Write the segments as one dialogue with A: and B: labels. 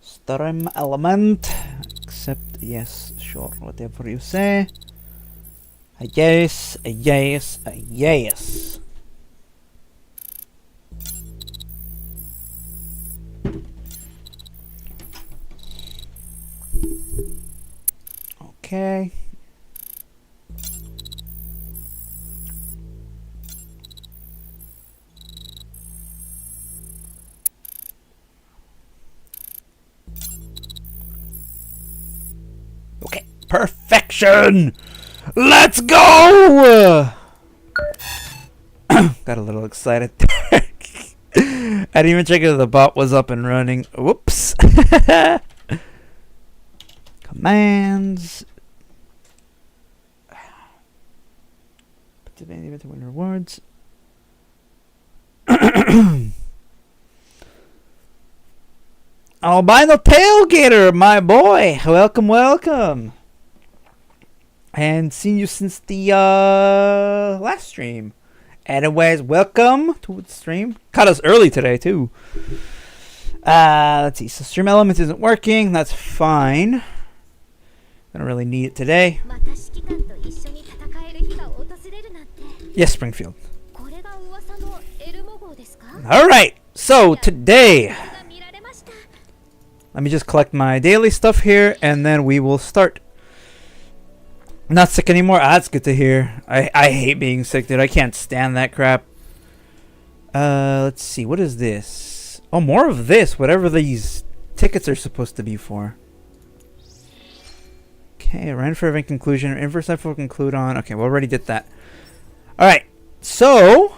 A: Storm element. Accept, yes, sure, whatever you say. A yes, a yes, a yes. Okay. Okay, perfection! Let's go! Got a little excited there. I didn't even check if the bot was up and running. Whoops. Commands. Activate event to win rewards. Albino Tailgater, my boy. Welcome, welcome. And seen you since the last stream. Anyways, welcome to the stream. Caught us early today, too. Let's see. So stream element isn't working. That's fine. Don't really need it today. Yes, Springfield. Alright. So, today... Let me just collect my daily stuff here, and then we will start. Not sick anymore? Ah, that's good to hear. I hate being sick, dude. I can't stand that crap. Let's see. What is this? Oh, more of this. Whatever these tickets are supposed to be for. Okay, ran for event conclusion. Inverse life will conclude on. Okay, we already did that. Alright, so...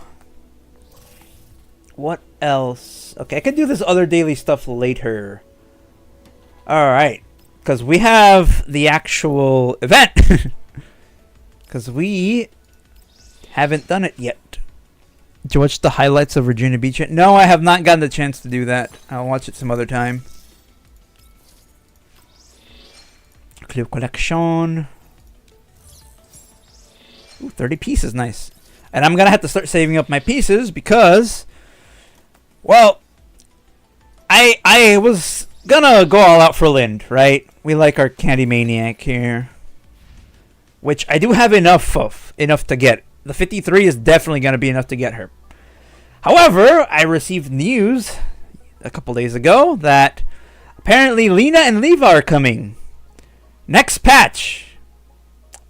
A: What else? Okay, I could do this other daily stuff later. Alright, because we have the actual event. Because we haven't done it yet. Did you watch the highlights of Virginia Beach yet? No, I have not gotten the chance to do that. I'll watch it some other time. Clue collection. Ooh, 30 pieces, nice. And I'm going to have to start saving up my pieces because, well, I was gonna go all out for Lind, right? We like our Candy Maniac here. Which I do have enough of. Enough to get. The 53 is definitely gonna be enough to get her. However, I received news a couple days ago that apparently Lena and Leva are coming. Next patch.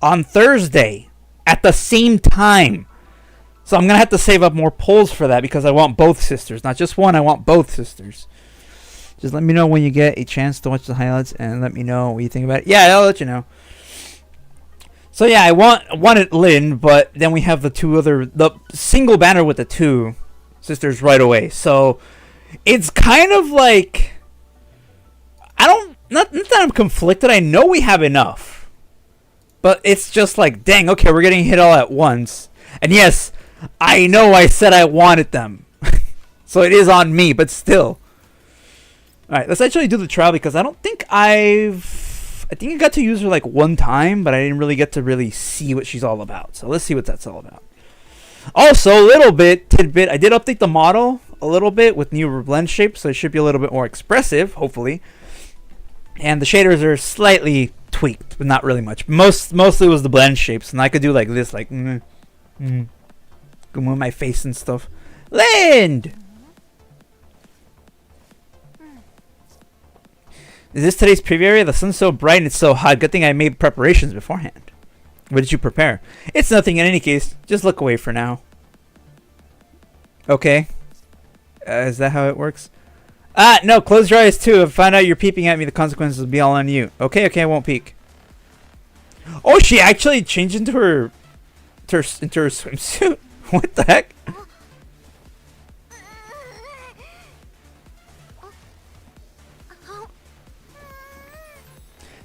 A: On Thursday. At the same time. So I'm gonna have to save up more polls for that because I want both sisters. Not just one, I want both sisters. Just let me know when you get a chance to watch the highlights and let me know what you think about it. Yeah, I'll let you know. So yeah, I wanted Lynn, but then we have the single banner with the two sisters right away. So it's kind of like not that I'm conflicted. I know we have enough. But it's just like, dang, okay, we're getting hit all at once. And yes, I know I said I wanted them. So it is on me, but still. Alright, let's actually do the trial because I don't think I got to use her like one time, but I didn't really get to really see what she's all about. So let's see what that's all about. Also, a little bit, tidbit, I did update the model a little bit with newer blend shapes, so it should be a little bit more expressive, hopefully. And the shaders are slightly tweaked, but not really much. Mostly was the blend shapes, and I could do like this, like, go move my face and stuff. Lind! Is this today's preview area? The sun's so bright and it's so hot. Good thing I made preparations beforehand. What did you prepare? It's nothing in any case. Just look away for now. Okay. Is that how it works? Ah, no. Close your eyes too. If I find out you're peeping at me, the consequences will be all on you. Okay, I won't peek. Oh, she actually changed into her swimsuit? What the heck?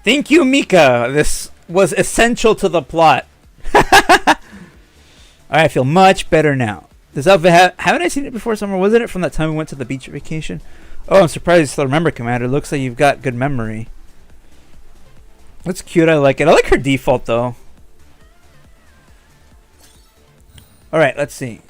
A: Thank you, Mika. This was essential to the plot. Alright, I feel much better now. This outfit, haven't I seen it before somewhere? Wasn't it from that time we went to the beach vacation? Oh, I'm surprised you still remember, Commander. Looks like you've got good memory. That's cute. I like it. I like her default, though. Alright, let's see.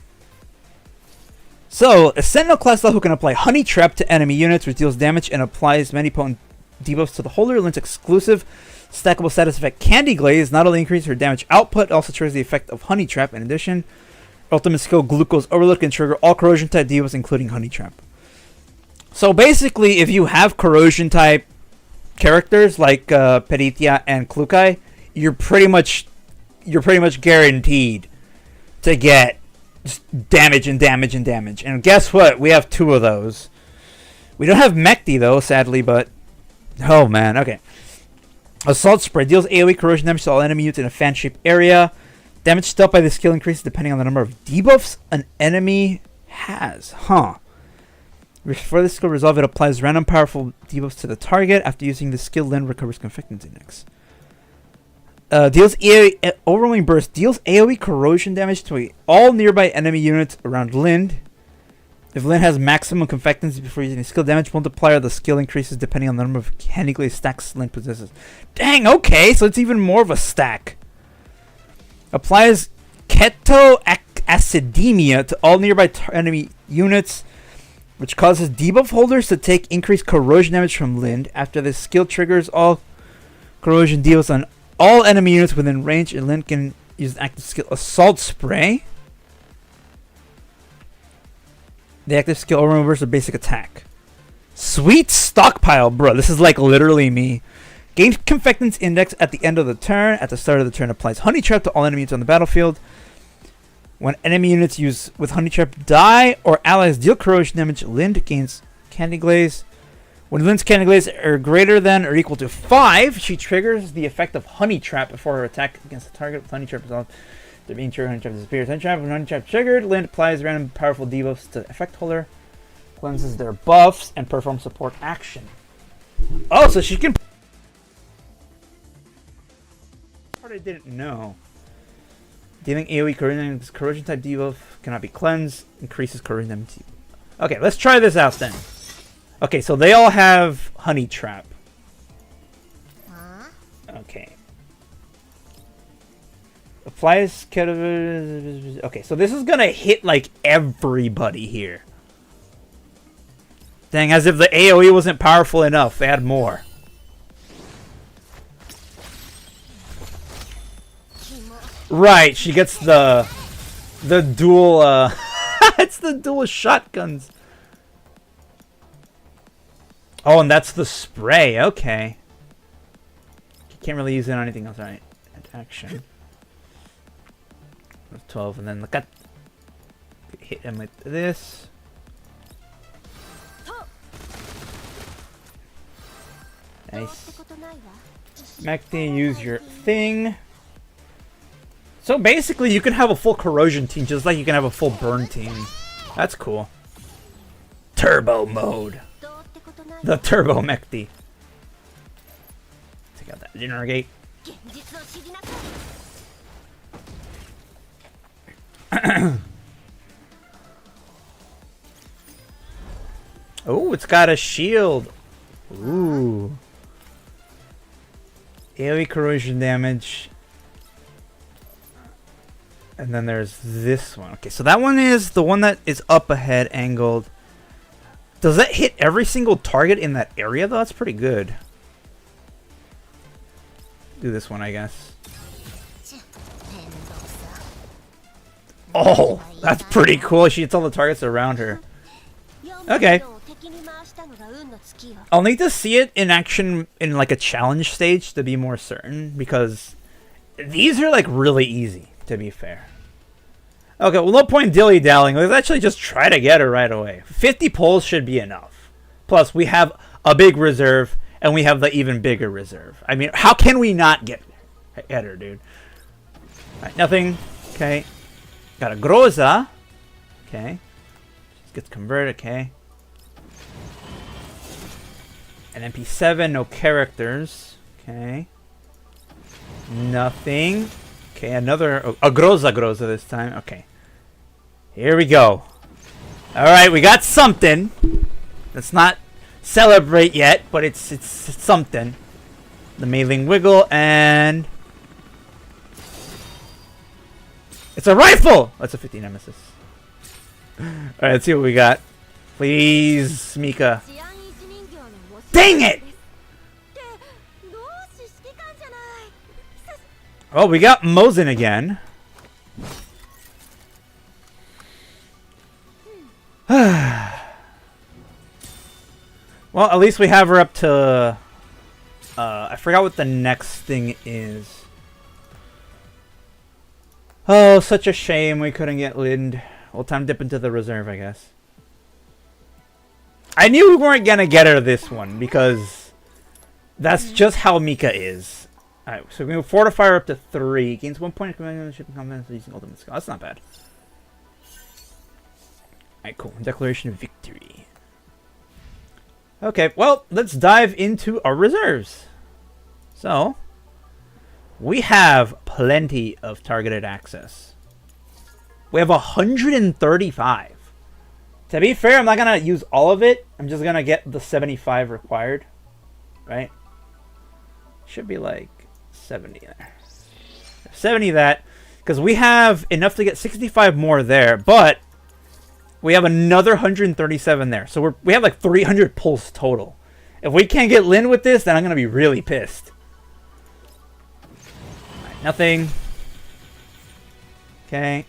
A: So, a Sentinel class level can apply Honey Trap to enemy units, which deals damage and applies many potent debuffs to the holder. Lyn's exclusive stackable status effect Candy Glaze not only increases her damage output, also triggers the effect of Honey Trap. In addition, ultimate skill Glucose Overload can trigger all corrosion type debuffs, including Honey Trap. So basically, if you have corrosion type characters like Peritia and Klukai, you're pretty much guaranteed to get just damage and damage and damage. And guess what? We have 2 of those. We don't have Mekti though, sadly, but oh man, okay. Assault Spray deals AoE corrosion damage to all enemy units in a fan-shaped area. Damage dealt by the skill increases depending on the number of debuffs an enemy has. For this skill resolve, it applies random powerful debuffs to the target. After using the skill, Lyn recovers Confectance Index. Deals AoE Overwhelming Burst. Deals AoE corrosion damage to all nearby enemy units around Lyn. If Lyn has maximum Confectance before using a skill, damage multiplier, the skill increases depending on the number of Candy Glaze stacks Lyn possesses. Dang, okay, so it's even more of a stack. Applies Ketoacidemia to all nearby enemy units, which causes debuff holders to take increased corrosion damage from Lyn. After this skill triggers, all corrosion deals on all enemy units within range, and Lyn can use an active skill Assault Spray. The active skill overwhelming burst of basic attack. Sweet stockpile, bro. This is like literally me. Gain Confectance Index at the end of the turn. At the start of the turn, applies Honey Trap to all enemy units on the battlefield. When enemy units used with Honey Trap die or allies deal corrosion damage, Lyn gains Candy Glaze. When Lyn's Candy Glaze are greater than or equal to 5, she triggers the effect of Honey Trap before her attack against the target. With Honey Trap resolved, the being triggered, Honey Trap disappears. Honey Trap, when Honey Trap triggered, Lyn applies random powerful debuffs to the effect holder, cleanses their buffs, and performs support action. Oh, so she can... Part I didn't know. Dealing AoE corrosion type debuff cannot be cleansed. Increases corrosion damage. Okay, let's try this out then. Okay, so they all have Honey Trap. Okay. Applies... Okay, so this is gonna hit like everybody here. Dang, as if the AoE wasn't powerful enough. Add more. Right, she gets the dual it's the dual shotguns. Oh, and that's the spray. Okay. Can't really use it on anything else, right? Action. 12, and then look at hit him with this. Nice. Mekti, use your thing. So basically, you can have a full corrosion team just like you can have a full burn team. That's cool. Turbo mode. The Turbo Mekti. Take out that dinner gate. Oh, it's got a shield. Ooh. AoE corrosion damage. And then there's this one. Okay, so that one is the one that is up ahead, angled. Does that hit every single target in that area, though? That's pretty good. Do this one, I guess. Oh, that's pretty cool. She hits all the targets around her. Okay. I'll need to see it in action in like a challenge stage to be more certain, because these are like really easy, to be fair. Okay, well, no point dilly-dallying. Let's actually just try to get her right away. 50 pulls should be enough. Plus, we have a big reserve, and we have the even bigger reserve. I mean, how can we not get her, dude? Alright, nothing. Okay. Got a Groza. Okay. Just gets converted, okay. An MP7, no characters. Okay. Nothing. Okay, another... a groza this time. Okay. Here we go. Alright, we got something. Let's not celebrate yet, but it's something. The Mailing Wiggle, and... it's a rifle! That's a 50 Nemesis. Alright, let's see what we got. Please, Mika. Dang it! Oh, we got Mosin again. Well, at least we have her up to... I forgot what the next thing is. Oh, such a shame we couldn't get Lind. Well, time to dip into the reserve, I guess. I knew we weren't gonna get her this one, because that's just how Mika is. Alright, so we can fortify her up to 3. Gains 1 point of companionship and confidence using ultimate skill. That's not bad. Alright, cool. Declaration of victory. Okay, well, let's dive into our reserves. So, we have plenty of targeted access. We have 135. To be fair, I'm not going to use all of it. I'm just going to get the 75 required. Right? Should be like 70 there. 70 that. Because we have enough to get 65 more there. But we have another 137 there. So we have like 300 pulls total. If we can't get Lynn with this, then I'm going to be really pissed. Right, nothing. Okay.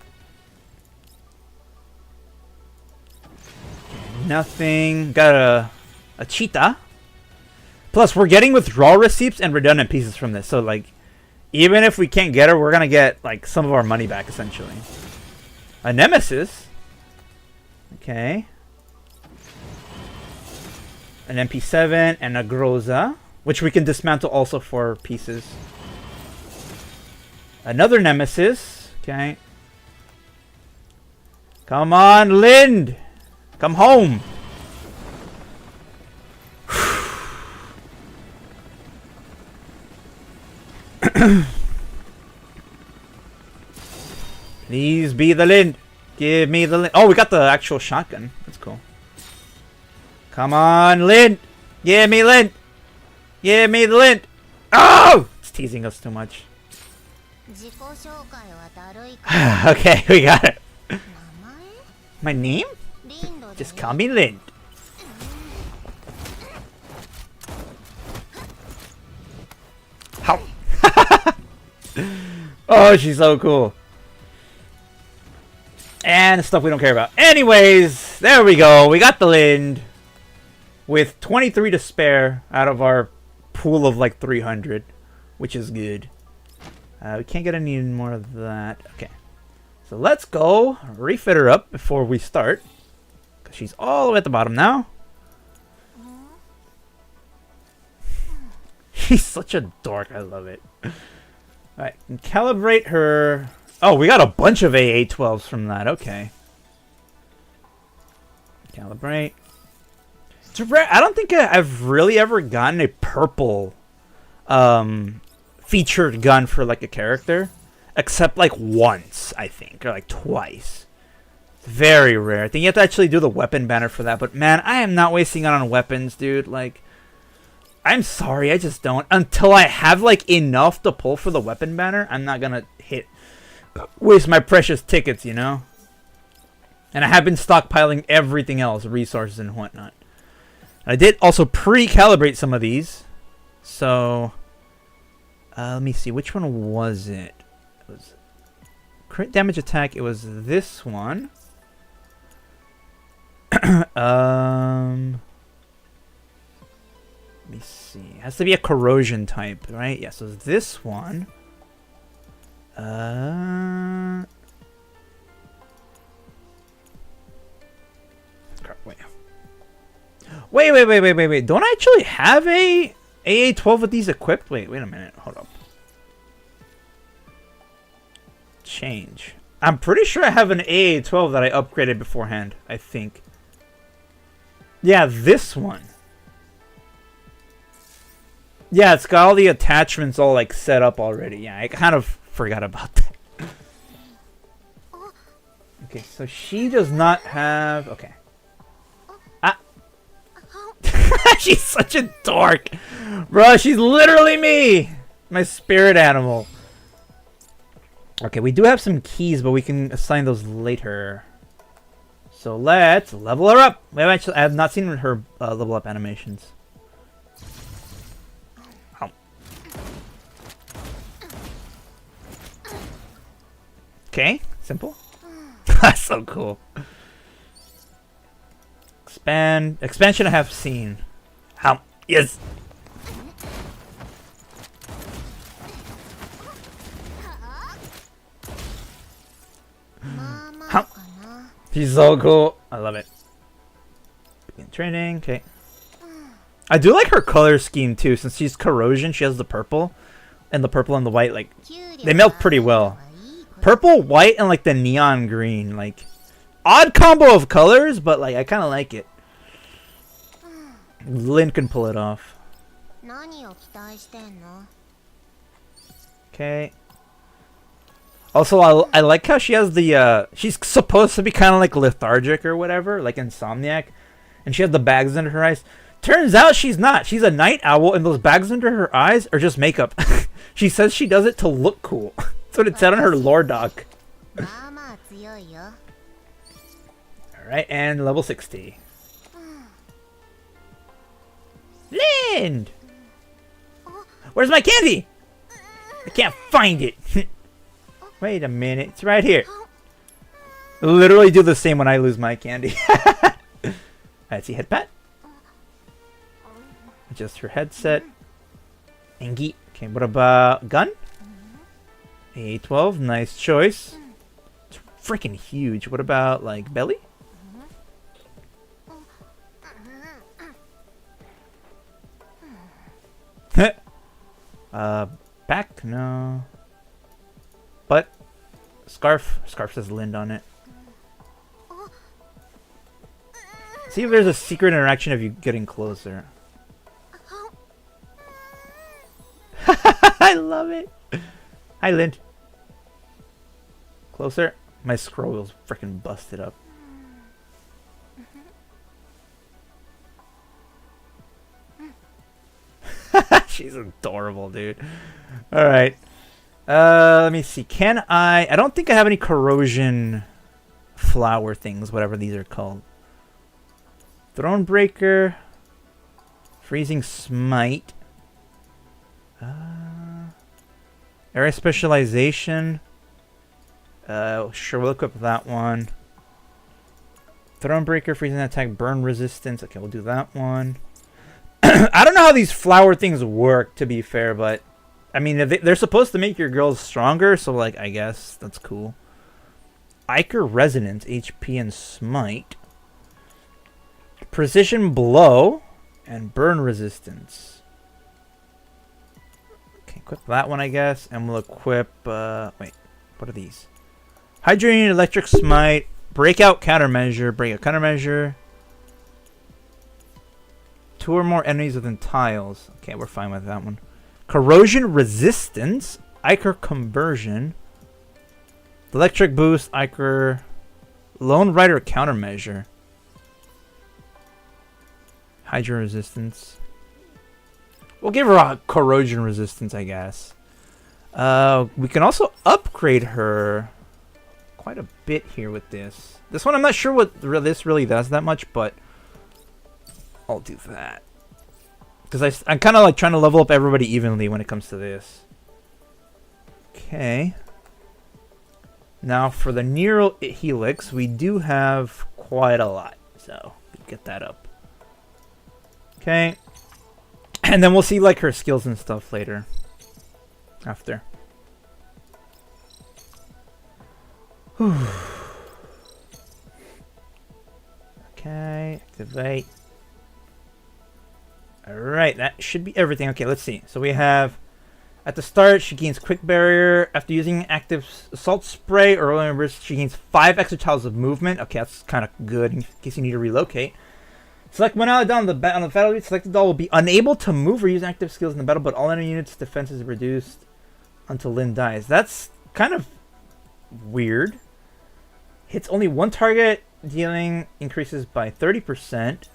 A: Nothing. Got a cheetah. Plus, we're getting withdrawal receipts and redundant pieces from this. So, like, even if we can't get her, we're going to get, like, some of our money back, essentially. A Nemesis. Okay. An MP7 and a Groza, which we can dismantle also for pieces. Another Nemesis. Okay. Come on, Lind! Come home! Please be the Lind. Give me the Lind. Oh, we got the actual shotgun. That's cool. Come on, Lind. Give me Lind. Give me the Lind. Oh! It's teasing us too much. Okay, we got it. My name? Just call me Lind. How? Oh, she's so cool. And stuff we don't care about. Anyways, there we go. We got the Lind. With 23 to spare out of our pool of like 300. Which is good. We can't get any more of that. Okay. So let's go refit her up before we start. Because she's all the way at the bottom now. She's such a dork. I love it. Alright. Calibrate her. Oh, we got a bunch of AA-12s from that. Okay. Calibrate. It's rare. I don't think I've really ever gotten a purple featured gun for like a character. Except like once, I think. Or like twice. It's very rare. I think you have to actually do the weapon banner for that. But man, I am not wasting it on weapons, dude. Like, I'm sorry. I just don't. Until I have like enough to pull for the weapon banner, I'm not going to waste my precious tickets, you know? And I have been stockpiling everything else, resources and whatnot. I did also pre-calibrate some of these. So, let me see. Which one was it? It was crit damage attack. It was this one. Let me see. It has to be a corrosion type, right? Yeah, so this one. Wait. Don't I actually have a AA-12 with these equipped? Wait a minute. Hold up. Change. I'm pretty sure I have an AA-12 that I upgraded beforehand, I think. Yeah, this one. Yeah, it's got all the attachments all like set up already. Yeah, I kind of forgot about that. Okay, so she does not have... Okay. Ah. She's such a dork. Bro, she's literally me. My spirit animal. Okay, we do have some keys, but we can assign those later. So let's level her up. I have not seen her level up animations. Oh. Okay, simple. That's so cool. Expansion I have seen. How? Yes. How? She's so cool. I love it. Begin training. Okay. I do like her color scheme too. Since she's corrosion, she has the purple, and the purple and the white. Like they melt pretty well. Purple, white, and like the neon green. Like odd combo of colors, but like I kind of like it. Lynn can pull it off. Okay. Also, I like how she has the, she's supposed to be kind of like lethargic or whatever, like Insomniac. And she has the bags under her eyes. Turns out she's not. She's a night owl, and those bags under her eyes are just makeup. She says she does it to look cool. That's what it said on her lore doc. Alright, and level 60. Lind! Where's my candy? I can't find it. Wait a minute, it's right here. I literally do the same when I lose my candy. Alright, see headpat. Adjust her headset. Angie. Okay, what about gun? A12, nice choice. It's freaking huge. What about like belly? Back? No. Butt? Scarf? Scarf says Lind on it. See if there's a secret interaction of you getting closer. I love it. Hi, Lind. Closer. My scroll wheel's freaking busted up. She's adorable, dude. Alright. Let me see. Can I don't think I have any corrosion flower things, whatever these are called. Throne Breaker. Freezing Smite. Area Specialization. Sure, we'll equip that one. Throne Breaker, Freezing Attack, Burn Resistance. Okay, we'll do that one. I don't know how these flower things work, to be fair, but I mean, they're supposed to make your girls stronger, so like, I guess that's cool. Ichor Resonance, HP and Smite. Precision Blow and Burn Resistance. Okay, equip that one, I guess, and we'll equip, wait, what are these? Hydrate, Electric Smite, Breakout Countermeasure, Breakout Countermeasure. 2 or more enemies within tiles. Okay, we're fine with that one. Corrosion Resistance, Ichor Conversion, Electric Boost, Ichor, Lone Rider Countermeasure, Hydra Resistance. We'll give her a Corrosion Resistance, I guess. We can also upgrade her quite a bit here with this. This one, I'm not sure what this really does that much, but I'll do that. Because I'm kind of like trying to level up everybody evenly when it comes to this. Okay. Now for the Neural Helix, we do have quite a lot. So, get that up. Okay. And then we'll see like her skills and stuff later. After. Whew. Okay, activate. Alright, that should be everything. Okay, let's see. So we have, at the start, she gains Quick Barrier. After using Active Assault Spray or Early Burst, she gains 5 extra tiles of movement. Okay, that's kind of good in case you need to relocate. Select one ally down on the battlefield. Selected doll will be unable to move or use active skills in the battle, but all enemy units' defense is reduced until Lynn dies. That's kind of weird. Hits only one target, dealing increases by 30%.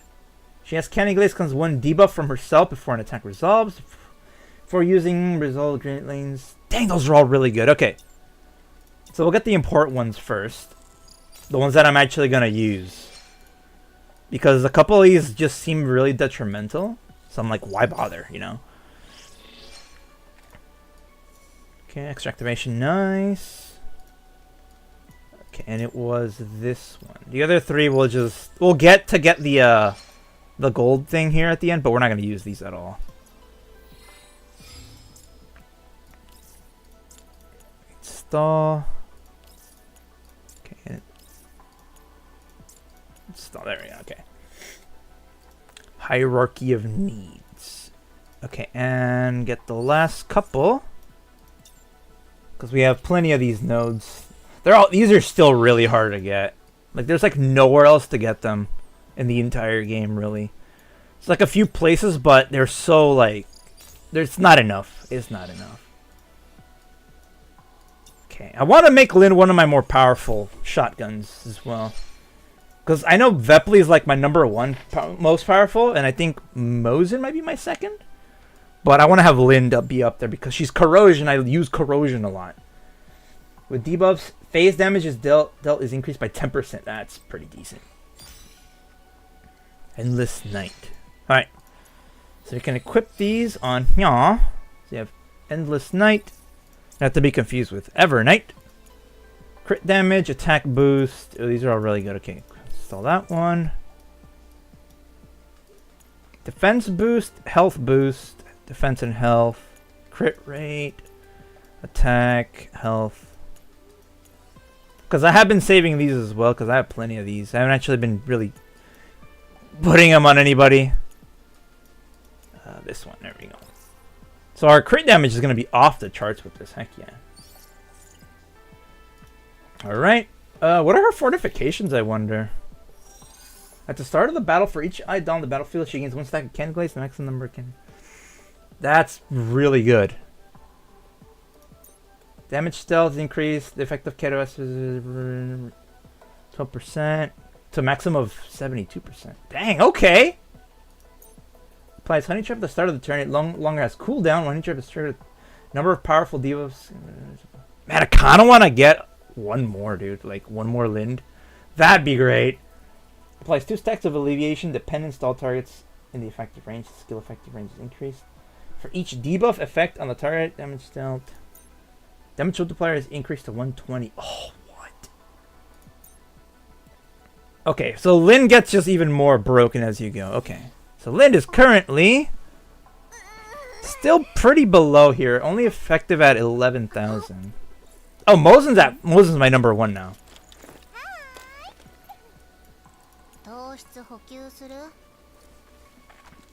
A: She has Candy Glaze, comes one debuff from herself before an attack resolves. For using resolve grenade lanes. Dang, those are all really good. Okay. So we'll get the important ones first. The ones that I'm actually going to use. Because a couple of these just seem really detrimental. So I'm like, why bother, you know? Okay, extra activation, nice. Okay, and it was this one. The other three we'll get the gold thing here at the end, but we're not going to use these at all. Install. Okay. Install. There we go. Okay. Hierarchy of needs. Okay, and get the last couple. Because we have plenty of these nodes. These are still really hard to get. Like, there's like nowhere else to get them in the entire game, really. It's like a few places, but they're so like, there's not enough. It's not enough. Okay, I want to make Lynn one of my more powerful shotguns as well. Because I know Vepley is like my #1 most powerful, and I think Mosin might be my second. But I want to have Lynn be up there because she's corrosion. I use corrosion a lot. With debuffs, phase damage is dealt is increased by 10%. That's pretty decent. Endless Night. Alright. So we can equip these on here. So you have Endless Night. Not to be confused with Evernight. Crit damage, attack boost. Oh, these are all really good. Okay, install that one. Defense boost, health boost, defense and health, crit rate, attack, health. Because I have been saving these as well, because I have plenty of these. I haven't actually been really putting them on anybody. This one, there we go. So our crit damage is going to be off the charts with this. Heck yeah. Alright. What are her fortifications, I wonder? At the start of the battle, for each eye down the battlefield, she gains 1 stack of Candy Glaze, the maximum number of candy. That's really good. Damage stealth is increased. The effective KOS is 12% to a maximum of 72%. Dang, okay. Applies Honey Trap at the start of the turn. It longer has cooldown. Honey Trap is triggered. Number of powerful debuffs. Man, I kind of want to get one more, dude. Like, one more Lind. That'd be great. Applies 2 stacks of alleviation dependence to all targets in the effective range. The skill effective range is increased. For each debuff effect on the target, damage stealth. Damage multiplier is increased to 120. Oh, what? Okay, so Lind gets just even more broken as you go. Okay. So Lind is currently still pretty below here. Only effective at 11,000. Oh, Mosin's my #1 now.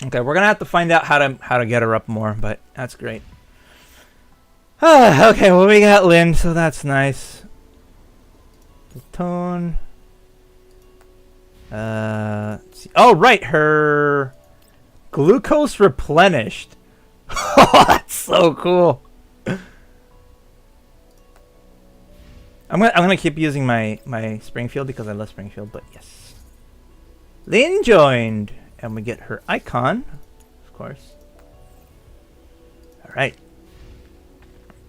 A: Okay, we're gonna have to find out how to get her up more, but that's great. Okay, well we got Lind, so that's nice. Tone. Let's see. Oh right, her glucose replenished. Oh, that's so cool. I'm gonna keep using my Springfield because I love Springfield, but yes. Lynn joined, and we get her icon, of course. All right.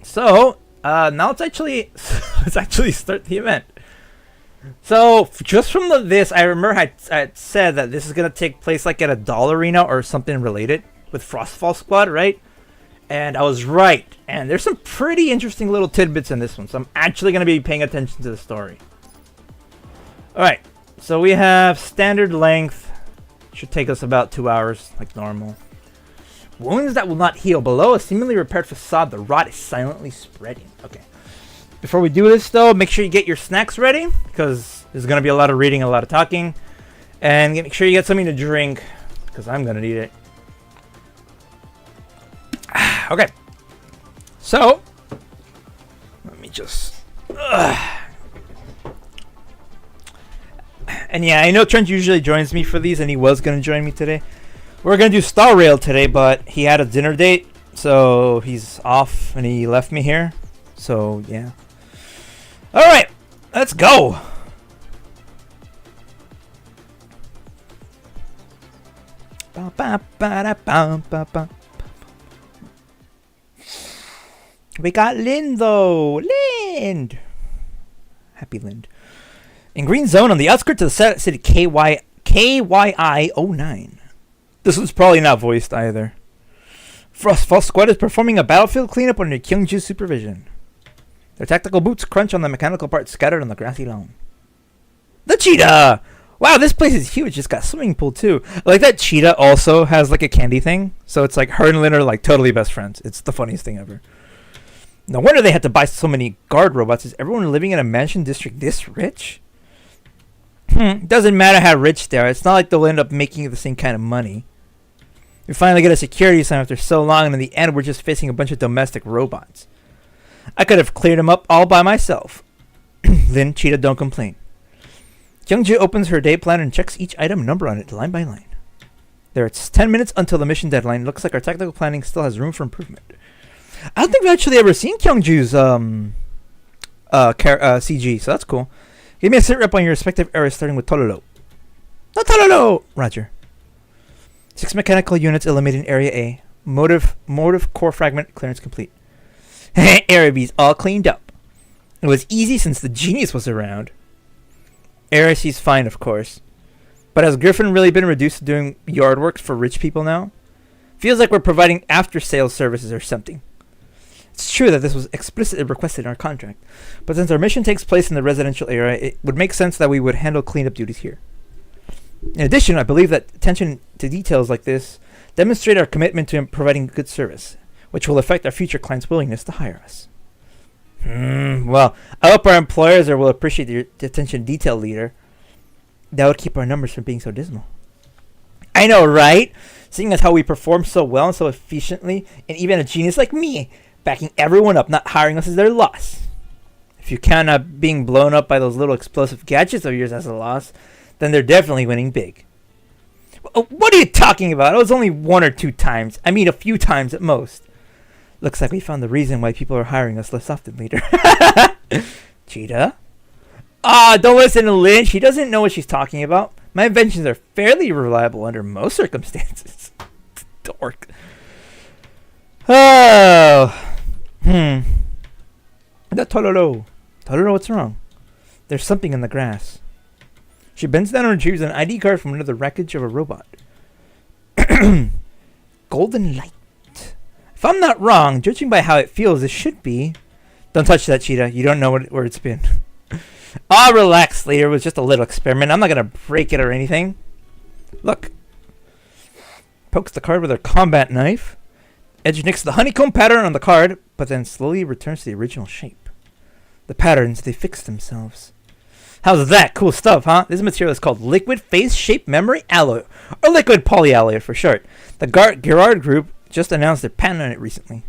A: So now let's actually start the event. So just from this, I remember I said that this is gonna take place like at a doll arena or something related with Frostfall Squad, right? And I was right. And there's some pretty interesting little tidbits in this one, so I'm actually gonna be paying attention to the story. All right. So we have standard length. Should take us about 2 hours, like normal. Wounds that will not heal. Below a seemingly repaired facade, the rot is silently spreading. Okay. Before we do this, though, make sure you get your snacks ready, because there's going to be a lot of reading, a lot of talking. And make sure you get something to drink, because I'm going to need it. Okay. So, let me just... And yeah, I know Trent usually joins me for these, and he was going to join me today. We're going to do Star Rail today, but he had a dinner date, so he's off, and he left me here. So, yeah. Alright, let's go! We got Lind, though! Lind! Happy Lind. In Green Zone, on the outskirts of the city KYI-09. This one's probably not voiced either. Frost Squad is performing a battlefield cleanup under Kyungju's supervision. Their tactical boots crunch on the mechanical parts scattered on the grassy lawn. The cheetah! Wow, this place is huge. It's got a swimming pool too. Like that cheetah also has like a candy thing. So it's like her and Lynn are like totally best friends. It's the funniest thing ever. No wonder they had to buy so many guard robots. Is everyone living in a mansion district this rich? Doesn't matter how rich they are. It's not like they'll end up making the same kind of money. We finally get a security sign after so long, and in the end, we're just facing a bunch of domestic robots. I could have cleared them up all by myself. Then Cheetah don't complain. Kyungju opens her day planner and checks each item number on it line by line. There it's 10 minutes until the mission deadline. Looks like our tactical planning still has room for improvement. I don't think we've actually ever seen Kyungju's CG, so that's cool. Give me a sit rep on your respective areas, starting with Tololo. No Tololo! Roger. 6 mechanical units eliminating Area A. Motive core fragment clearance complete. Area B's all cleaned up. It was easy since the genius was around. Area C's fine, of course. But has Griffin really been reduced to doing yard work for rich people now? Feels like we're providing after-sales services or something. It's true that this was explicitly requested in our contract, but since our mission takes place in the residential area, it would make sense that we would handle cleanup duties here. In addition, I believe that attention to details like this demonstrate our commitment to providing good service, which will affect our future clients' willingness to hire us. Well, I hope our employers will appreciate the attention to detail leader. That would keep our numbers from being so dismal. I know, right? Seeing as how we perform so well and so efficiently, and even a genius like me backing everyone up, not hiring us is their loss. If you count not being blown up by those little explosive gadgets of yours as a loss, then they're definitely winning big. What are you talking about? It was only 1 or 2 times. I mean, a few times at most. Looks like we found the reason why people are hiring us less often, leader. Cheetah? Don't listen to Lynn. She doesn't know what she's talking about. My inventions are fairly reliable under most circumstances. Dork. Oh. That Tololo. Tololo, what's wrong? There's something in the grass. She bends down and retrieves an ID card from under the wreckage of a robot. Golden light. If I'm not wrong, judging by how it feels, it should be. Don't touch that, Cheetah. You don't know where it's been. Relax, leader. It was just a little experiment. I'm not going to break it or anything. Look. Pokes the card with her combat knife. Edge nicks the honeycomb pattern on the card, but then slowly returns to the original shape. The patterns, they fix themselves. How's that? Cool stuff, huh? This material is called Liquid Phase Shape Memory Alloy, or Liquid Polyalloy for short. The Gerard Group just announced their patent on it recently.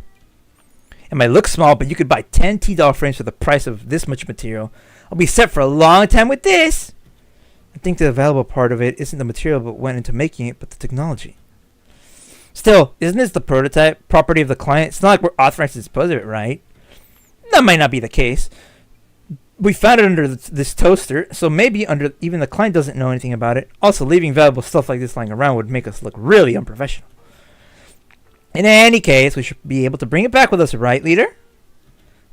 A: It might look small, but you could buy 10 T-Doll frames for the price of this much material. I'll be set for a long time with this. I think the valuable part of it isn't the material that went into making it, but the technology. Still, isn't this the prototype, property of the client? It's not like we're authorized to dispose of it, right? That might not be the case. We found it under this toaster, so maybe even the client doesn't know anything about it. Also, leaving valuable stuff like this lying around would make us look really unprofessional. In any case, we should be able to bring it back with us, right, leader?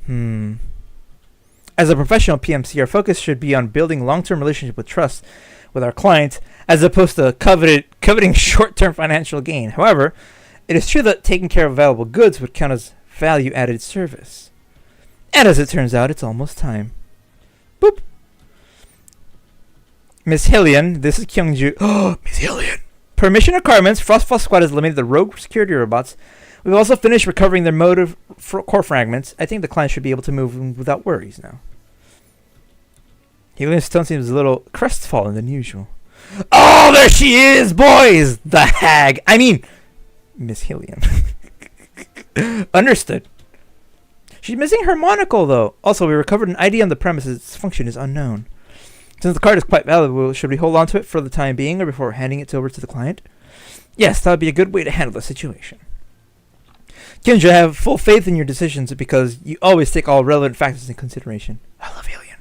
A: As a professional PMC, our focus should be on building long-term relationship with trust with our clients, as opposed to coveting short-term financial gain. However, it is true that taking care of valuable goods would count as value-added service. And as it turns out, it's almost time. Boop. Miss Hillian, this is Kyungju. Oh, Miss Hillian. Per mission requirements, Frost Squad has eliminated the rogue security robots. We've also finished recovering their motive core fragments. I think the client should be able to move without worries now. Hillian's tone seems a little crestfallen than usual. Oh, there she is, boys! The hag. I mean, Miss Hillian. Understood. She's missing her monocle, though. Also, we recovered an ID on the premises. Its function is unknown. Since the card is quite valuable, should we hold on to it for the time being or before handing it over to the client? Yes, that would be a good way to handle the situation. Kendra, I have full faith in your decisions because you always take all relevant factors into consideration. I love Alien.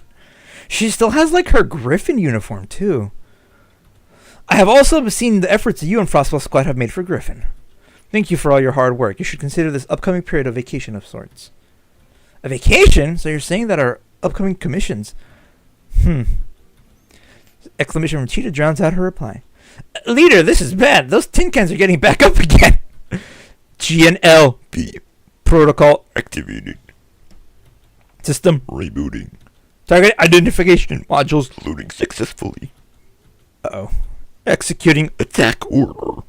A: She still has like her Griffin uniform too. I have also seen the efforts that you and Frostwell Squad have made for Griffin. Thank you for all your hard work. You should consider this upcoming period a vacation of sorts. A vacation? So you're saying that our upcoming commissions... Exclamation from Cheetah drowns out her reply. Leader, this is bad. Those tin cans are getting back up again. GNLB. Protocol activated. System rebooting. Target identification modules loading successfully. Uh-oh. Executing attack order.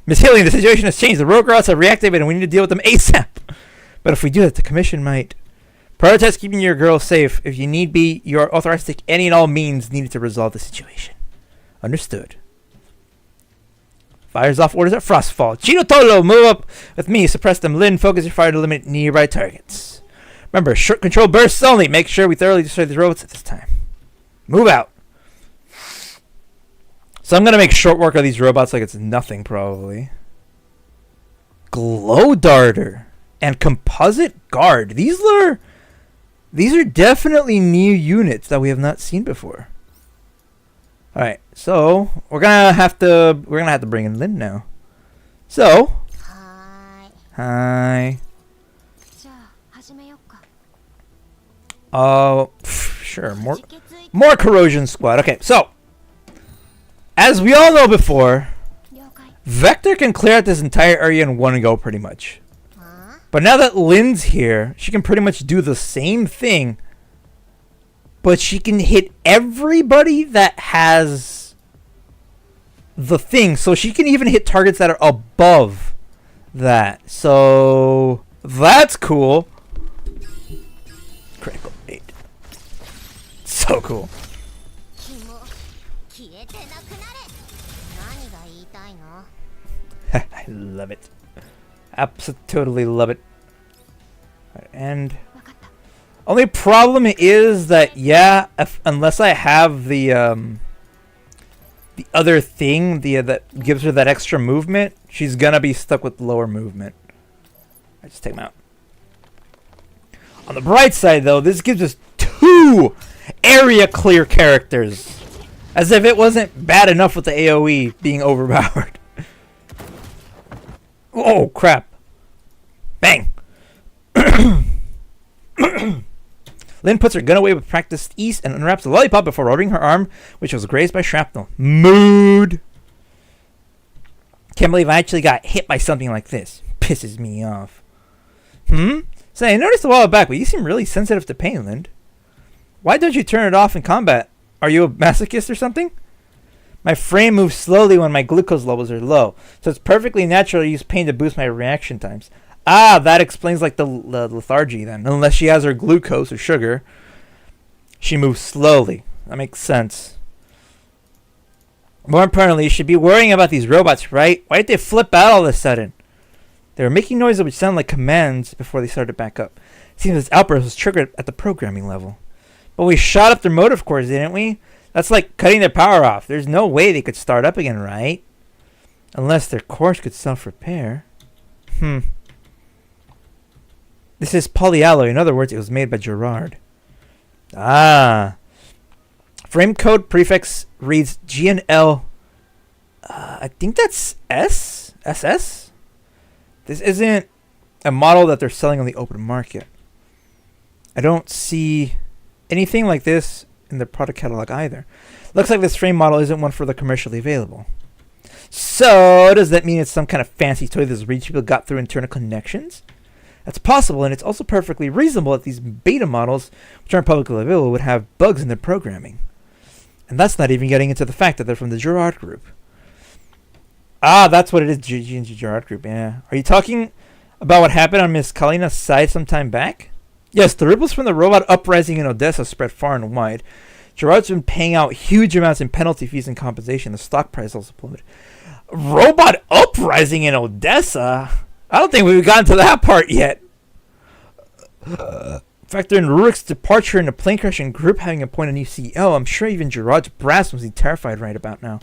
A: Miss Hillian, the situation has changed. The rogue routes have reactivated and we need to deal with them ASAP. But if we do that, the commission might... Prioritize keeping your girl safe. If you need be, you are authorized to take any and all means needed to resolve the situation. Understood. Fires off orders at Frostfall. Chino Tolo, move up with me. Suppress them. Lin, focus your fire to eliminate nearby targets. Remember, short control bursts only. Make sure we thoroughly destroy these robots at this time. Move out. So I'm going to make short work of these robots like it's nothing, probably. Glow Darter and Composite Guard. These are definitely new units that we have not seen before. All right, so we're gonna have to bring in Lynn now. So, hi. Sure. More corrosion squad. Okay, so as we all know before, Vector can clear out this entire area in one go, pretty much. But now that Lynn's here, she can pretty much do the same thing, but she can hit everybody that has the thing. So she can even hit targets that are above that. So that's cool. Critical 8. So cool. I love it. Absolutely love it. And only problem is that unless I have the other thing, that gives her that extra movement, she's gonna be stuck with lower movement. I just take him out. On the bright side, though, this gives us 2 area clear characters, as if it wasn't bad enough with the AOE being overpowered. Oh, crap. Bang. Lynn puts her gun away with practiced ease and unwraps the lollipop before rubbing her arm, which was grazed by shrapnel. Mood. Can't believe I actually got hit by something like this. Pisses me off. So I noticed a while back, but you seem really sensitive to pain, Lynn. Why don't you turn it off in combat? Are you a masochist or something? My frame moves slowly when my glucose levels are low, so it's perfectly natural to use pain to boost my reaction times. Ah, that explains like the lethargy then. Unless she has her glucose or sugar, she moves slowly. That makes sense. More importantly, you should be worrying about these robots, right? Why did they flip out all of a sudden? They were making noises which sounded like commands before they started to back up. It seems this outburst was triggered at the programming level. But we shot up their motive cores, didn't we? That's like cutting their power off. There's no way they could start up again, right? Unless their cores could self-repair. This is polyalloy. In other words, it was made by Gerard. Ah. Frame code prefix reads GNL. I think that's SS? This isn't a model that they're selling on the open market. I don't see anything like this in the product catalog either. Looks like this frame model isn't one for the commercially available. So does that mean it's some kind of fancy toy that rich people got through internal connections? That's possible, and it's also perfectly reasonable that these beta models, which aren't publicly available, would have bugs in their programming. And that's not even getting into the fact that they're from the Gerard Group. Ah, that's what it is, G&G Gerard Group, yeah. Are you talking about what happened on Miss Kalina's side some time back? Yes, the ripples from the robot uprising in Odessa spread far and wide. Gerard's been paying out huge amounts in penalty fees and compensation. The stock price also plummeted. Robot uprising in Odessa? I don't think we've gotten to that part yet. Factor in Rurik's departure in the plane crash and group having appointed a new CEO. I'm sure even Gerard's brass must be terrified right about now.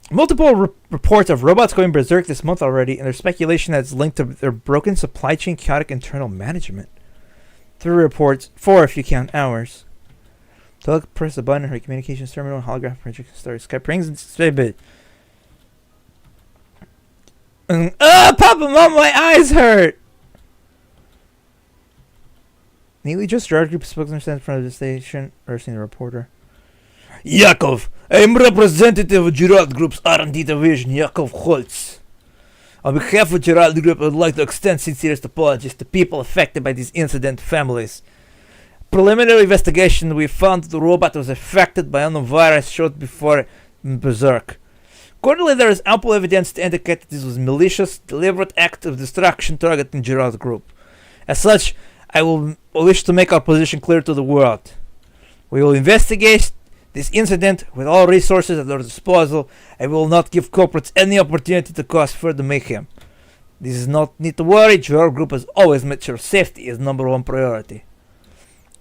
A: Multiple reports of robots going berserk this month already, and there's speculation that it's linked to their broken supply chain, chaotic internal management. 3 reports, 4 if you count hours. Doug press the button on her communications terminal and holographic projection starts. Skype rings and say bit. Papa, Mom, my eyes hurt! Neatly just Gerard Group spokesman stands in front of the station, urging the reporter. Yakov, I am representative of Gerard Group's R&D division, Yakov Holtz. On behalf of Gerard Group, I would like to extend sincerest apologies to people affected by this incident families. Preliminary investigation, we found that the robot was affected by unknown virus shot before berserk. Accordingly, there is ample evidence to indicate that this was a malicious, deliberate act of destruction targeting Gerard Group. As such, I wish to make our position clear to the world. We will investigate this incident with all resources at our disposal, and we will not give corporates any opportunity to cause further mayhem. This is not need to worry. Gerard Group has always made sure safety is #1 priority.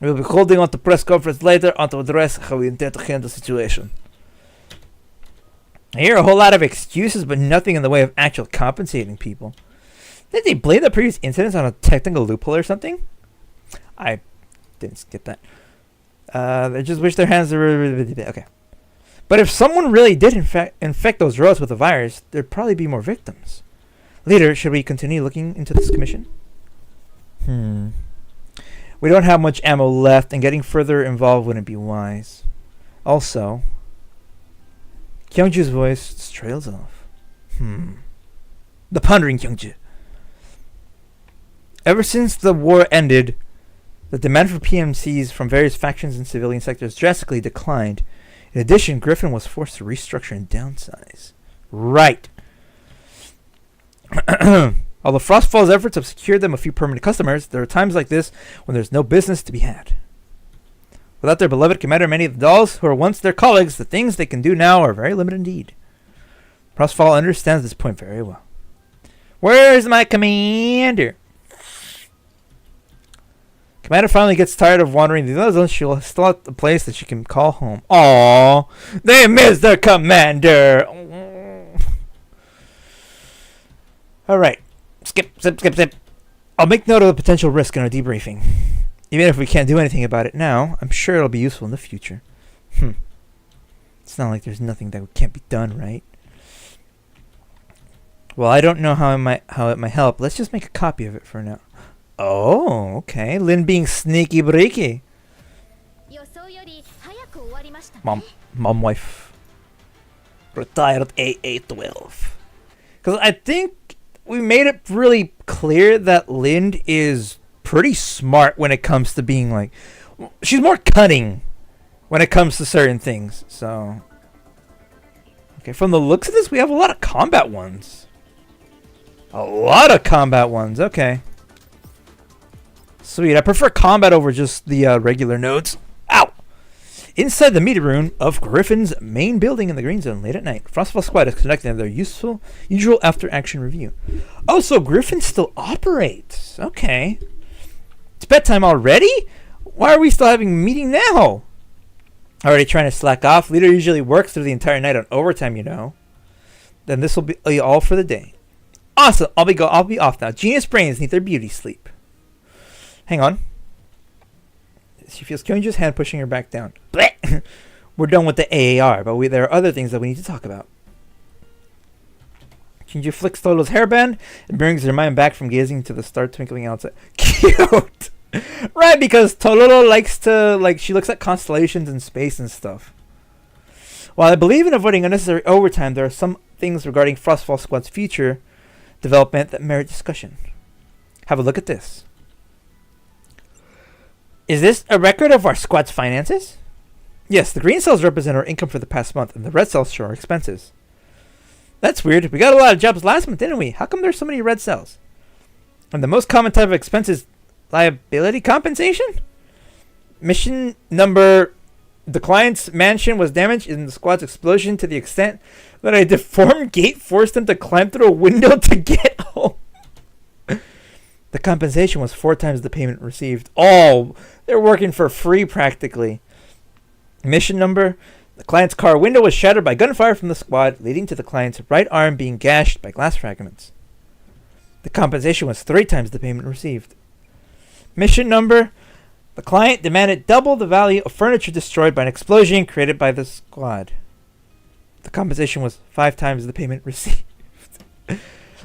A: We will be holding on to press conference later on to address how we intend to handle the situation. I hear a whole lot of excuses, but nothing in the way of actual compensating people. Did they blame the previous incidents on a technical loophole or something? I didn't get that. They just wish their hands were... Okay. But if someone really did infect those roads with the virus, there'd probably be more victims. Leader, should we continue looking into this commission? We don't have much ammo left, and getting further involved wouldn't be wise. Also, Kyungju's voice trails off. The pondering Kyungju. Ever since the war ended, the demand for PMCs from various factions and civilian sectors drastically declined. In addition, Griffin was forced to restructure and downsize. Right. Although Frostfall's efforts have secured them a few permanent customers, there are times like this when there's no business to be had. Without their beloved commander, many of the dolls who were once their colleagues, the things they can do now are very limited indeed. Frostfall understands this point very well. Where's my commander? Commander finally gets tired of wandering the islands. She'll still have a place that she can call home. Aww, they miss their commander. Alright, skip. I'll make note of the potential risk in our debriefing. Even if we can't do anything about it now, I'm sure it'll be useful in the future. It's not like there's nothing that can't be done, right? Well, I don't know how it might help. Let's just make a copy of it for now. Oh, okay. Lynn being sneaky breaky. Mom wife. Retired AA12. Because I think we made it really clear that Lynn is pretty smart when it comes to being like... She's more cunning when it comes to certain things, so... Okay, from the looks of this, we have a lot of combat ones. Okay. Sweet, I prefer combat over just the regular nodes. Ow! Inside the meeting room of Griffin's main building in the Green Zone late at night, Frostfall Squad is conducting their usual after-action review. Oh, so Griffin still operates. Okay. It's bedtime already? Why are we still having a meeting now? Already trying to slack off? Leader usually works through the entire night on overtime, you know. Then this will be all for the day. Awesome, I'll be off now. Genius brains need their beauty sleep. Hang on. She feels Kyungju's hand pushing her back down. We're done with the AAR, but there are other things that we need to talk about. Kyungju flicks Tolo's hairband and brings her mind back from gazing to the star twinkling outside. Cute! Right, because Tololo likes to, she looks at constellations and space and stuff. While I believe in avoiding unnecessary overtime, there are some things regarding Frostfall Squad's future development that merit discussion. Have a look at this. Is this a record of our squad's finances? Yes, the green cells represent our income for the past month, and the red cells show our expenses. That's weird. We got a lot of jobs last month, didn't we? How come there's so many red cells? And the most common type of expense is liability compensation? Mission number... The client's mansion was damaged in the squad's explosion to the extent that a deformed gate forced them to climb through a window to get home. The compensation was 4 times the payment received. Oh, they're working for free practically. Mission number: the client's car window was shattered by gunfire from the squad, leading to the client's right arm being gashed by glass fragments. The compensation was 3 times the payment received. Mission number: the client demanded double the value of furniture destroyed by an explosion created by the squad. The compensation was 5 times the payment received.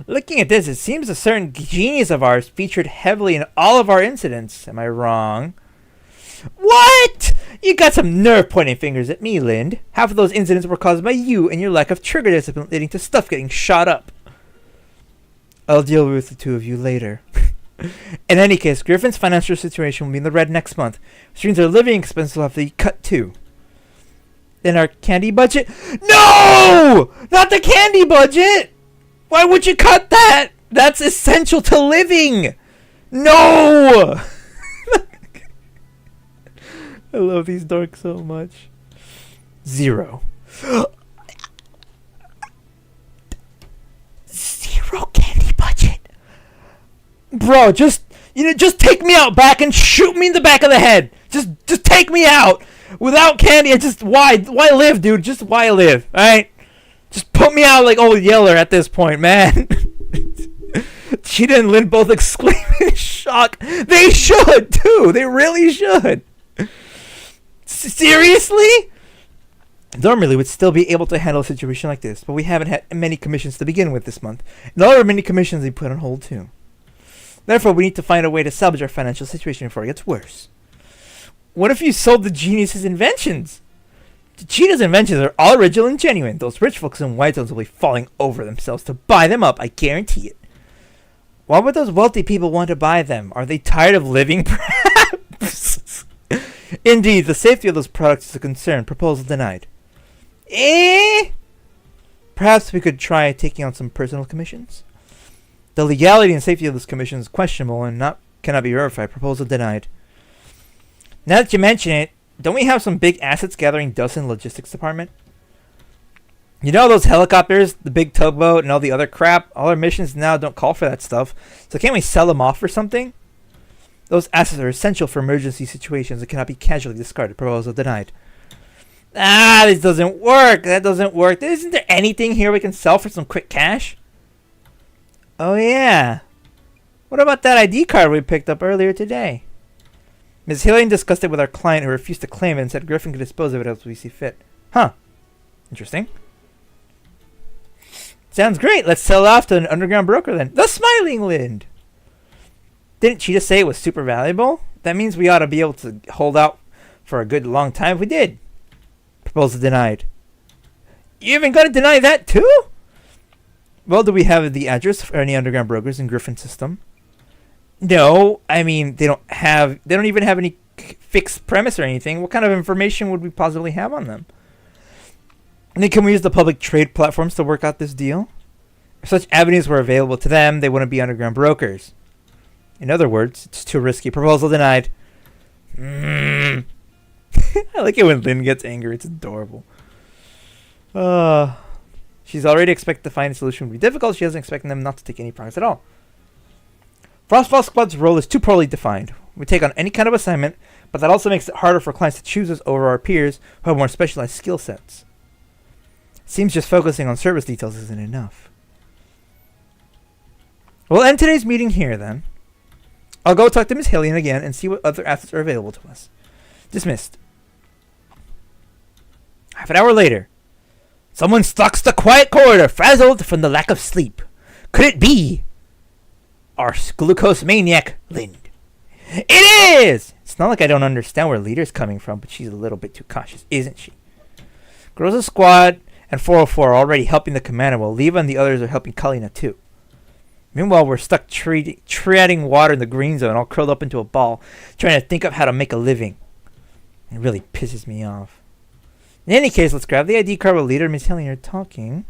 A: Looking at this, it seems a certain genius of ours featured heavily in all of our incidents. Am I wrong? What? You got some nerve pointing fingers at me, Lind. Half of those incidents were caused by you and your lack of trigger discipline, leading to stuff getting shot up. I'll deal with the 2 of you later. In any case, Griffin's financial situation will be in the red next month, which means our living expenses will have to be cut too. Then our candy budget? No! Not the candy budget! Why would you cut that? That's essential to living! No! I love these dorks so much. 0. 0 candy budget. Bro, just take me out back and shoot me in the back of the head. Just take me out. Without candy, why live, dude? Just why live, alright? Just put me out like old Yeller at this point, man. Cheetah and Lynn both exclaim in shock. They should, too. They really should. Seriously? Normally, we'd still be able to handle a situation like this, but we haven't had many commissions to begin with this month, and all our many commissions we put on hold, too. Therefore, we need to find a way to salvage our financial situation before it gets worse. What if you sold the genius's inventions? Cheetah's inventions are all original and genuine. Those rich folks in White Zones will be falling over themselves to buy them up, I guarantee it. Why would those wealthy people want to buy them? Are they tired of living, perhaps? Indeed, the safety of those products is a concern. Proposal denied. Perhaps we could try taking on some personal commissions? The legality and safety of those commissions is questionable and cannot be verified. Proposal denied. Now that you mention it, don't we have some big assets gathering dust in the logistics department? You know those helicopters, the big tugboat, and all the other crap? All our missions now don't call for that stuff. So can't we sell them off for something? Those assets are essential for emergency situations and cannot be casually discarded. Proposal denied. This doesn't work. That doesn't work. Isn't there anything here we can sell for some quick cash? Oh, yeah. What about that ID card we picked up earlier today? Ms. Hillian discussed it with our client, who refused to claim it and said Griffin could dispose of it as we see fit. Huh. Interesting. Sounds great. Let's sell it off to an underground broker then. The Smiling Lind. Didn't Cheetah say it was super valuable? That means we ought to be able to hold out for a good long time if we did. Proposal denied. You even going to deny that too? Well, do we have the address for any underground brokers in Griffin's system? No, I mean, they don't even have any fixed premise or anything. What kind of information would we possibly have on them? And then can we use the public trade platforms to work out this deal? If such avenues were available to them, they wouldn't be underground brokers. In other words, it's too risky. Proposal denied. I like it when Lynn gets angry. It's adorable. She's already expected to find a solution would be difficult. She doesn't expect them not to take any progress at all. Frostfall Squad's role is too poorly defined. We take on any kind of assignment, but that also makes it harder for clients to choose us over our peers who have more specialized skill sets. Seems just focusing on service details isn't enough. We'll end today's meeting here then. I'll go talk to Ms. Hillian again and see what other assets are available to us. Dismissed. Half an hour later. Someone stalks the quiet corridor, frazzled from the lack of sleep. Could it be our glucose maniac, Lind? It is! It's not like I don't understand where Leader's coming from, but she's a little bit too cautious, isn't she? Groza's squad and 404 are already helping the commander, while Leva and the others are helping Kalina too. Meanwhile, we're stuck treading water in the green zone, all curled up into a ball, trying to think of how to make a living. It really pisses me off. In any case, let's grab the ID card while Leader and Miss Hillian are talking.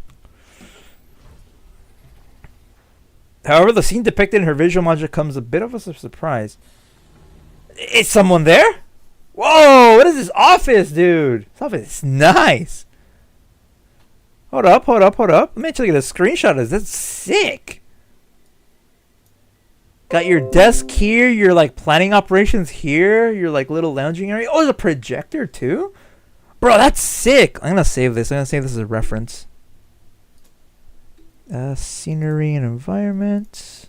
A: However, the scene depicted in her visual module comes a bit of a surprise. Is someone there? Whoa, what is this office, dude? This office is nice. Hold up. Let me actually get a screenshot of this. That's sick. Got your desk here. Your like planning operations here. Your like little lounging area. Oh, there's a projector too. Bro, that's sick. I'm gonna save this. I'm gonna save this as a reference. Scenery and environment.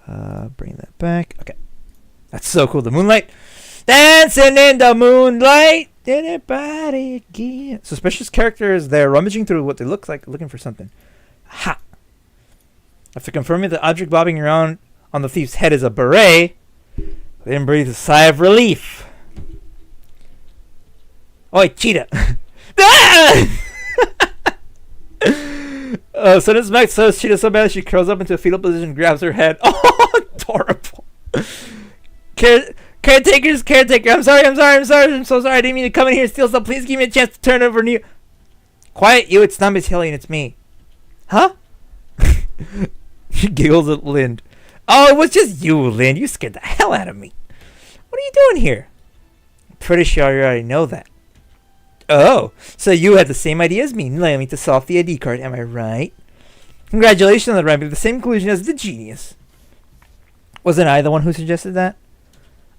A: Bring that back. Okay. That's so cool. The moonlight. Dancing in the moonlight. Anybody again? Suspicious characters. They're rummaging through what they look like, looking for something. Ha! After confirming the object bobbing around on the thief's head is a beret, they then breathe a sigh of relief. Oi, cheetah! Sentence Max says cheetah so bad she curls up into a fetal position and grabs her head. Oh, adorable. Caretaker. I'm so sorry. I didn't mean to come in here and steal stuff. Please give me a chance to turn over new. Quiet, you. It's not Miss Hillian. It's me. Huh? She giggles at Lind. Oh, it was just you, Lind. You scared the hell out of me. What are you doing here? I'm pretty sure you already know that. Oh, so you had the same idea as me, allowing me to solve the ID card. Am I right? Congratulations on arriving at the same conclusion as the genius. Wasn't I the one who suggested that?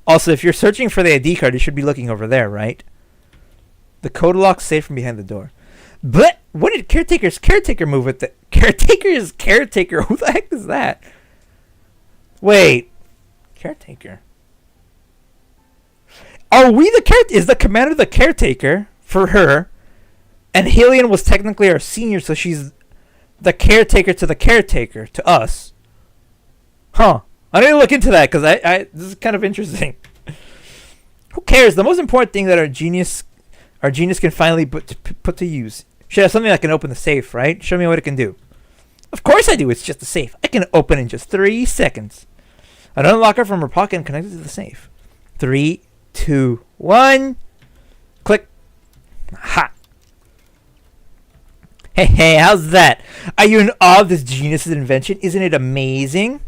A: Also, if you're searching for the ID card, you should be looking over there, right? The code lock's safe from behind the door. But what did Caretaker's caretaker move with the Caretaker's caretaker? Who the heck is that? Wait, Caretaker. Are we the is the commander the caretaker for her? And Hillian was technically our senior, so she's the caretaker to us. Huh. I need to look into that because this is kind of interesting. Who cares? The most important thing that our genius can finally put to use. Should have something that can open the safe, right? Show me what it can do. Of course I do. It's just a safe. I can open in just 3 seconds. An unlocker from her pocket and connect it to the safe. 3, 2, 1. Click. Ha. Hey, how's that? Are you in awe of this genius's invention? Isn't it amazing?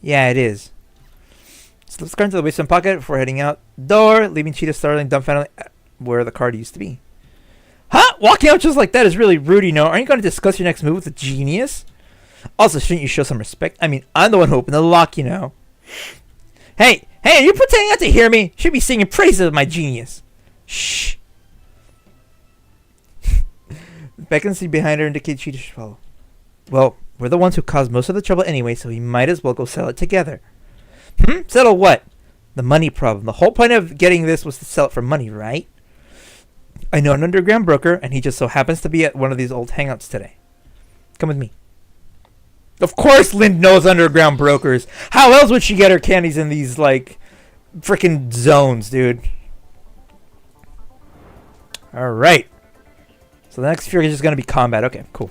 A: Yeah, it is. So let's go into the waistband pocket before heading out door, leaving Cheetah startling dumbfounded where the card used to be. Huh? Walking out just like that is really rude, you know. Aren't you going to discuss your next move with the genius? Also, shouldn't you show some respect? I mean, I'm the one who opened the lock, you know. Hey, are you pretending not to hear me? Should be singing praises of my genius. Shh. Vacancy behind her indicates Cheetah should follow. Well, we're the ones who caused most of the trouble anyway, so we might as well go settle it together. Settle what? The money problem. The whole point of getting this was to sell it for money, right? I know an underground broker, and he just so happens to be at one of these old hangouts today. Come with me. Of course Lind knows underground brokers. How else would she get her candies in these, like, freaking zones, dude? Alright. So the next fear is just going to be combat. Okay, cool.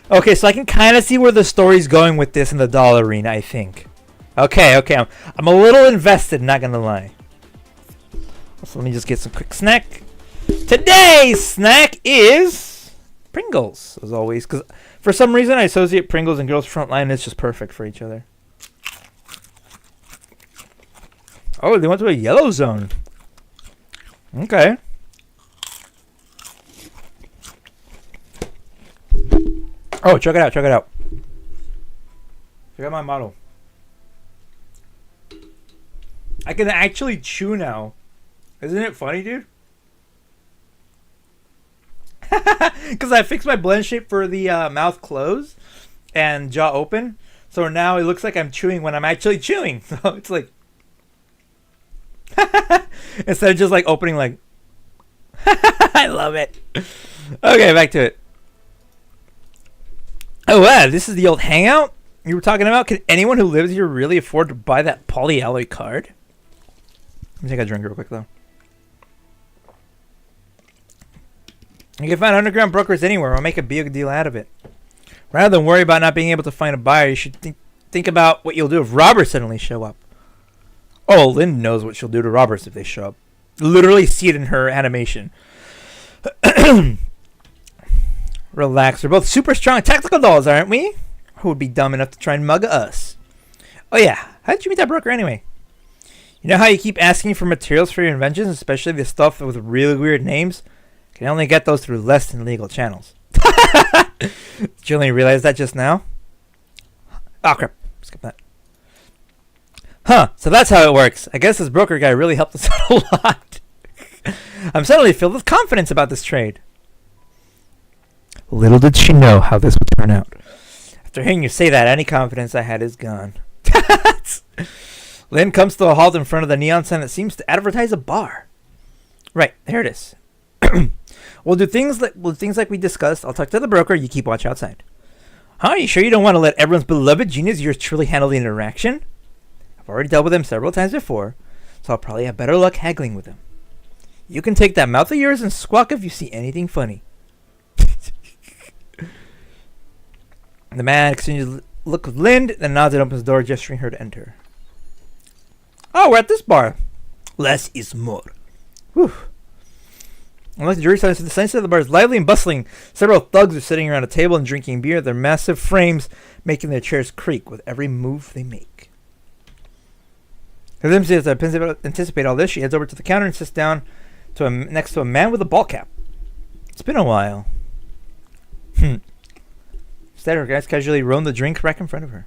A: Okay, so I can kind of see where the story's going with this in the doll arena, I think. Okay, I'm a little invested, not gonna lie. So let me just get some quick snack. Today's snack is Pringles, as always, because for some reason I associate Pringles and Girls Frontline, and it's just perfect for each other. Oh, they went to a yellow zone. Okay. Oh, check it out. Check out my model. I can actually chew now. Isn't it funny, dude? Because I fixed my blend shape for the mouth closed and jaw open. So now it looks like I'm chewing when I'm actually chewing. So it's like... instead of just like opening like... I love it. Okay, back to it. Oh, wow, this is the old hangout you were talking about? Can anyone who lives here really afford to buy that polyalloy card? Let me take a drink real quick, though. You can find underground brokers anywhere. I'll make a big deal out of it. Rather than worry about not being able to find a buyer, you should think about what you'll do if robbers suddenly show up. Oh, Lynn knows what she'll do to robbers if they show up. Literally see it in her animation. Relax. We're both super strong tactical dolls, aren't we? Who would be dumb enough to try and mug us? Oh yeah, how did you meet that broker anyway? You know how you keep asking for materials for your inventions, especially the stuff with really weird names? Can only get those through less than legal channels. Did you only realize that just now? Oh crap, skip that. Huh, so that's how it works. I guess this broker guy really helped us out a lot. I'm suddenly filled with confidence about this trade. Little did she know how this would turn out. After hearing you say that, any confidence I had is gone. Lynn comes to a halt in front of the neon sign that seems to advertise a bar. Right, there it is. We'll do things like we discussed. I'll talk to the broker. You keep watch outside. Huh? You sure you don't want to let everyone's beloved genius yours truly handle the interaction? I've already dealt with him several times before, so I'll probably have better luck haggling with him. You can take that mouth of yours and squawk if you see anything funny. The man exchanges a look with Lind, then nods and opens the door, gesturing her to enter. Oh, we're at this bar. Less is more. Whew. Unlike the jury side, the center of the bar is lively and bustling. Several thugs are sitting around a table and drinking beer, their massive frames making their chairs creak with every move they make. As I anticipate all this, she heads over to the counter and sits down next to a man with a ball cap. It's been a while. Instead, her guys casually roam the drink rack in front of her.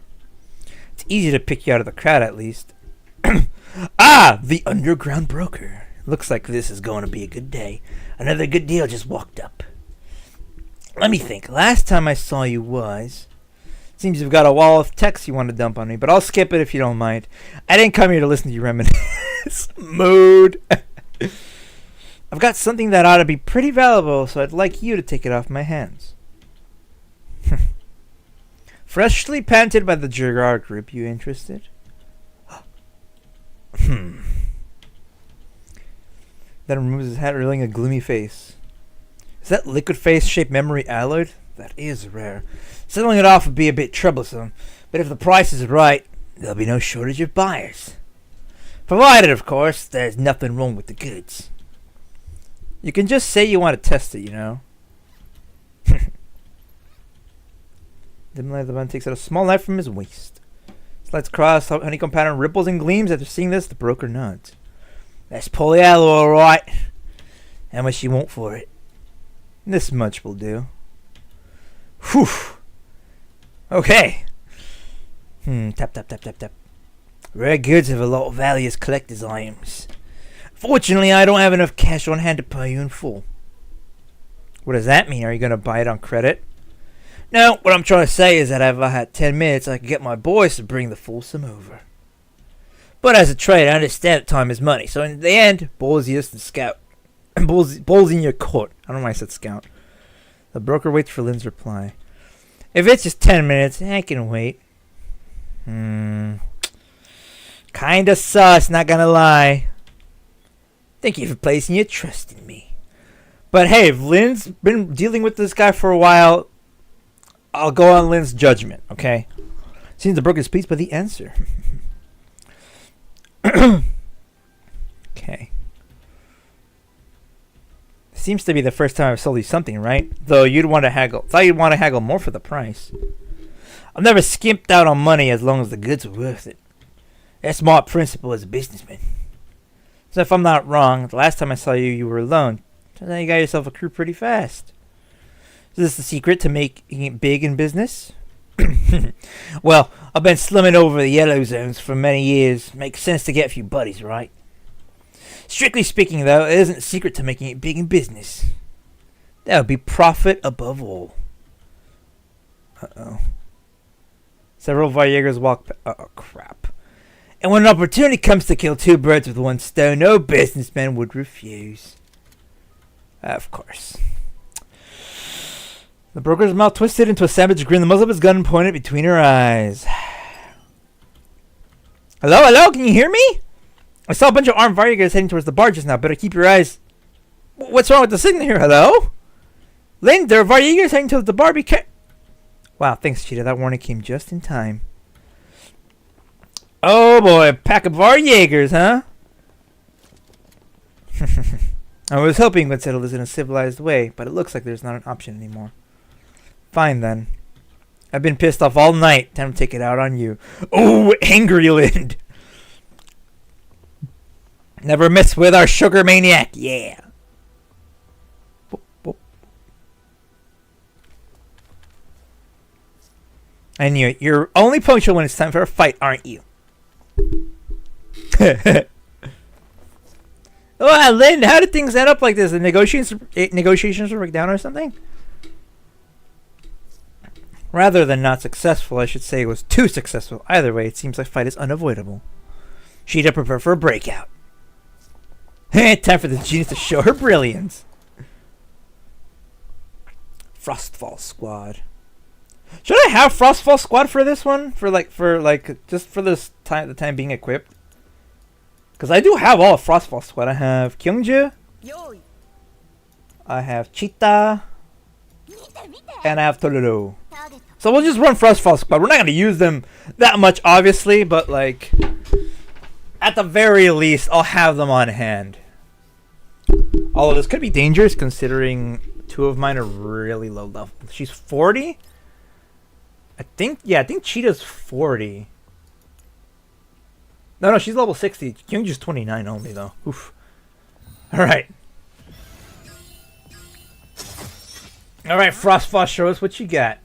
A: It's easy to pick you out of the crowd, at least. Ah, the underground broker. Looks like this is going to be a good day. Another good deal just walked up. Let me think. Last time I saw you was... Seems you've got a wall of text you want to dump on me, but I'll skip it if you don't mind. I didn't come here to listen to you reminisce. Mood. I've got something that ought to be pretty valuable, so I'd like you to take it off my hands. Freshly patented by the Gerard Group. You interested? Then removes his hat, revealing a gloomy face. Is that liquid face-shaped memory alloyed? That is rare. Settling it off would be a bit troublesome, but if the price is right, there'll be no shortage of buyers. Provided, of course, there's nothing wrong with the goods. You can just say you want to test it, you know. Dimly, the man takes out a small knife from his waist. Slides across, honeycomb pattern ripples and gleams. After seeing this, the broker nods. That's polyalloy, all right. How much you want for it? This much will do. Whew. Okay. Tap, tap, tap, tap, tap. Rare goods have a lot of value as collector's items. Fortunately, I don't have enough cash on hand to pay you in full. What does that mean? Are you going to buy it on credit? No, what I'm trying to say is that if I had 10 minutes, I could get my boys to bring the full sum over. But as a trade, I understand that time is money. So in the end, ball's yours to scout. Ball's in your court. I don't know why I said scout. The broker waits for Lynn's reply. If it's just 10 minutes, I can wait. Kinda sus, not gonna lie. Thank you for placing your trust in me. But hey, if Lynn's been dealing with this guy for a while, I'll go on Lynn's judgment, okay? Seems the broker is pleased by the answer. Okay. Seems to be the first time I've sold you something, right? Though you'd want to haggle. Thought you'd want to haggle more for the price. I've never skimped out on money as long as the goods are worth it. That's my principle as a businessman. So if I'm not wrong, the last time I saw you, you were alone. Turns out you got yourself a crew pretty fast. Is this the secret to making it big in business? Well, I've been slumming over the yellow zones for many years. Makes sense to get a few buddies, right? Strictly speaking, though, it isn't a secret to making it big in business. That would be profit above all. Uh-oh. Several Jaegers walk oh, crap. And when an opportunity comes to kill two birds with one stone, no businessman would refuse. Of course. The broker's mouth twisted into a savage grin. The muzzle of his gun pointed between her eyes. Hello, hello, can you hear me? I saw a bunch of armed Jaegers heading towards the bar just now. Better keep your eyes... What's wrong with the signal here? Hello? Lynn, there are Jaegers heading towards the bar. Be careful. Wow, thanks, Cheetah. That warning came just in time. Oh boy, a pack of Jaegers, huh? I was hoping we'd settle this in a civilized way, but it looks like there's not an option anymore. Fine then. I've been pissed off all night. Time to take it out on you. Oh, angry Lind. Never miss with our sugar maniac. Yeah. I knew it. You're only punctual when it's time for a fight, aren't you? Oh, Lynn, how did things end up like this? The negotiations broke down or something? Rather than not successful, I should say it was too successful. Either way, it seems like fight is unavoidable. She'd prepare for a breakout. Time for the genius to show her brilliance. Frostfall Squad. Should I have Frostfall Squad for this one? Just for this time, the time being equipped? Because I do have all of Frostfall Squad. I have Kyungju. I have Cheetah. And I have Tororo. So we'll just run Frostfall Squad. We're not going to use them that much, obviously, but like, at the very least, I'll have them on hand. Although this could be dangerous considering two of mine are really low level. She's 40? I think Cheetah's 40. No, she's level 60. Kyungju's 29 only, though. Oof. Alright. Alright, Frostfall, show us what you got.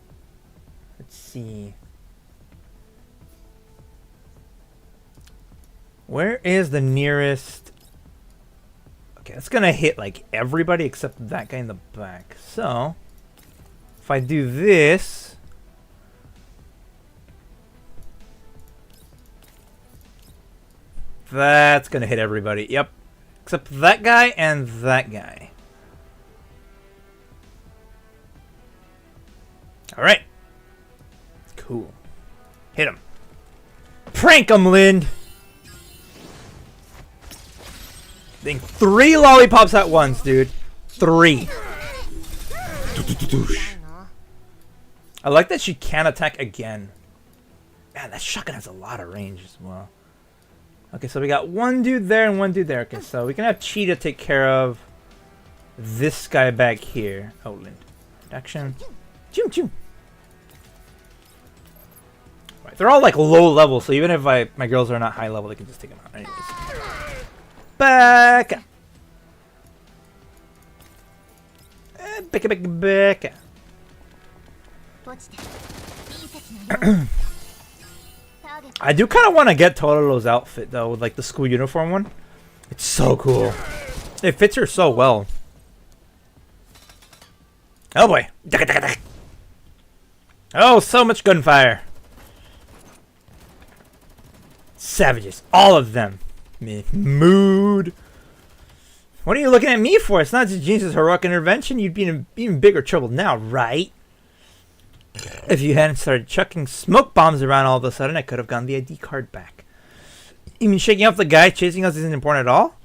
A: Let's see. Where is the nearest... Okay, that's gonna hit, like, everybody except that guy in the back. So, if I do this... That's gonna hit everybody. Yep. Except that guy and that guy. Alright. Cool. Hit him. Prank him, Lind! Think 3 lollipops at once, dude. 3. I like that she can attack again. Man, that shotgun has a lot of range as well. Okay, so we got one dude there and one dude there. Okay, so we can have Cheetah take care of this guy back here. Oh, Lind. Action. Choom, choom. Right, they're all like low level, so even if my girls are not high level, they can just take them out. Anyways. Back. Back. I do kind of want to get Totoro's outfit though, with like the school uniform one. It's so cool. It fits her so well. Oh boy. Oh, so much gunfire. Savages. All of them. Mood. What are you looking at me for? It's not just Genius's heroic intervention. You'd be in even bigger trouble now, right? If you hadn't started chucking smoke bombs around all of a sudden, I could have gotten the ID card back. You mean shaking off the guy chasing us isn't important at all?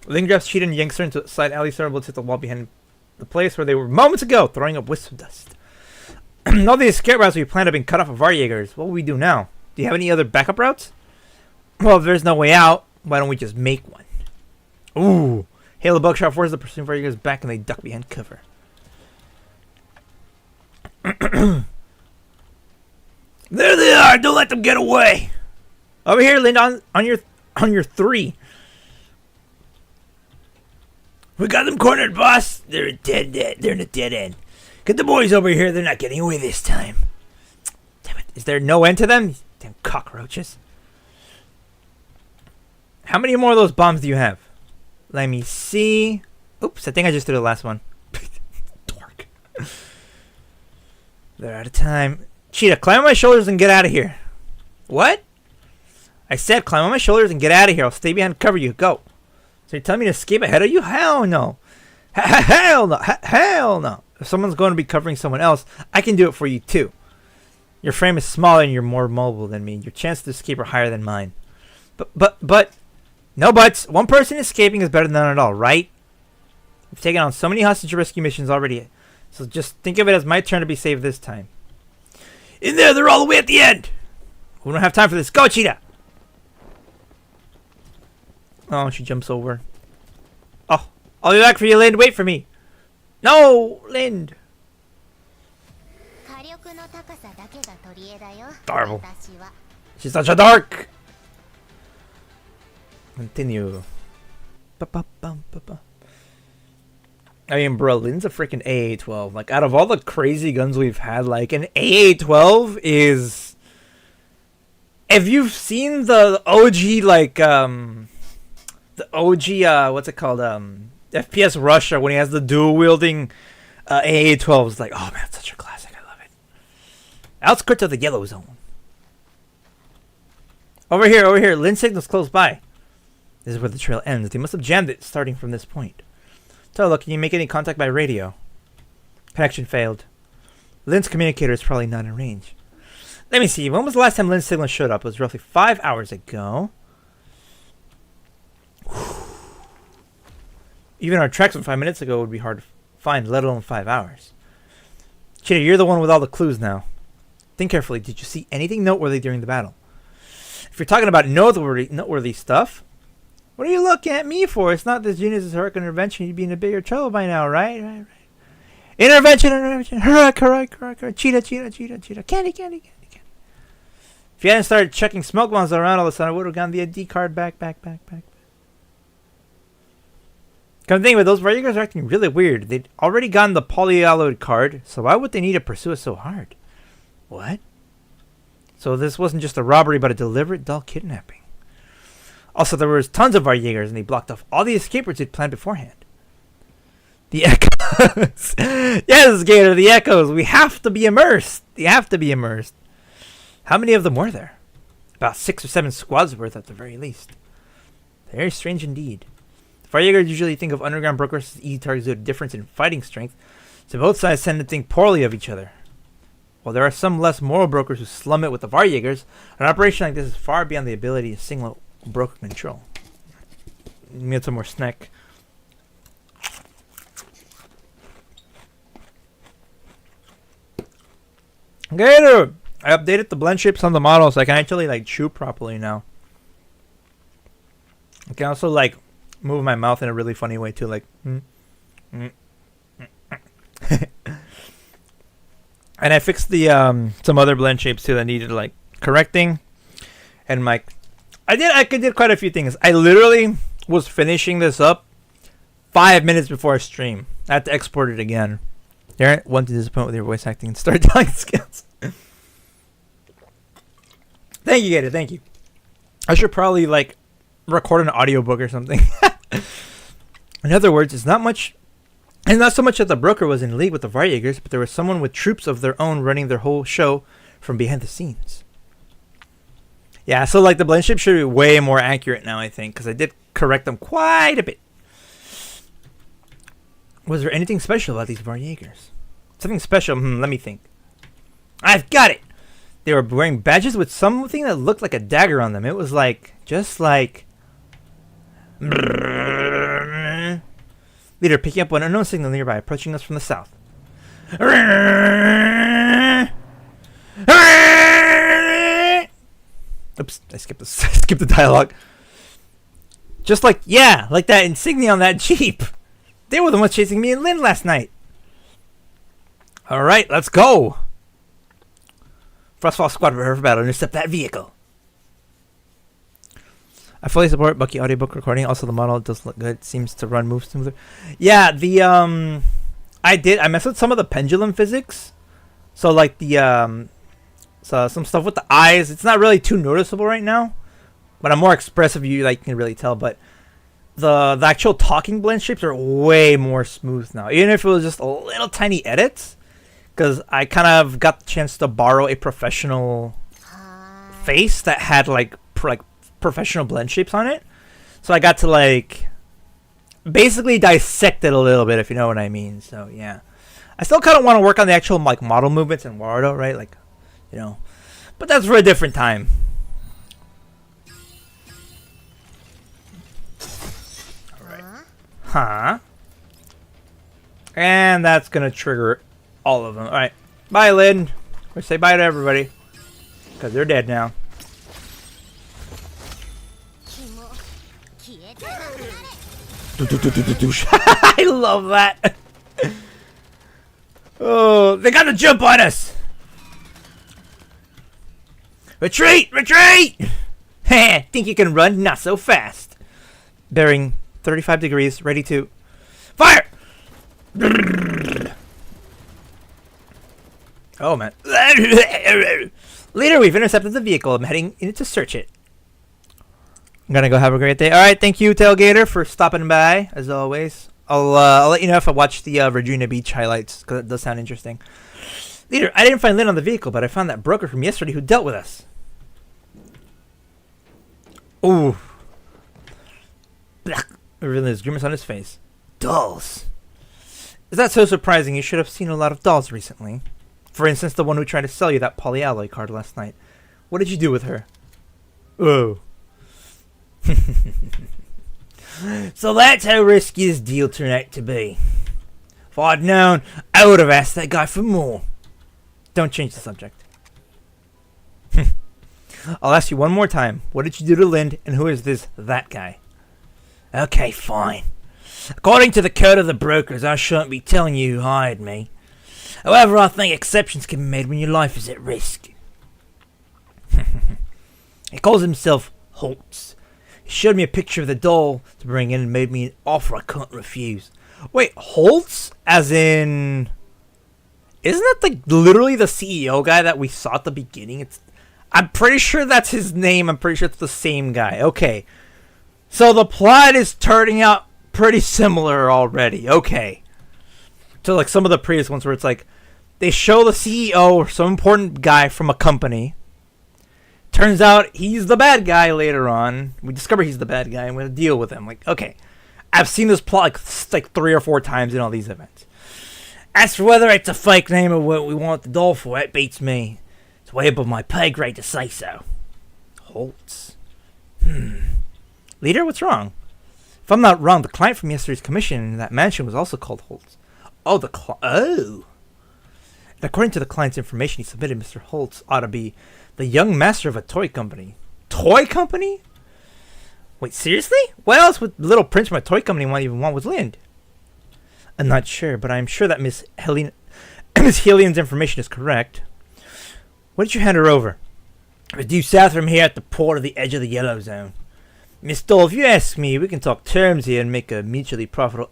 A: Ling grabs Cheetah and yanks her into a side alley. Starbucks hit the wall behind the place where they were moments ago, throwing up wisps of dust. All these escape routes we planned have been cut off of our Jaegers. What will we do now? Do you have any other backup routes? Well, if there's no way out, why don't we just make one? Ooh. Hail a buckshot forces the pursuing fire Jaegers back and they duck behind cover. There they are! Don't let them get away! Over here, Lind, on your 3. We got them cornered, boss! They're in a dead end. Get the boys over here, they're not getting away this time. Damn it, is there no end to them? Damn cockroaches. How many more of those bombs do you have? Let me see. Oops, I think I just did the last one. Dork. They're out of time. Cheetah, climb on my shoulders and get out of here. What? I said climb on my shoulders and get out of here. I'll stay behind and cover you. Go. So you're telling me to escape ahead of you? Hell no. Hell no. Hell no. If someone's going to be covering someone else, I can do it for you too. Your frame is smaller and you're more mobile than me. Your chances to escape are higher than mine. But, no buts. One person escaping is better than none at all, right? We've taken on so many hostage rescue missions already. So just think of it as my turn to be saved this time. In there, they're all the way at the end. We don't have time for this. Go, Cheetah. Oh, she jumps over. Oh, I'll be back for you, Lind. Wait for me. No, Lind. Darble. She's such a dark. Continue. I mean, bro, Lynn's a freaking AA-12. Like, out of all the crazy guns we've had, like, an AA-12 is... If you've seen the OG, like, the OG, what's it called? FPS Russia, when he has the dual-wielding AA-12, it's like, oh, man, it's such a classic. I love it. Outskirts of the yellow zone. Over here. Lynn signal's close by. This is where the trail ends. They must have jammed it starting from this point. Tolo, can you make any contact by radio? Connection failed. Lynn's communicator is probably not in range. Let me see. When was the last time Lynn's signal showed up? It was roughly 5 hours ago. Even our tracks from 5 minutes ago would be hard to find, let alone 5 hours. Cheetah, you're the one with all the clues now. Think carefully. Did you see anything noteworthy during the battle? If you're talking about noteworthy stuff, what are you looking at me for? It's not this genius' heroic intervention. You'd be in a bigger trouble by now, right? Right. Intervention. Correct. Cheetah. Candy. If you hadn't started checking smoke bombs around all of a sudden, I would have gotten the ID card back. Come to think of it, those Varyegas are acting really weird. They'd already gotten the polyalloid card, so why would they need to pursue us so hard? What? So this wasn't just a robbery, but a deliberate, dull kidnapping. Also, there was tons of Varyegas, and they blocked off all the escape routes they'd planned beforehand. The echoes. Yes, Gator, the echoes. We have to be immersed. How many of them were there? About 6 or 7 squads worth at the very least. Very strange indeed. The Varyegas usually think of underground brokers as easy targets due to a difference in fighting strength, so both sides tend to think poorly of each other. While there are some less moral brokers who slum it with the Varyegas, an operation like this is far beyond the ability of single broker control. Get some more snack. Gator! I updated the blend shapes on the model so I can actually like chew properly now. I can also like move my mouth in a really funny way too, like And I fixed the some other blend shapes too that needed like correcting. And I did quite a few things. I literally was finishing this up 5 minutes before I stream. I had to export it again. You aren't one to disappoint with your voice acting and storytelling skills. Thank you, Gator. Thank you. I should probably like record an audiobook or something. In other words, it's not so much that the broker was in league with the Varyegas, but there was someone with troops of their own running their whole show from behind the scenes. Yeah, so like the blend shape should be way more accurate now, I think, because I did correct them quite a bit. Was there anything special about these Varyegas? Something special? Let me think. I've got it! They were wearing badges with something that looked like a dagger on them. It was like, just like... Leader, picking up one unknown signal nearby, approaching us from the south. Oops, I skipped the dialogue. Just like, yeah, like that insignia on that Jeep. They were the ones chasing me and Lynn last night. Alright, let's go. Frostfall squad prepare for battle. Intercept that vehicle. I fully support Bucky audiobook recording. Also, the model does look good. Seems to run moves smoother. Yeah, I messed with some of the pendulum physics. So like so some stuff with the eyes. It's not really too noticeable right now, but I'm more expressive. You can really tell. But the actual talking blend shapes are way more smooth now. Even if it was just a little tiny edits, because I kind of got the chance to borrow a professional face that had like professional blend shapes on it, so I got to basically dissect it a little bit, if you know what I mean. So yeah, I still kind of want to work on the actual model movements in Warudo, right? But that's for a different time. All right. And that's gonna trigger all of them. All right, bye, Lynn. We say bye to everybody because they're dead now. I love that. Oh, they got to jump on us. Retreat! Think you can run? Not so fast. Bearing 35 degrees, ready to fire. Oh, man. Leader, we've intercepted the vehicle. I'm heading in to search it. I'm gonna go have a great day. Alright, thank you, Tailgater, for stopping by, as always. I'll let you know if I watch the Virginia Beach highlights, because it does sound interesting. Leader, I didn't find Lynn on the vehicle, but I found that broker from yesterday who dealt with us. Ooh. There's grimace on his face. Dolls. Is that so surprising? You should have seen a lot of dolls recently. For instance, the one who tried to sell you that polyalloy card last night. What did you do with her? Oh. So that's how risky this deal turned out to be. If I'd known, I would have asked that guy for more. Don't change the subject. I'll ask you one more time. What did you do to Lind, and who is that guy? Okay, fine. According to the code of the brokers, I shouldn't be telling you who hired me. However, I think exceptions can be made when your life is at risk. He calls himself Holtz. He showed me a picture of the doll to bring in and made me an offer I couldn't refuse. Wait, Holtz? As in... Isn't that literally the CEO guy that we saw at the beginning? I'm pretty sure that's his name. I'm pretty sure it's the same guy. Okay. So the plot is turning out pretty similar already. Okay. To like some of the previous ones where it's like, they show the CEO or some important guy from a company. Turns out he's the bad guy later on. We discover he's the bad guy and we have to deal with him. Like, okay. I've seen this plot like 3 or 4 times in all these events. As for whether it's a fake name or what we want the doll for, that beats me. It's way above my pay grade to say so. Holtz. Leader, what's wrong? If I'm not wrong, the client from yesterday's commission in that mansion was also called Holtz. Oh, oh. And according to the client's information he submitted, Mr. Holtz ought to be the young master of a toy company. Toy company? Wait, seriously? What else would Little Prince from a toy company even want with Lind? I'm not sure, but I'm sure that Miss Helian's information is correct. What did you hand her over? It was due south from here at the port of the edge of the yellow zone. Miss Dole, if you ask me, we can talk terms here and make a mutually profitable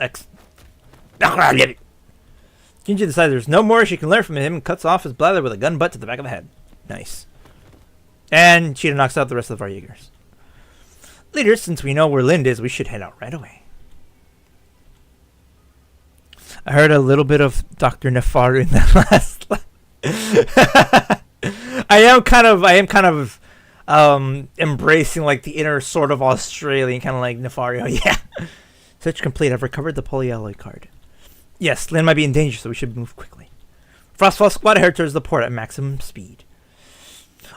A: Ginger decides there's no more she can learn from him and cuts off his blather with a gun butt to the back of the head. Nice. And Cheetah knocks out the rest of our Jaegers. Leader, since we know where Lind is, we should head out right away. I heard a little bit of Dr. Nefaru in that last I am kind of embracing like the inner sort of Australian kind of like Nefario. Yeah. Search complete. I've recovered the polyalloy card. Yes, Lynn might be in danger, so we should move quickly. Frostfall squad head towards the port at maximum speed.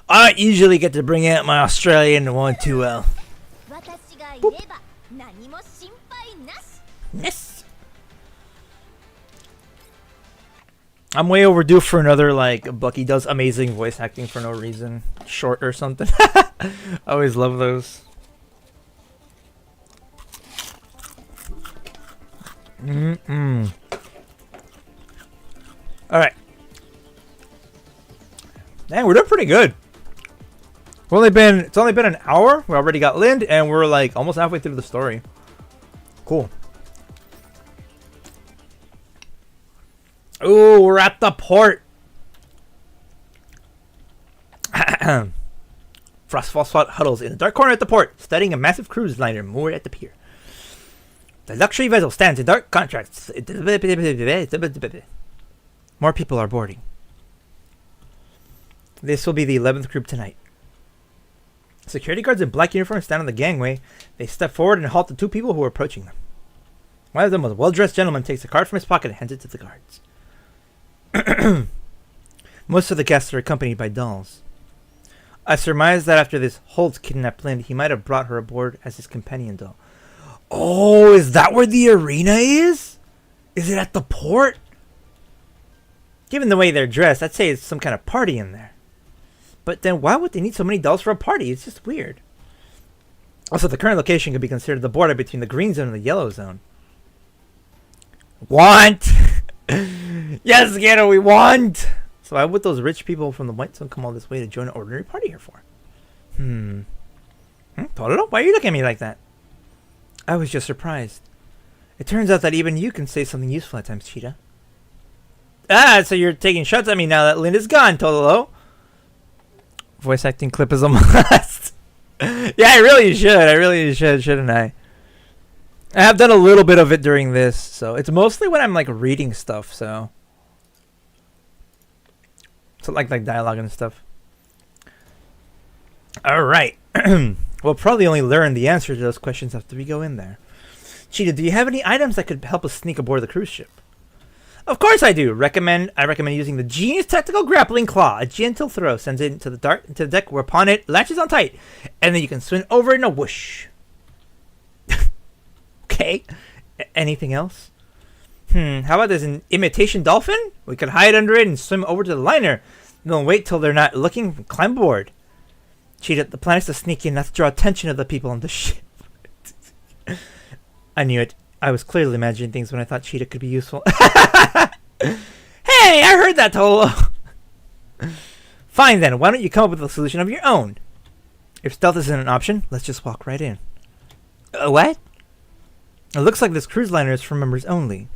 A: I don't usually get to bring out my Australian one too well. Yes. I'm way overdue for another, like, Bucky does amazing voice acting for no reason. Short or something. I always love those. Alright. Man, we're doing pretty good. It's only been an hour. We already got Lind, and we're, like, almost halfway through the story. Cool. Ooh, we're at the port. Frostfall SWAT huddles in a dark corner at the port, studying a massive cruise liner moored at the pier. The luxury vessel stands in dark contrast. More people are boarding. This will be the 11th group tonight. Security guards in black uniforms stand on the gangway. They step forward and halt the 2 people who are approaching them. One of them, a well-dressed gentleman, takes a card from his pocket and hands it to the guards. Most of the guests are accompanied by dolls. I surmise that after this Holtz kidnapped Lind, he might have brought her aboard as his companion doll. Oh, is that where the arena is? Is it at the port? Given the way they're dressed, I'd say it's some kind of party in there. But then why would they need so many dolls for a party? It's just weird. Also, the current location could be considered the border between the green zone and the yellow zone. Want? Yes, Gator, we want! So why would those rich people from the white zone come all this way to join an ordinary party here for? Totoro, why are you looking at me like that? I was just surprised. It turns out that even you can say something useful at times, Cheetah. Ah, so you're taking shots at me now that Linda's gone, Tololo. Voice acting clip is a must. Yeah, I really should, shouldn't I? I have done a little bit of it during this, so it's mostly when I'm like reading stuff, so like dialogue and stuff. All right. We'll probably only learn the answer to those questions after we go in there. Cheetah, do you have any items that could help us sneak aboard the cruise ship? Of course I do. I recommend using the Genius Tactical Grappling Claw. A gentle throw sends it into the deck, whereupon it latches on tight, and then you can swing over in a whoosh. Okay. Anything else? How about there's an imitation dolphin? We could hide under it and swim over to the liner, and then wait till they're not looking and climb aboard. Cheetah, the plan is to sneak in, not to draw attention of the people on the ship. I knew it. I was clearly imagining things when I thought Cheetah could be useful. Hey, I heard that, Tolo. Fine then, why don't you come up with a solution of your own? If stealth isn't an option, let's just walk right in. What? It looks like this cruise liner is for members only.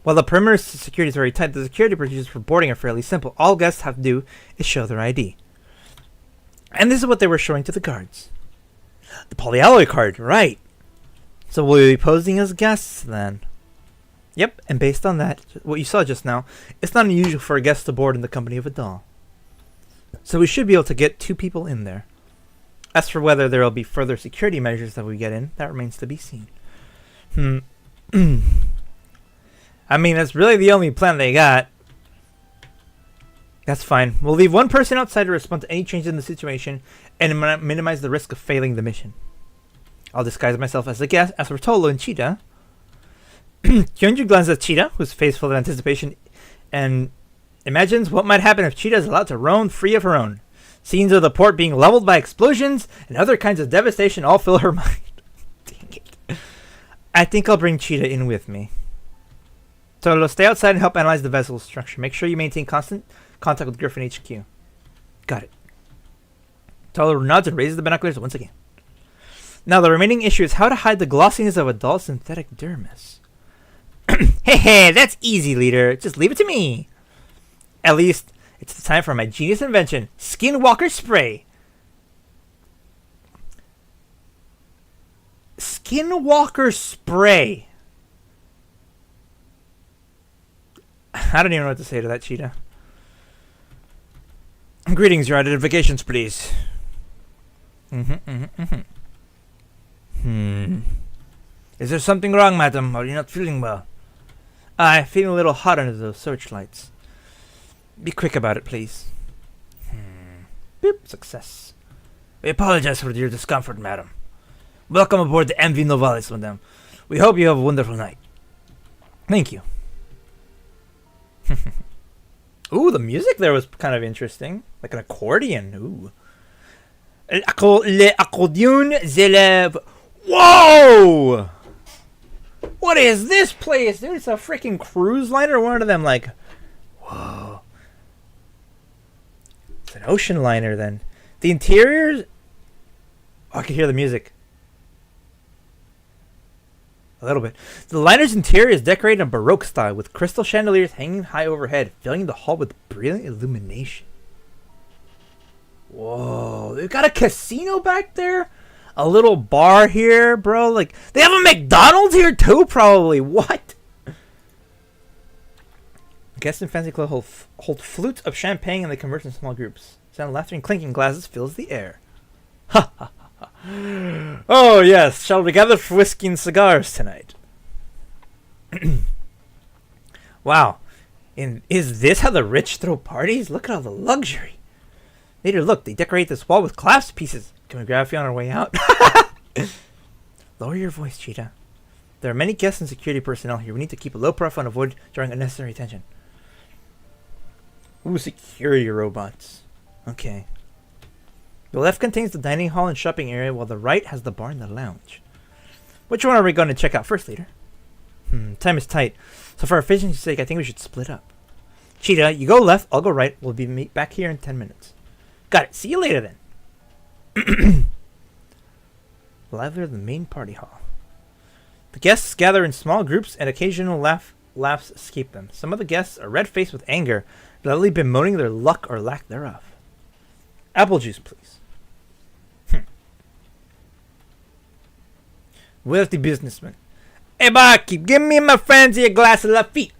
A: While the perimeter security is very tight, the security procedures for boarding are fairly simple. All guests have to do is show their ID. And this is what they were showing to the guards. The polyalloy card, right. So will we be posing as guests then? Yep, and based on that, what you saw just now, it's not unusual for a guest to board in the company of a doll. So we should be able to get 2 people in there. As for whether there will be further security measures that we get in, that remains to be seen. I mean, that's really the only plan they got. That's fine. We'll leave 1 person outside to respond to any changes in the situation and minimize the risk of failing the mission. I'll disguise myself as a guest. As for Tolo and Cheetah, Kyunju glances at Cheetah, whose face full of anticipation, and imagines what might happen if Cheetah is allowed to roam free of her own. Scenes of the port being leveled by explosions and other kinds of devastation all fill her mind. Dang it. I think I'll bring Cheetah in with me. Tolo, stay outside and help analyze the vessel's structure. Make sure you maintain constant contact with Griffin HQ. Got it. Tolo nods and raises the binoculars once again. Now the remaining issue is how to hide the glossiness of a doll's synthetic dermis. Hey, that's easy, leader. Just leave it to me. At least, it's the time for my genius invention, Skinwalker Spray. Skinwalker Spray. I don't even know what to say to that, Cheetah. Greetings, your identifications, please. Is there something wrong, madam? Are you not feeling well? I'm feeling a little hot under those searchlights. Be quick about it, please. Boop, success. We apologize for your discomfort, madam. Welcome aboard the MV Novalis, madam. We hope you have a wonderful night. Thank you. Ooh, the music there was kind of interesting. Like an accordion. Ooh. L'accordion de la... Whoa! What is this place, dude? It's a freaking cruise liner. One of them, like... Whoa. It's an ocean liner, then. The interiors... Oh, I can hear the music. A little bit. The liner's interior is decorated in Baroque style, with crystal chandeliers hanging high overhead, filling the hall with brilliant illumination. Whoa, they've got a casino back there? A little bar here, bro? Like, they have a McDonald's here too, probably. What? Guests in fancy clothes hold flutes of champagne and they converse in small groups. Sound of laughter and clinking glasses fills the air. Ha ha ha ha. Oh yes, shall we gather for whiskey and cigars tonight? Wow. Is this how the rich throw parties? Look at all the luxury. Later, look, they decorate this wall with clasp pieces. Can we grab you on our way out? Lower your voice, Cheetah. There are many guests and security personnel here. We need to keep a low profile and avoid drawing unnecessary attention. Ooh, security robots. Okay. The left contains the dining hall and shopping area, while the right has the bar and the lounge. Which one are we going to check out first, leader? Time is tight. So for efficiency's sake, I think we should split up. Cheetah, you go left, I'll go right. We'll be back here in 10 minutes. Got it. See you later, then. Livelier than the main party hall. The guests gather in small groups and occasional laughs escape them. Some of the guests are red-faced with anger, loudly bemoaning their luck or lack thereof. Apple juice, please. Wealthy businessman. Hey, Bucky, give me and my friends a glass of Lafitte.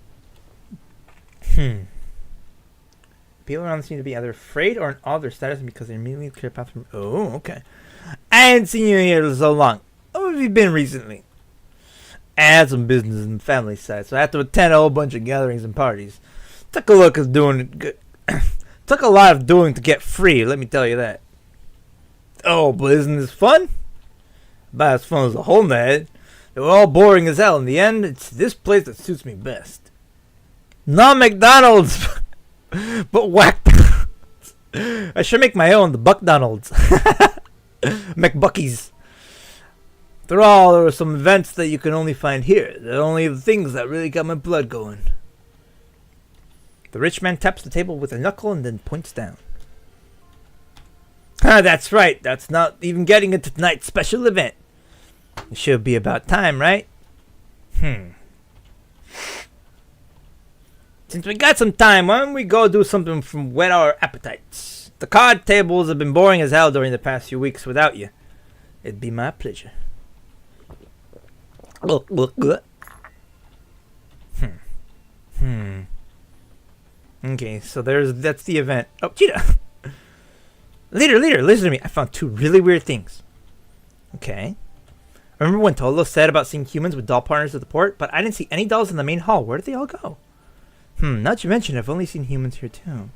A: People around seem to be either afraid or in awe of their status because they immediately clear a path from... Oh, okay. I ain't seen you here so long. How have you been recently? I had some business in the family side, so I had to attend a whole bunch of gatherings and parties. Took a look at doing it good. Took a lot of doing to get free, let me tell you that. Oh, but isn't this fun? About as fun as a hole in the head. They were all boring as hell. In the end, it's this place that suits me best. Not McDonald's, but whack. I should make my own, the Buckdonald's. McBuckies. There are some events that you can only find here. They're only the things that really got my blood going. The rich man taps the table with a knuckle and then points down. That's right. That's not even getting into tonight's special event. It should be about time, right? Since we got some time, why don't we go do something from whet our appetites? The card tables have been boring as hell during the past few weeks without you. It'd be my pleasure. Okay, so that's the event. Oh, cheetah! Leader, listen to me. I found two really weird things. Okay. Remember when Tolo said about seeing humans with doll partners at the port? But I didn't see any dolls in the main hall. Where did they all go? Now that you mention it, I've only seen humans here too.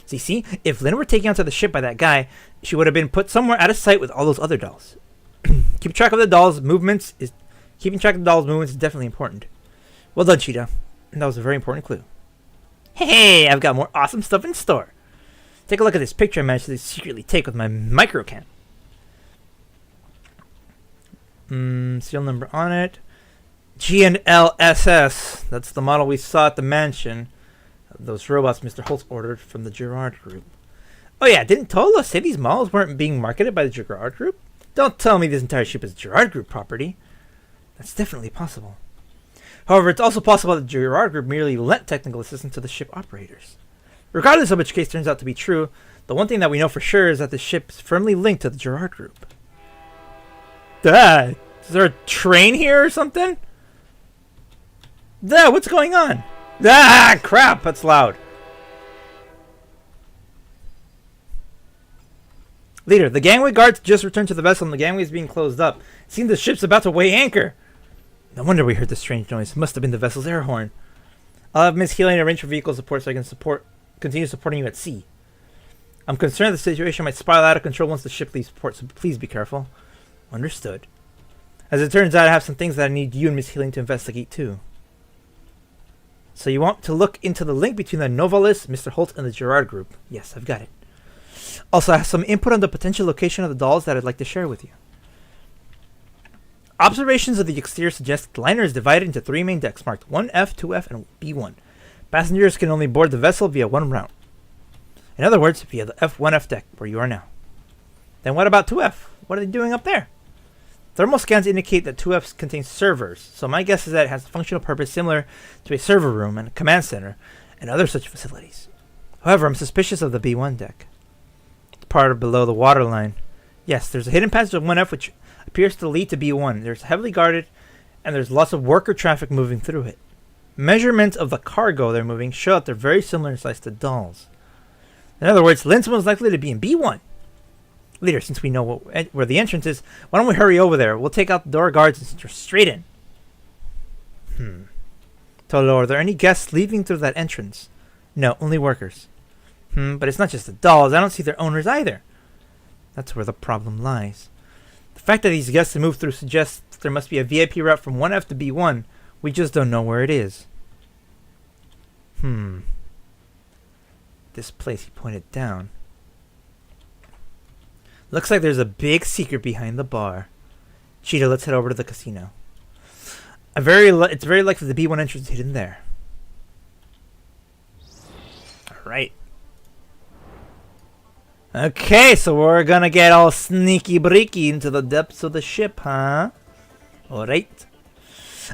A: See, if Lynn were taken onto the ship by that guy, she would have been put somewhere out of sight with all those other dolls. Keeping track of the dolls' movements is definitely important. Well done, Cheetah. That was a very important clue. Hey, I've got more awesome stuff in store. Take a look at this picture I managed to secretly take with my micro cam. Serial number on it. GNLSS. That's the model we saw at the mansion. Those robots Mr. Holtz ordered from the Gerard Group. Oh yeah, didn't Tola say these models weren't being marketed by the Gerard Group? Don't tell me this entire ship is Gerard Group property. That's definitely possible. However, it's also possible that the Gerard Group merely lent technical assistance to the ship operators. Regardless of which case turns out to be true, the one thing that we know for sure is that the ship is firmly linked to the Gerard Group. Is there a train here or something? What's going on? Crap, that's loud. Leader, the gangway guards just returned to the vessel and the gangway is being closed up. It seems the ship's about to weigh anchor. No wonder we heard the strange noise. It must have been the vessel's air horn. I'll have Miss Healing arrange for vehicle support so I can continue supporting you at sea. I'm concerned the situation might spiral out of control once the ship leaves port, so please be careful. Understood. As it turns out, I have some things that I need you and Miss Healing to investigate too. So you want to look into the link between the Novalis, Mr. Holt, and the Gerard Group. Yes, I've got it. Also, I have some input on the potential location of the dolls that I'd like to share with you. Observations of the exterior suggest the liner is divided into 3 main decks marked 1F, 2F, and B1. Passengers can only board the vessel via one route. In other words, via the F1F deck, where you are now. Then what about 2F? What are they doing up there? Thermal scans indicate that 2F contains servers, so my guess is that it has a functional purpose similar to a server room and a command center and other such facilities. However, I'm suspicious of the B1 deck. It's part of below the waterline. Yes, there's a hidden passage of 1F which appears to lead to B1. There's heavily guarded and there's lots of worker traffic moving through it. Measurements of the cargo they're moving show that they're very similar in size to dolls. In other words, Lynn's most likely to be in B1. Leader, since we know where the entrance is, why don't we hurry over there? We'll take out the door guards and enter straight in. Tolo, are there any guests leaving through that entrance? No, only workers. But it's not just the dolls. I don't see their owners either. That's where the problem lies. The fact that these guests have moved through suggests there must be a VIP route from 1F to B1. We just don't know where it is. This place, he pointed down. Looks like there's a big secret behind the bar. Cheetah, let's head over to the casino. It's very likely the B1 entrance is hidden there. Alright. Okay, so we're gonna get all sneaky breaky into the depths of the ship, huh? Alright.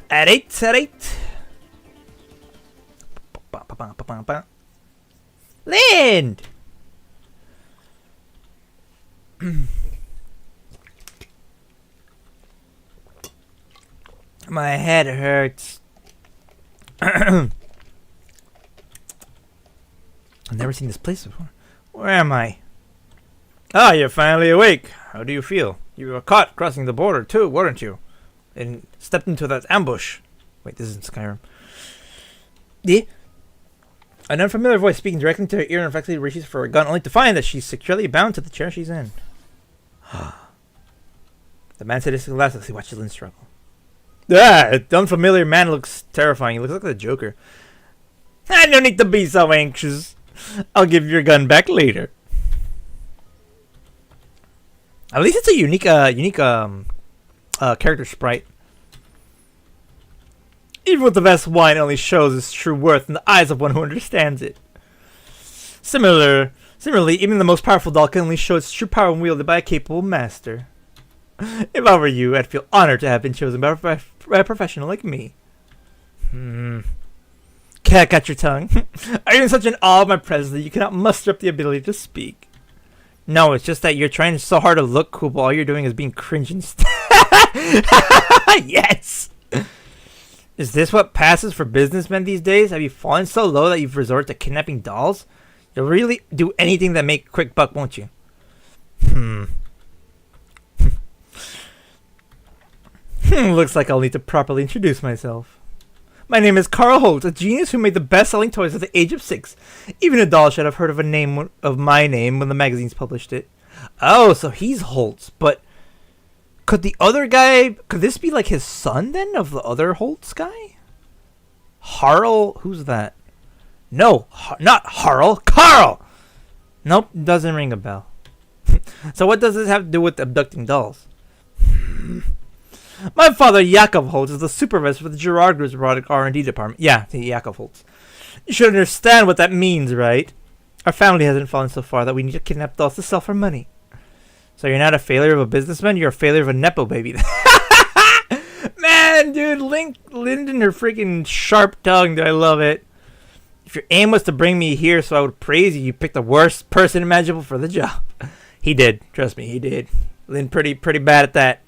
A: At 8, at 8. Land! My head hurts. I've never seen this place before. Where am I? Ah, you're finally awake. How do you feel? You were caught crossing the border too, weren't you? And stepped into that ambush. Wait, this isn't Skyrim. Yeah. An unfamiliar voice speaking directly into her ear and effectively reaches for a gun, only to find that she's securely bound to the chair she's in. The man sadistically laughs as he watches Lynn struggle. Ah, the unfamiliar man looks terrifying. He looks like the Joker. No need to be so anxious. I'll give your gun back later. At least it's a unique character sprite. Even with the best wine, only shows its true worth in the eyes of one who understands it. Similarly, even the most powerful doll can only show its true power when wielded by a capable master. If I were you, I'd feel honored to have been chosen by a professional like me. Cat, got your tongue. Are you in such an awe of my presence that you cannot muster up the ability to speak? No, it's just that you're trying so hard to look cool, but all you're doing is being cringe instead. Yes! Is this what passes for businessmen these days? Have you fallen so low that you've resorted to kidnapping dolls? You'll really do anything that make a quick buck, won't you? Looks like I'll need to properly introduce myself. My name is Carl Holt, a genius who made the best-selling toys at the age of 6. Even a doll should have heard of my name when the magazines published it. Oh, so he's Holtz, but could this be like his son then, of the other Holtz guy? Harl? Who's that? No, not Harl. Carl! Nope, doesn't ring a bell. So what does this have to do with abducting dolls? My father, Yakov Holtz, is the supervisor for the Gerard Group's robotic R&D department. Yeah, Yakov Holtz. You should understand what that means, right? Our family hasn't fallen so far that we need to kidnap dolls to sell for money. So you're not a failure of a businessman, you're a failure of a Nepo baby. Man, dude, Lyndon, her freaking sharp tongue, I love it. If your aim was to bring me here so I would praise you, you picked the worst person imaginable for the job. He did. Trust me, he did. Lynn pretty bad at that.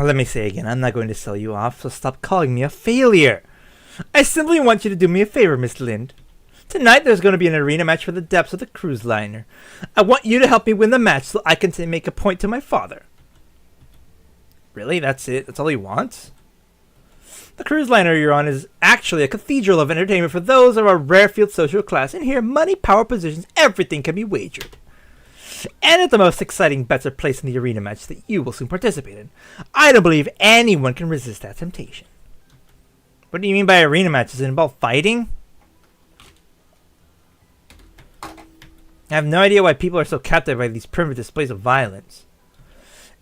A: Let me say again, I'm not going to sell you off, so stop calling me a failure. I simply want you to do me a favor, Miss Lind. Tonight there's going to be an arena match for the depths of the cruise liner. I want you to help me win the match so I can make a point to my father. Really? That's it? That's all he wants? The cruise liner you're on is actually a cathedral of entertainment for those of our rarefield social class. In here, money, power, positions, everything can be wagered. And if the most exciting bets are placed in the arena match that you will soon participate in, I don't believe anyone can resist that temptation. What do you mean by arena match? Does it involve fighting? I have no idea why people are so captivated by these primitive displays of violence.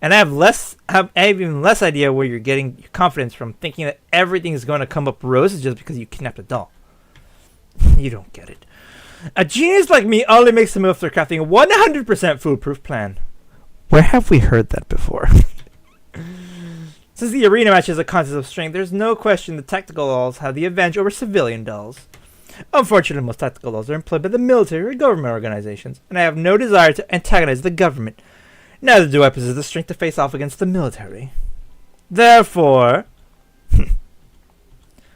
A: And I have even less idea where you're getting your confidence from, thinking that everything is going to come up roses just because you kidnapped a doll. You don't get it. A genius like me only makes the move after crafting a 100% foolproof plan. Where have we heard that before? Since the arena match is a contest of strength, there's no question the tactical dolls have the advantage over civilian dolls. Unfortunately, most tactical dolls are employed by the military or government organizations, and I have no desire to antagonize the government. Neither do I possess the strength to face off against the military. Therefore,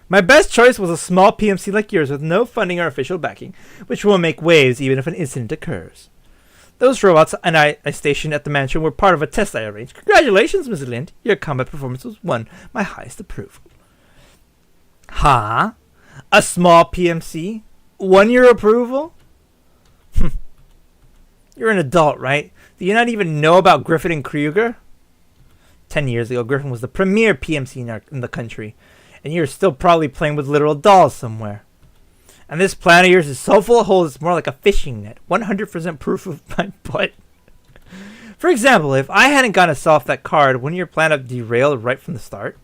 A: my best choice was a small PMC like yours with no funding or official backing, which will make waves even if an incident occurs. Those robots and I stationed at the mansion were part of a test I arranged. Congratulations, Ms. Lind. Your combat performance was my highest approval. Huh? A small PMC? 1 year approval? You're an adult, right? Do you not even know about Griffin and Kruger? 10 years ago, Griffin was the premier PMC in the country, and you're still probably playing with literal dolls somewhere. And this plan of yours is so full of holes, it's more like a fishing net. 100% proof of my butt. For example, if I hadn't gotten to sell off that card, wouldn't your plan have derailed right from the start?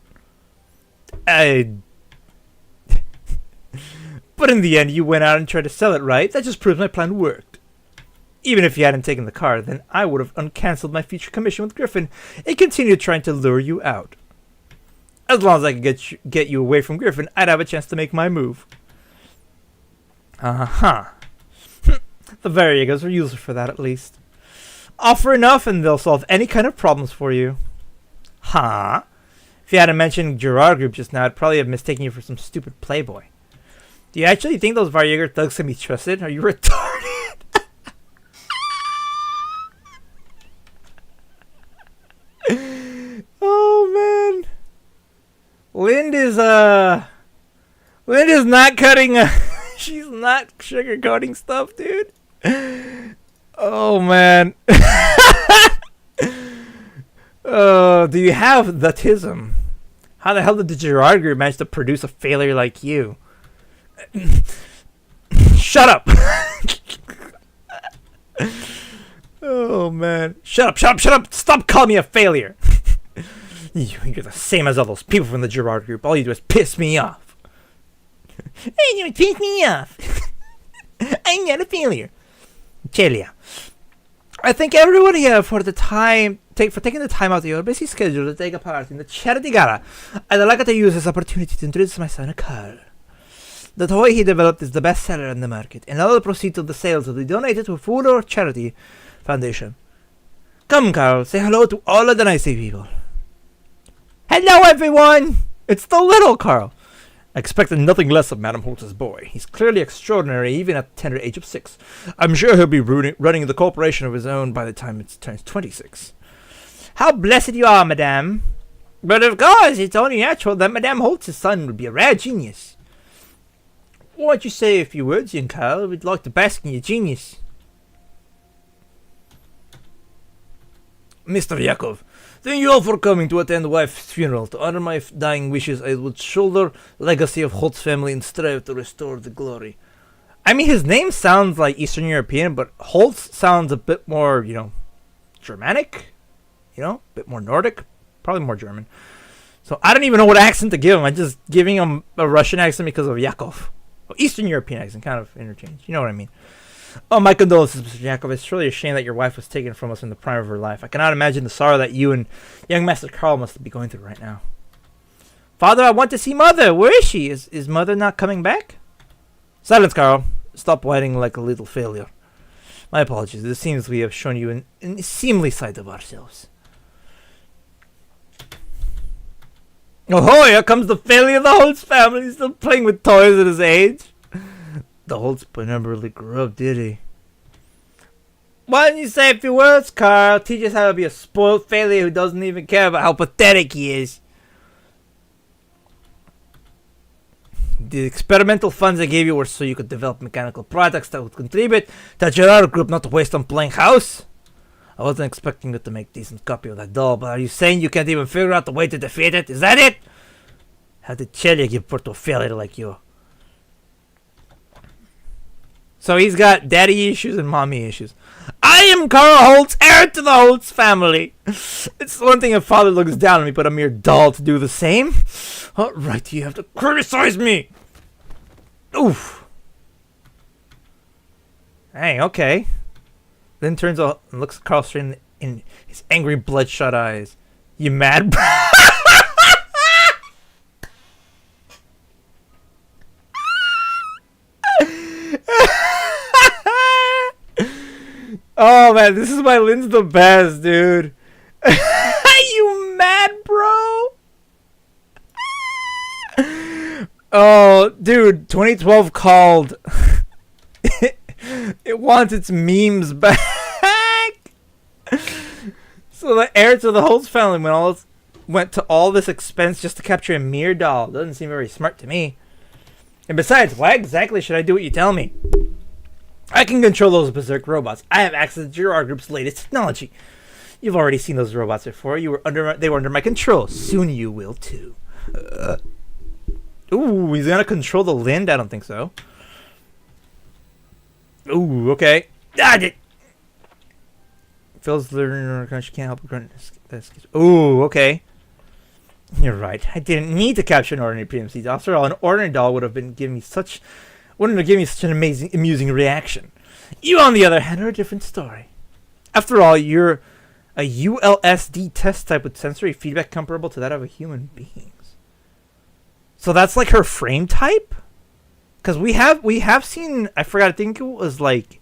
A: But in the end, you went out and tried to sell it, right? That just proves my plan worked. Even if you hadn't taken the car, then I would have uncancelled my future commission with Griffin and continued trying to lure you out. As long as I could get you away from Griffin, I'd have a chance to make my move. Uh-huh. The Variegos are useful for that, at least. Offer enough and they'll solve any kind of problems for you. Huh? If you hadn't mentioned Gerard Group just now, I'd probably have mistaken you for some stupid playboy. Do you actually think those Varieger thugs can be trusted? Are you retarded? Oh, man. Lind is not cutting, she's not sugarcoating stuff, dude. Oh, man. Do you have the tism? How the hell did the Gerard Group manage to produce a failure like you? Shut up! Oh, man. Shut up! Stop calling me a failure! You're the same as all those people from the Gerard Group. All you do is piss me off. Hey, you piss me off. I'm not a failure. Celia, I thank everyone here for taking the time out of your busy schedule to take part in the charity gala. I'd like to use this opportunity to introduce my son, Carl. The toy he developed is the best seller in the market, and all the proceeds of the sales will be donated to a food or charity foundation. Come, Carl, say hello to all of the nice people. Hello, everyone! It's the little Carl. I expected nothing less of Madame Holtz's boy. He's clearly extraordinary, even at the tender age of 6. I'm sure he'll be running the corporation of his own by the time it turns 26. How blessed you are, Madame. But of course, it's only natural that Madame Holtz's son would be a rare genius. Why don't you say a few words, young Carl? We'd like to bask in your genius. Mr. Yakov, thank you all for coming to attend wife's funeral. To honor my dying wishes, I would shoulder the legacy of Holtz family and strive to restore the glory. I mean, his name sounds like Eastern European, but Holtz sounds a bit more, Germanic? A bit more Nordic? Probably more German. So I don't even know what accent to give him. I'm just giving him a Russian accent because of Yakov. Eastern European accent, kind of interchange. You know what I mean? Oh, my condolences, Mr. Yakov. It's truly a shame that your wife was taken from us in the prime of her life. I cannot imagine the sorrow that you and young Master Carl must be going through right now. Father, I want to see Mother. Where is she? Is Mother not coming back? Silence, Carl. Stop whining like a little failure. My apologies. It seems we have shown you an seemly side of ourselves. Oh, here comes the failure of the Holtz family. He's still playing with toys at his age. The Holtz boy never really grew up, did he? Why don't you say a few words, Carl? Teach us how to be a spoiled failure who doesn't even care about how pathetic he is. The experimental funds I gave you were so you could develop mechanical products that would contribute to Gerard Group, not to waste on playing house. I wasn't expecting you to make a decent copy of that doll, but are you saying you can't even figure out the way to defeat it? Is that it? How did Celia give birth to a failure like you? So he's got daddy issues and mommy issues. I am Carl Holtz, heir to the Holtz family. It's one thing if father looks down on me, but a mere doll to do the same. What right do you have to criticize me? Oof. Hey, okay. Then turns out and looks at Carl straight in his angry, bloodshot eyes. You mad, bro? Oh man, this is why Lynn's the best, dude. You mad, bro? Oh, dude, 2012 called. It wants its memes back. So the heir to the Holtz family went to all this expense just to capture a mere doll. Doesn't seem very smart to me. And besides, why exactly should I do what you tell me? I can control those berserk robots. I have access to Gerard Group's latest technology. You've already seen those robots before. They were under my control. Soon you will too. Ooh, he's gonna control the Lind? I don't think so. Ooh, okay. Phil's the country can't help but ooh, okay. You're right. I didn't need to capture an ordinary PMC. After all, an ordinary doll wouldn't have given me such an amusing reaction. You, on the other hand, are a different story. After all, you're a ULSD test type with sensory feedback comparable to that of a human being. So that's like her frame type? Because we have seen, I forgot, I think it was like,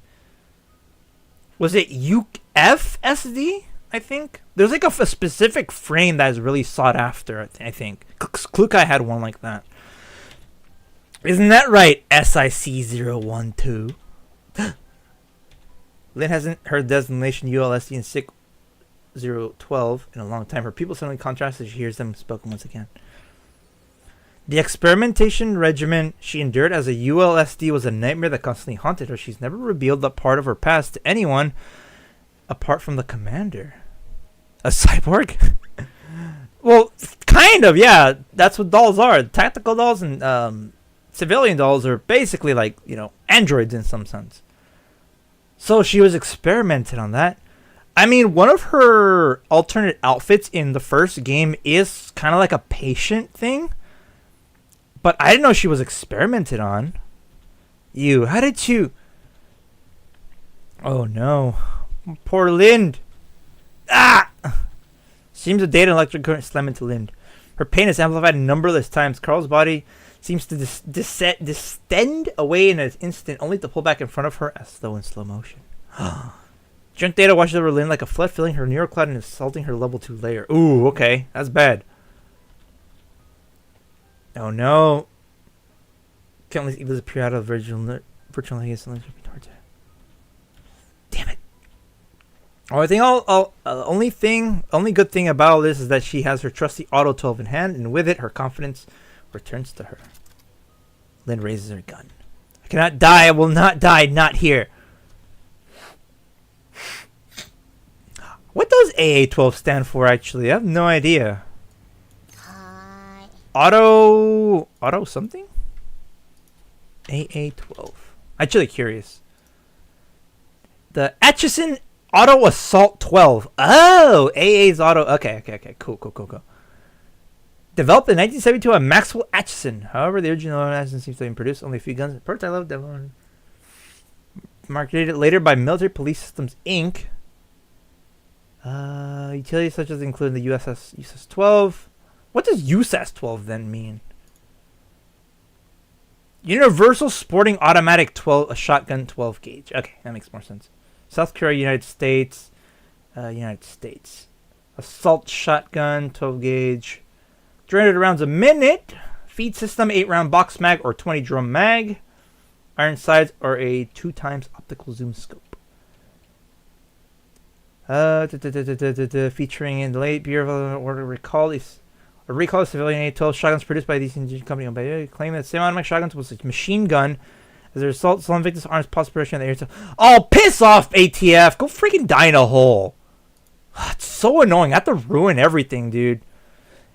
A: was it UFSD? I think there's like a specific frame that is really sought after. I think Klukai had one like that. Isn't that right? SIC012. Lynn hasn't heard designation ULSD in SIC 012 in a long time. Her people suddenly contrast as she hears them spoken once again. The experimentation regimen she endured as a ULSD was a nightmare that constantly haunted her. She's never revealed that part of her past to anyone apart from the commander. A cyborg? Well, kind of, yeah. That's what dolls are. Tactical dolls and civilian dolls are basically like, you know, androids in some sense. So she was experimented on that. I mean, one of her alternate outfits in the first game is kind of like a patient thing. But I didn't know she was experimented on. How did you... Oh no. Poor Lind. Ah! Seems a data electric current slam into Lind. Her pain is amplified numberless times. Carl's body seems to distend away in an instant, only to pull back in front of her as though in slow motion. Junk data washes over Lind like a flood, filling her neural cloud and assaulting her level 2 layer. Ooh, okay. That's bad. Oh no. Countless evils appear out of the virtual installation towards it. Damn it. Only good thing about all this is that she has her trusty Auto 12 in hand, and with it, her confidence returns to her. Lynn raises her gun. I cannot die. I will not die. Not here. What does AA12 stand for, actually? I have no idea. Auto something? AA12. Actually curious. The Atchison Auto Assault 12. Oh, AA's Auto. Okay. Cool. Developed in 1972 by Maxwell Atchison. However, the original Atchison seems to have been produced only a few guns. Prototype level developed. Marketed later by Military Police Systems Inc. Utilities such as include the USS 12. What does USAS 12 then mean? Universal Sporting Automatic 12, a shotgun 12 gauge. Okay, that makes more sense. South Korea, United States. Assault shotgun 12 gauge. 300 rounds a minute. Feed system 8 round box mag or 20 drum mag. Iron sights or a 2x optical zoom scope. Featuring in the late Bureau of Order recall is a recall of civilian A12 shotguns produced by these Indian company by claim that semi-automatic shotguns was a machine gun. As a result, some victims' arms possible production in the air. Oh, piss off, ATF! Go freaking die in a hole. It's so annoying. I have to ruin everything, dude.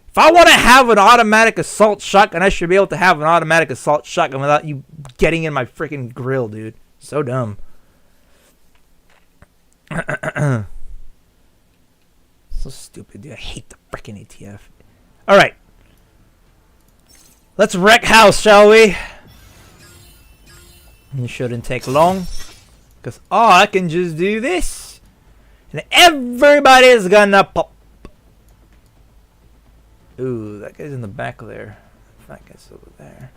A: If I want to have an automatic assault shotgun, I should be able to have an automatic assault shotgun without you getting in my freaking grill, dude. So dumb. So stupid, dude. I hate the freaking ATF. Alright. Let's wreck house, shall we? It shouldn't take long. Because I can just do this. And everybody's gonna pop. Ooh, that guy's in the back there. That guy's over there.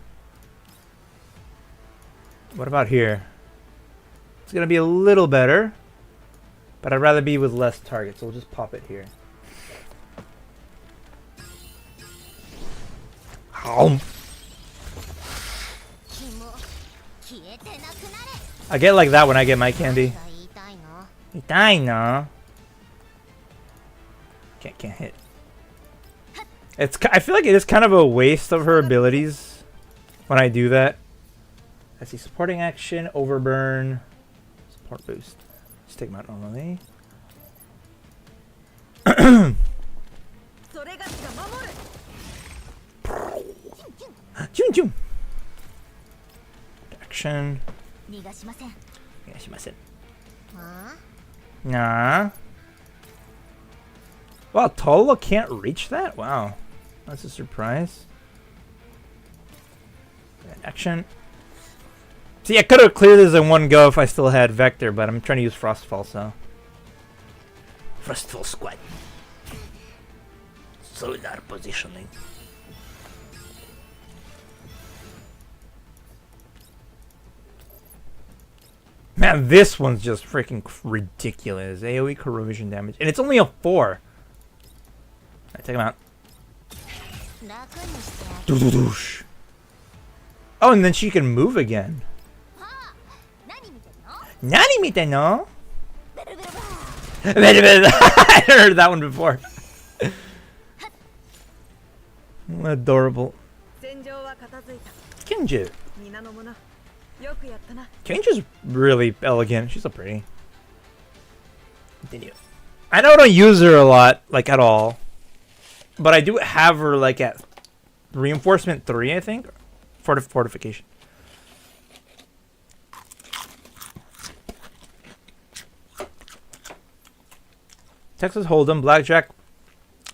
A: What about here? It's gonna be a little better. But I'd rather be with less targets, so we'll just pop it here. I get like that when I get my candy. Can't hit. I feel like it is kind of a waste of her abilities when I do that. I see supporting action, overburn, support boost. Let's take them out normally. Action. Nah. Wow, Tola can't reach that? Wow. That's a surprise. Action. See, I could have cleared this in one go if I still had Vector, but I'm trying to use Frostfall, so. Frostfall squad. Solar positioning. Man, this one's just freaking ridiculous. AoE corrosion damage. And it's only a 4. Alright, take him out. Oh, and then she can move again. Nani mite no? I heard that one before. Adorable. Kenju. Kenju's really elegant. She's so pretty. Continue. I know I don't use her a lot, like at all. But I do have her like at reinforcement 3, I think. Fortification. Texas Hold'em, Blackjack,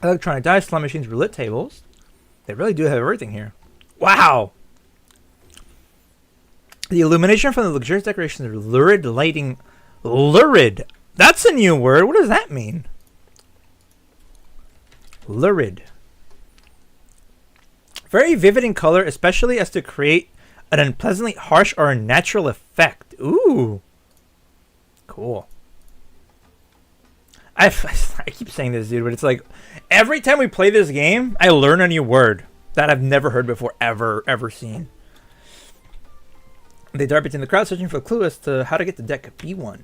A: electronic dice, slot machines, roulette tables. They really do have everything here. Wow! The illumination from the luxurious decorations are lurid lighting. Lurid! That's a new word. What does that mean? Lurid. Very vivid in color, especially as to create an unpleasantly harsh or unnatural effect. Ooh. Cool. I keep saying this, dude, but it's like every time we play this game, I learn a new word that I've never heard before, ever seen. They dart between the crowd searching for a clue as to how to get the deck B1.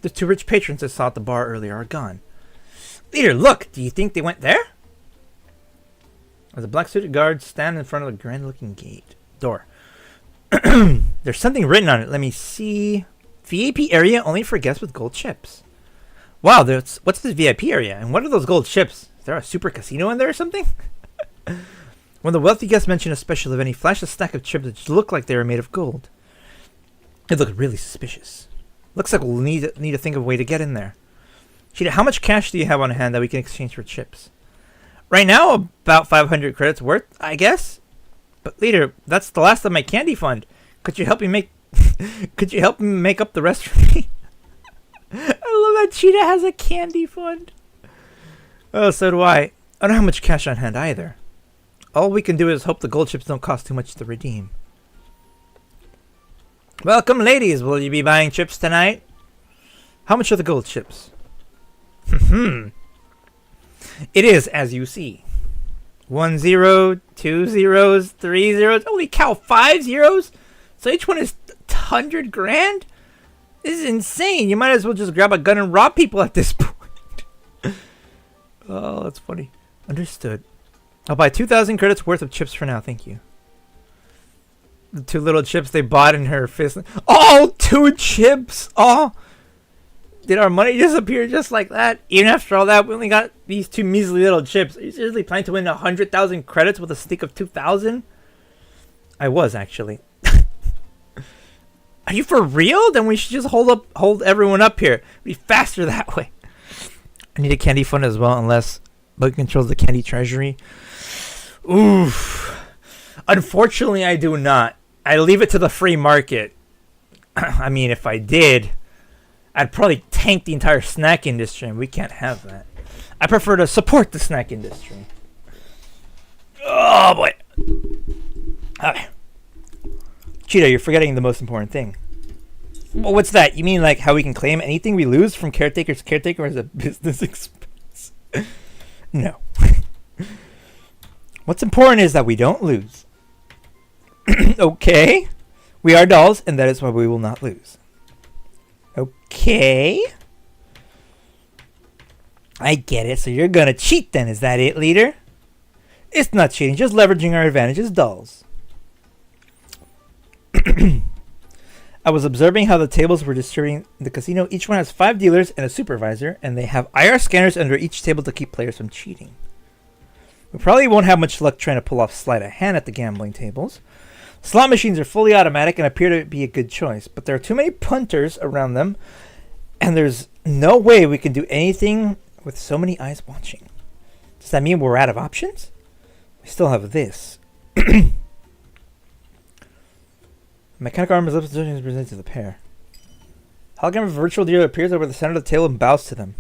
A: The 2 rich patrons I saw at the bar earlier are gone. Leader, look! Do you think they went there? As a black-suited guard stand in front of a grand-looking gate. Door. There's something written on it. Let me see. VIP area only for guests with gold chips. Wow, what's this VIP area? And what are those gold chips? Is there a super casino in there or something? When the wealthy guest mentioned a special event, he flashed a stack of chips that looked like they were made of gold. It looked really suspicious. Looks like we'll need to think of a way to get in there. Cheetah, how much cash do you have on hand that we can exchange for chips? Right now, about 500 credits worth, I guess. But leader, that's the last of my candy fund. Could you help me make? Could you help me make up the rest for me? I love that Cheetah has a candy fund. Oh, so do I. I don't have much cash on hand either. All we can do is hope the gold chips don't cost too much to redeem. Welcome, ladies. Will you be buying chips tonight? How much are the gold chips? It is, as you see. 1 0, 2 zeros, 3 zeros. Holy cow, 5 zeros? So each one is 100 grand? This is insane. You might as well just grab a gun and rob people at this point. Oh, that's funny. Understood. I'll buy 2,000 credits worth of chips for now. Thank you. The 2 little chips they bought in her fist. Oh, 2 chips. Oh. Did our money disappear just like that? Even after all that, we only got these 2 measly little chips. Are you seriously planning to win 100,000 credits with a stick of 2,000? I was, actually. Are you for real? Then we should just hold everyone up here. It'd be faster that way. I need a candy fund as well, unless Bucky controls the candy treasury. Oof. Unfortunately, I do not. I leave it to the free market. I mean, if I did, I'd probably tank the entire snack industry, and we can't have that. I prefer to support the snack industry. Oh, boy. Okay. Cheetah, you're forgetting the most important thing. Well, what's that? You mean like how we can claim anything we lose from caretaker to caretaker as a business expense? No. What's important is that we don't lose. Okay? We are dolls, and that is why we will not lose. Okay? I get it. So you're gonna cheat then, is that it, leader? It's not cheating, just leveraging our advantage as dolls. I was observing how the tables were distributing in the casino. Each one has 5 dealers and a supervisor, and they have IR scanners under each table to keep players from cheating. We probably won't have much luck trying to pull off sleight of hand at the gambling tables. Slot machines are fully automatic and appear to be a good choice, but there are too many punters around them, and there's no way we can do anything with so many eyes watching. Does that mean we're out of options? We still have this. Mechanical armor's lips is presented to the pair. Hologram of a virtual dealer appears over the center of the table and bows to them.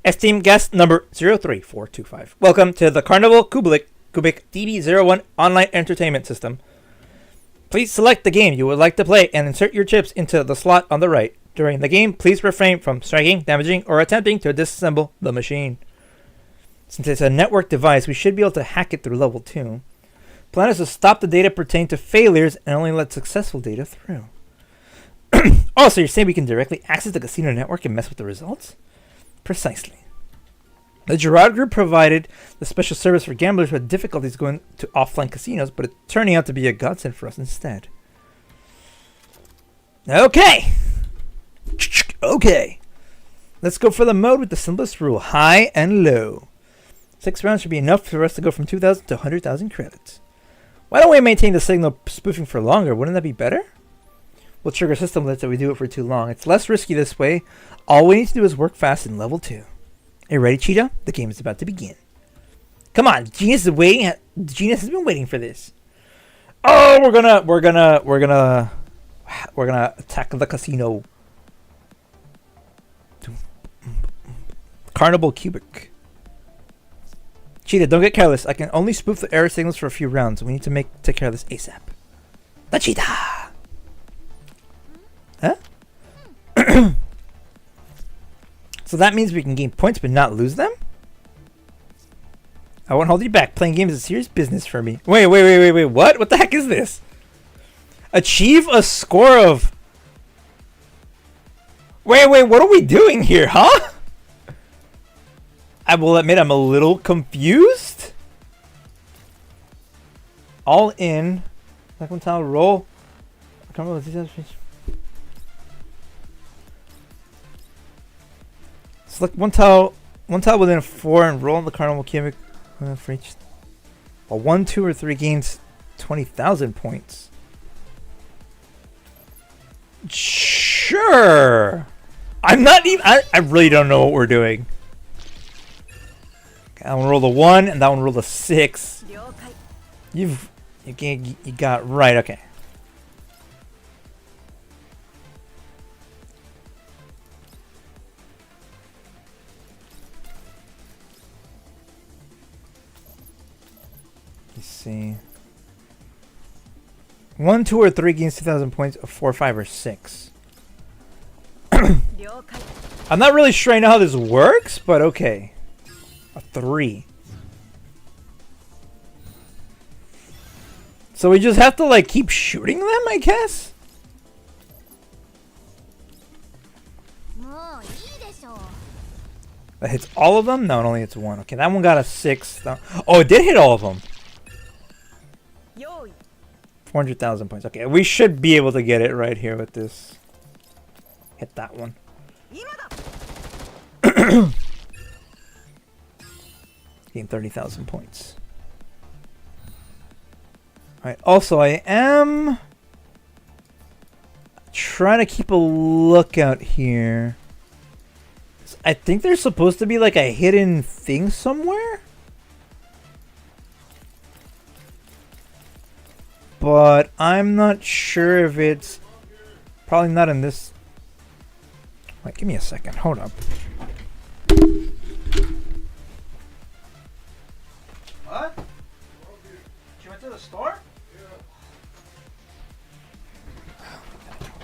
A: Esteemed guest number 03425. Welcome to the Carnival Kubik DB01 online entertainment system. Please select the game you would like to play and insert your chips into the slot on the right. During the game, please refrain from striking, damaging, or attempting to disassemble the machine. Since it's a network device, we should be able to hack it through level 2. Plan is to stop the data pertaining to failures and only let successful data through. Oh, so you're saying we can directly access the casino network and mess with the results? Precisely. The Gerard Group provided the special service for gamblers who had difficulties going to offline casinos, but it's turning out to be a godsend for us instead. Okay. Okay. Let's go for the mode with the simplest rule, high and low. 6 rounds should be enough for us to go from 2,000 to 100,000 credits. Why don't we maintain the signal spoofing for longer? Wouldn't that be better? We'll trigger system alerts if we do it for too long. It's less risky this way. All we need to do is work fast in level 2. Are you ready, Cheetah? The game is about to begin. Come on, Genius is waiting. Genius has been waiting for this. Oh, we're gonna attack the casino. Carnival Cubic. Cheetah, don't get careless. I can only spoof the error signals for a few rounds. We need to take care of this ASAP. The Cheetah. Huh? So that means we can gain points but not lose them? I won't hold you back. Playing games is serious business for me. Wait. What? What the heck is this? Achieve a score of... Wait, what are we doing here, huh? I will admit I'm a little confused. All in. Second tile roll. Select one tile within 4 and roll on the Carnival Cubic for each. While 1, 2, or 3 gains 20,000 points. Sure. I'm not even. I really don't know what we're doing. Okay, that one roll the 1 and that one roll the 6. You got right. Okay. See, 1, 2, or 3 gains 2,000 points. 4, 5, or 6. I'm not really sure I know how this works, but okay. A 3. So we just have to like keep shooting them, I guess. That hits all of them? No, it only hits 1. Okay, that one got a 6. Oh, it did hit all of them. 400,000 points. Okay, we should be able to get it right here with this. Hit that one. Gain 30,000 points. Alright, also I am trying to keep a lookout here. I think there's supposed to be like a hidden thing somewhere. But I'm not sure if it's probably not in this. Wait, give me a second. Hold up. What? She went to the store?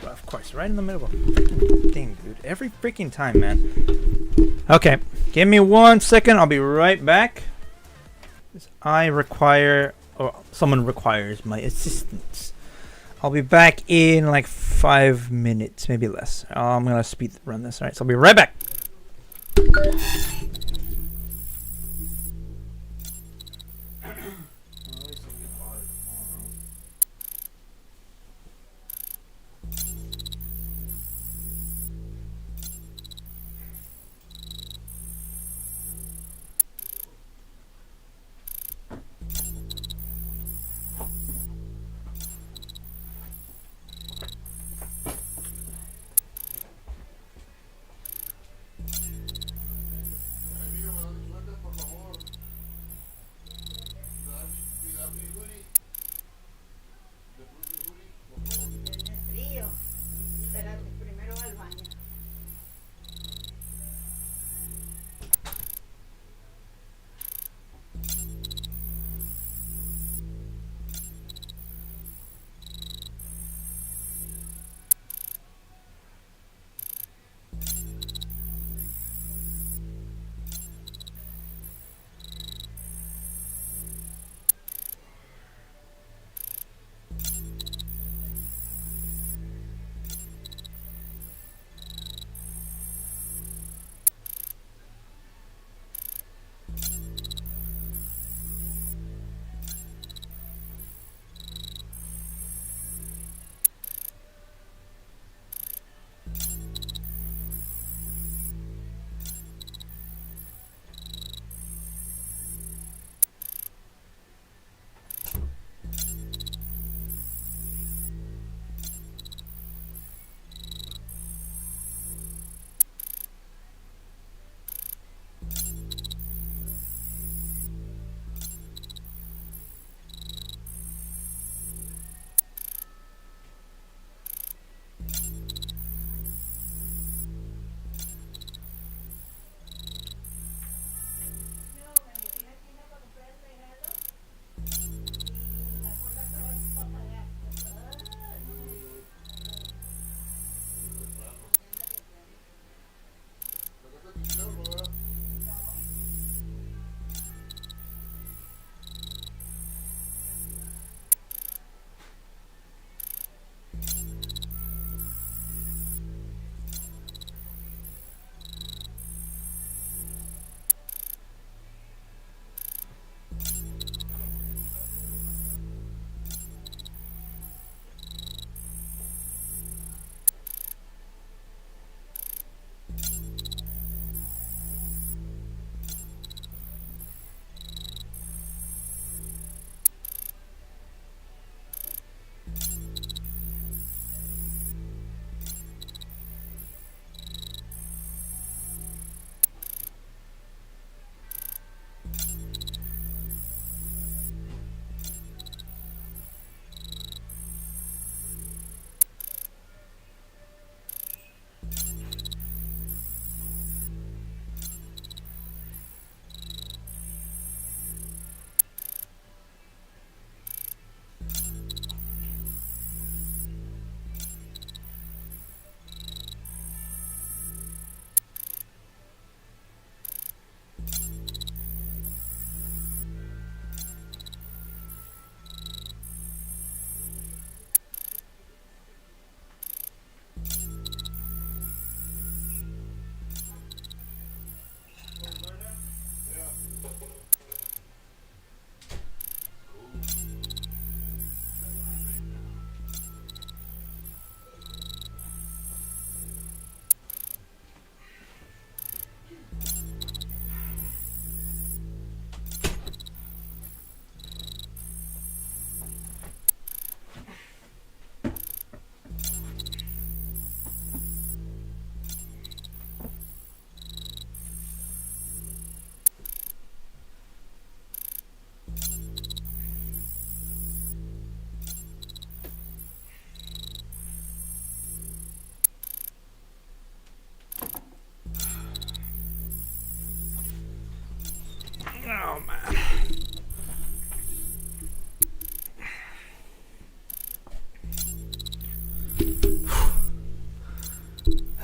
A: Yeah. Of course, right in the middle of a freaking thing, dude. Every freaking time, man. Okay, give me 1 second. I'll be right back. I require... or someone requires my assistance. I'll be back in like 5 minutes, maybe less. I'm gonna speed run this. All right, so I'll be right back.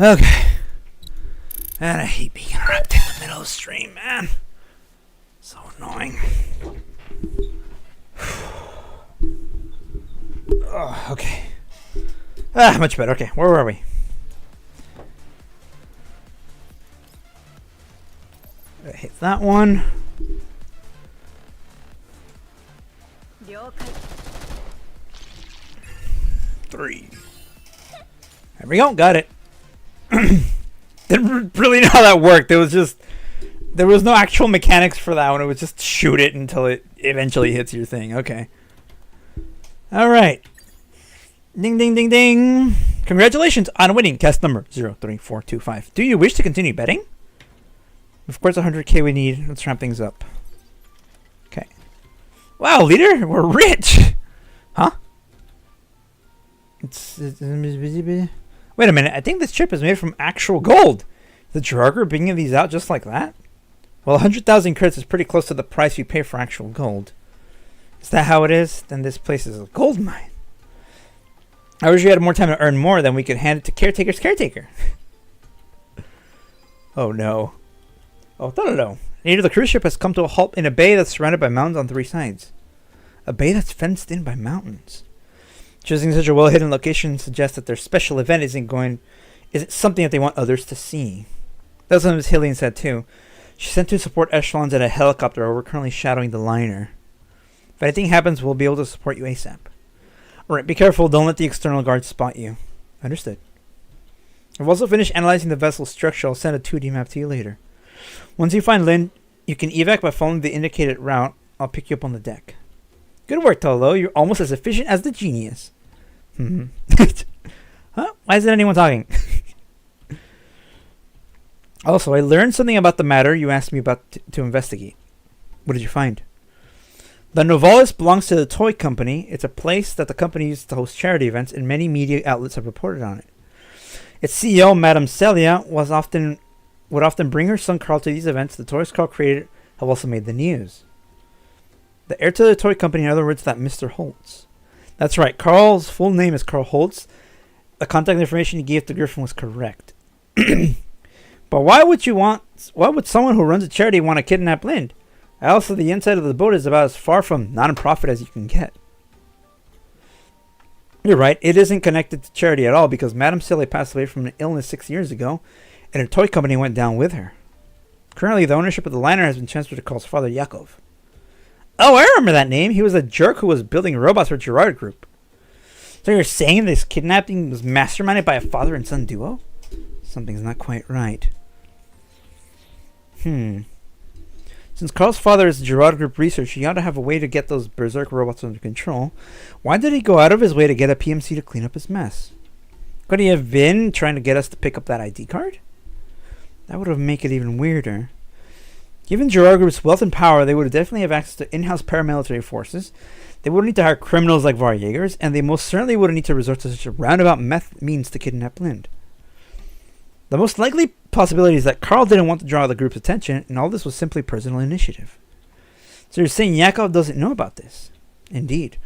A: Okay. And I hate being interrupted in the middle of the stream, man. So annoying. Oh, okay. Much better. Okay, where were we? Hit that one. Three. There we go. Got it. Didn't really know how that worked. There was no actual mechanics for that one. It was just shoot it until it eventually hits your thing. Okay. All right. Ding, ding, ding, ding. Congratulations on winning test number 03425. Do you wish to continue betting? Of course, 100k we need. Let's ramp things up. Okay. Wow, leader, we're rich. Huh? Wait a minute. I think this chip is made from actual gold. The Draugr bringing these out just like that? Well, 100,000 credits is pretty close to the price you pay for actual gold. Is that how it is? Then this place is a gold mine. I wish we had more time to earn more, then we could hand it to Caretaker's caretaker. Oh no. Oh, no. Native the cruise ship has come to a halt in a bay that's surrounded by mountains on 3 sides. A bay that's fenced in by mountains. Choosing such a well-hidden location suggests that their special event isn't something that they want others to see. That's what Ms. Hillian said too. She sent 2 support echelons and a helicopter over, currently shadowing the liner. If anything happens, we'll be able to support you ASAP. Alright, be careful, don't let the external guards spot you. Understood. I've also finished analyzing the vessel's structure. I'll send a 2D map to you later. Once you find Lynn, you can evac by following the indicated route. I'll pick you up on the deck. Good work, Tolo. You're almost as efficient as the genius. Huh? Why isn't anyone talking? Also, I learned something about the matter you asked me about to investigate. What did you find? The Novalis belongs to the Toy Company. It's a place that the company uses to host charity events, and many media outlets have reported on it. Its CEO, Madame Celia, would often bring her son Carl to these events. The toys Carl created have also made the news. The heir to the Toy Company, in other words, that Mr. Holtz. That's right. Carl's full name is Carl Holtz. The contact information he gave to Griffin was correct. But why would someone who runs a charity want to kidnap Lind? Also, the inside of the boat is about as far from non-profit as you can get. You're right. It isn't connected to charity at all because Madame Celia passed away from an illness 6 years ago, and her toy company went down with her. Currently, the ownership of the liner has been transferred to Carl's father, Yakov. Oh, I remember that name. He was a jerk who was building robots for Girard Group. So you're saying this kidnapping was masterminded by a father and son duo? Something's not quite right. Since Carl's father is Girard Group research, he ought to have a way to get those berserk robots under control. Why did he go out of his way to get a PMC to clean up his mess? Could he have been trying to get us to pick up that ID card? That would have made it even weirder. Given Girard Group's wealth and power, they would definitely have access to in-house paramilitary forces. They wouldn't need to hire criminals like Varjägers, and they most certainly wouldn't need to resort to such a roundabout means to kidnap Lind. The most likely possibility is that Carl didn't want to draw the group's attention, and all this was simply personal initiative. So you're saying Yakov doesn't know about this? Indeed.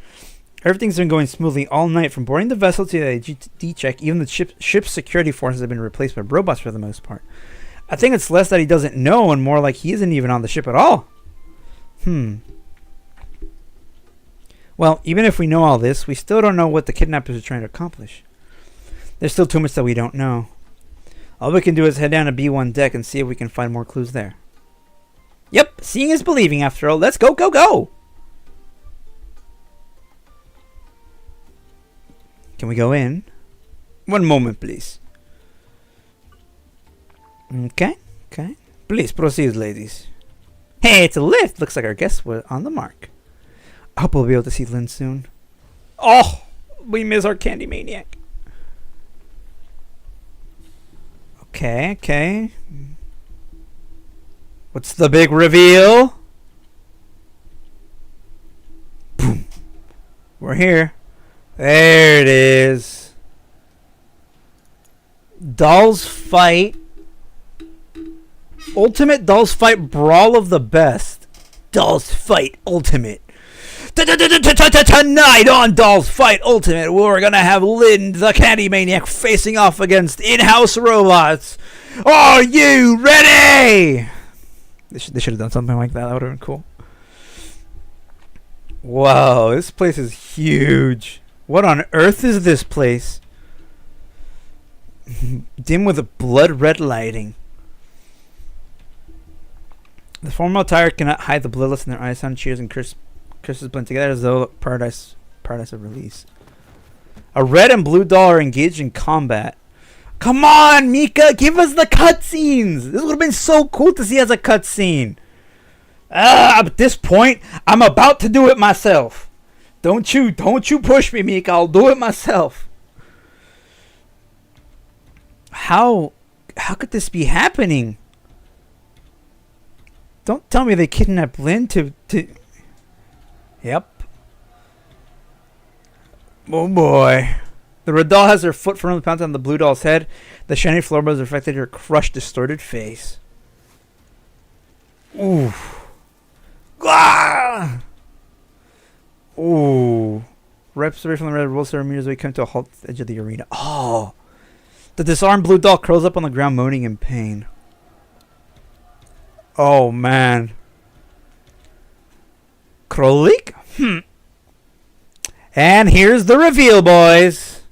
A: Everything's been going smoothly all night, from boarding the vessel to the ID check. Even the ship's security forces have been replaced by robots for the most part. I think it's less that he doesn't know and more like he isn't even on the ship at all. Well, even if we know all this, we still don't know what the kidnappers are trying to accomplish. There's still too much that we don't know. All we can do is head down to B1 deck and see if we can find more clues there. Yep, seeing is believing after all. Let's go, go, go! Can we go in? One moment, please. Okay. Please proceed, ladies. Hey, it's a lift! Looks like our guests were on the mark. I hope we'll be able to see Lynn soon. Oh! We miss our candy maniac. Okay. What's the big reveal? Boom. We're here. There it is. Dolls Fight. Ultimate Dolls Fight Brawl of the Best. Dolls Fight Ultimate. Tonight on Dolls Fight Ultimate, we're gonna have Lynn, the Candy Maniac, facing off against in-house robots. Are you ready? They should have done something like that. That would have been cool. Wow, this place is huge. What on earth is this place? Dim with a blood red lighting. The formal attire cannot hide the bloodlust in their eyes. Sound, cheers, and curses blend together as though paradise of release. A red and blue doll are engaged in combat. Come on, Mika, give us the cutscenes. This would have been so cool to see as a cutscene. At this point, I'm about to do it myself. Don't you push me, Mika. I'll do it myself. How could this be happening? Don't tell me they kidnapped Lynn to... Yep. Oh boy. The red doll has her foot firmly planted on the blue doll's head. The shiny floorboards reflected her crushed, distorted face. Ooh. Ah! Ooh. Reps away from the red roll centimeters as we come to a halt at the edge of the arena. Oh. The disarmed blue doll curls up on the ground, moaning in pain. Oh man. Krolik? And here's the reveal, boys.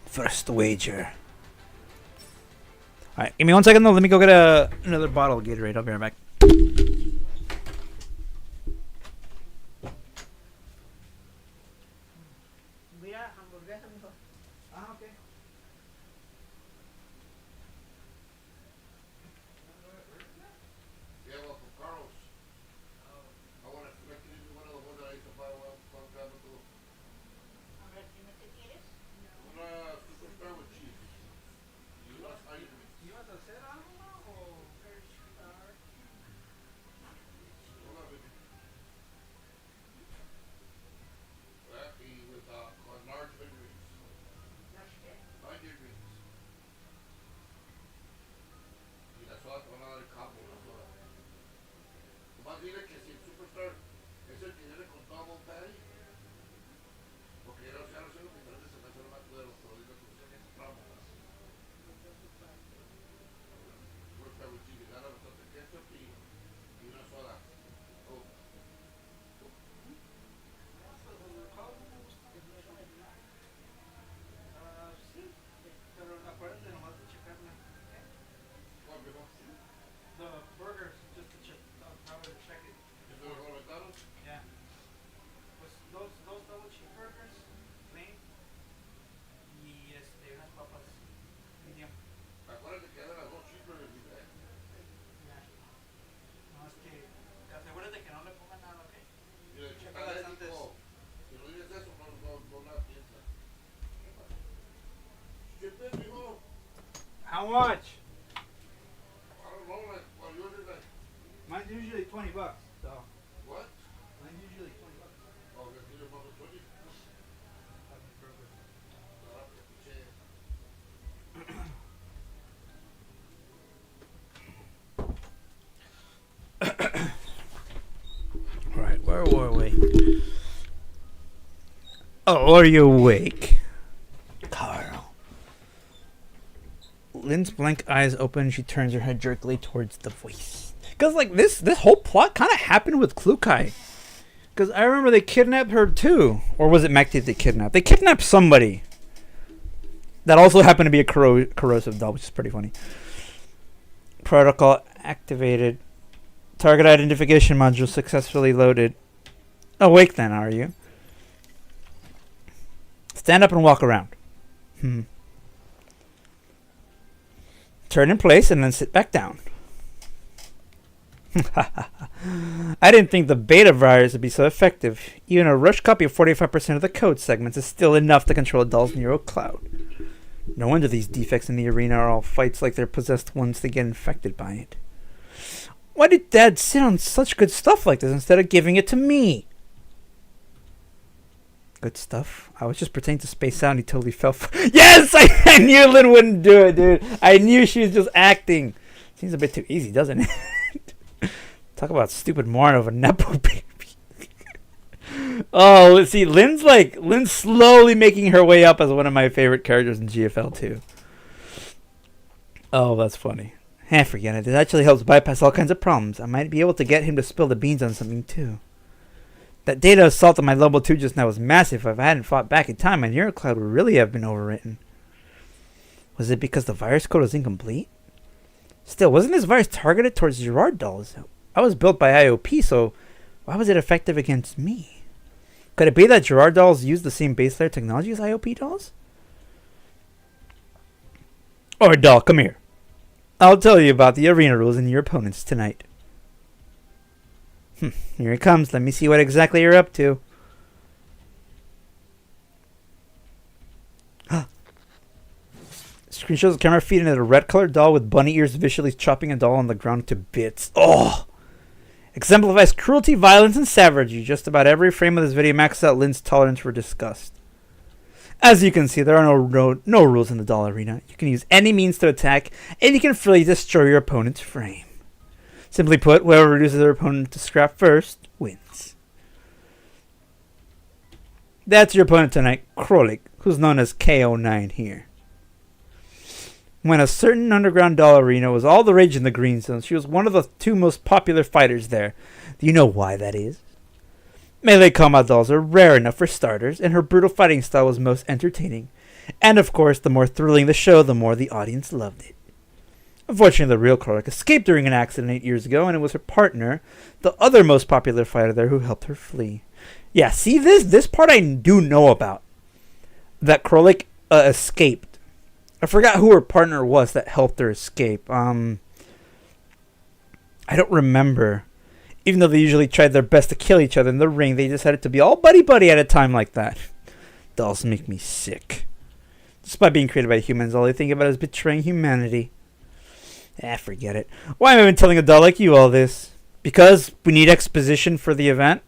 A: First wager. Alright, give me 1 second though. Let me go get another bottle of Gatorade. I'll be right back. How much?
B: I don't know, like, well, yours is like...
A: Mine's usually $20, so...
B: What?
A: Mine's usually $20.
B: Oh, okay, so you're about to 20?
A: Right, where were we? Oh, are you awake? Carl. Lynn's blank eyes open. She turns her head jerkily towards the voice. Because, like, this whole plot kind of happened with Klukai. Because I remember they kidnapped her, too. Or was it Mekti they kidnapped? They kidnapped somebody. That also happened to be a corrosive doll, which is pretty funny. Protocol activated. Target identification module successfully loaded. Awake then, are you? Stand up and walk around. Turn in place and then sit back down. I didn't think the beta virus would be so effective. Even a rush copy of 45% of the code segments is still enough to control a doll's neural cloud. No wonder these defects in the arena are all fights like they're possessed once they get infected by it. Why did Dad sit on such good stuff like this instead of giving it to me? Good stuff. I was just pretending to space out and he totally fell for... Yes! I knew Lynn wouldn't do it, dude. I knew she was just acting. Seems a bit too easy, doesn't it? Talk about stupid moron of a Nepo baby. Oh, let's see. Lynn's slowly making her way up as one of my favorite characters in GFL2. Oh, that's funny. Forget it. It actually helps bypass all kinds of problems. I might be able to get him to spill the beans on something, too. That data assault on my level 2 just now was massive. If I hadn't fought back in time, my neural cloud would really have been overwritten. Was it because the virus code was incomplete? Still, wasn't this virus targeted towards Girard dolls? I was built by IOP, so why was it effective against me? Could it be that Girard dolls use the same base layer technology as IOP dolls? Alright, doll, come here. I'll tell you about the arena rules and your opponents tonight. Here it comes. Let me see what exactly you're up to. Screen shows the camera feeding at a red-colored doll with bunny ears visually chopping a doll on the ground to bits. Oh! Exemplifies cruelty, violence, and savagery. Just about every frame of this video maxes out Lynn's tolerance for disgust. As you can see, there are no rules in the doll arena. You can use any means to attack, and you can freely destroy your opponent's frame. Simply put, whoever reduces their opponent to scrap first wins. That's your opponent tonight, Krolik, who's known as KO9 here. When a certain underground doll arena was all the rage in the Green Zone, she was one of the 2 most popular fighters there. Do you know why that is? Melee combat dolls are rare enough for starters, and her brutal fighting style was most entertaining. And of course, the more thrilling the show, the more the audience loved it. Unfortunately, the real Krolik escaped during an accident 8 years ago, and it was her partner, the other most popular fighter there, who helped her flee. Yeah, see, this part I do know about. That Krolik escaped. I forgot who her partner was that helped her escape. I don't remember. Even though they usually tried their best to kill each other in the ring, they decided to be all buddy-buddy at a time like that. Dolls make me sick. Despite being created by humans, all they think about is betraying humanity. Forget it. Why am I even telling a doll like you all this? Because we need exposition for the event?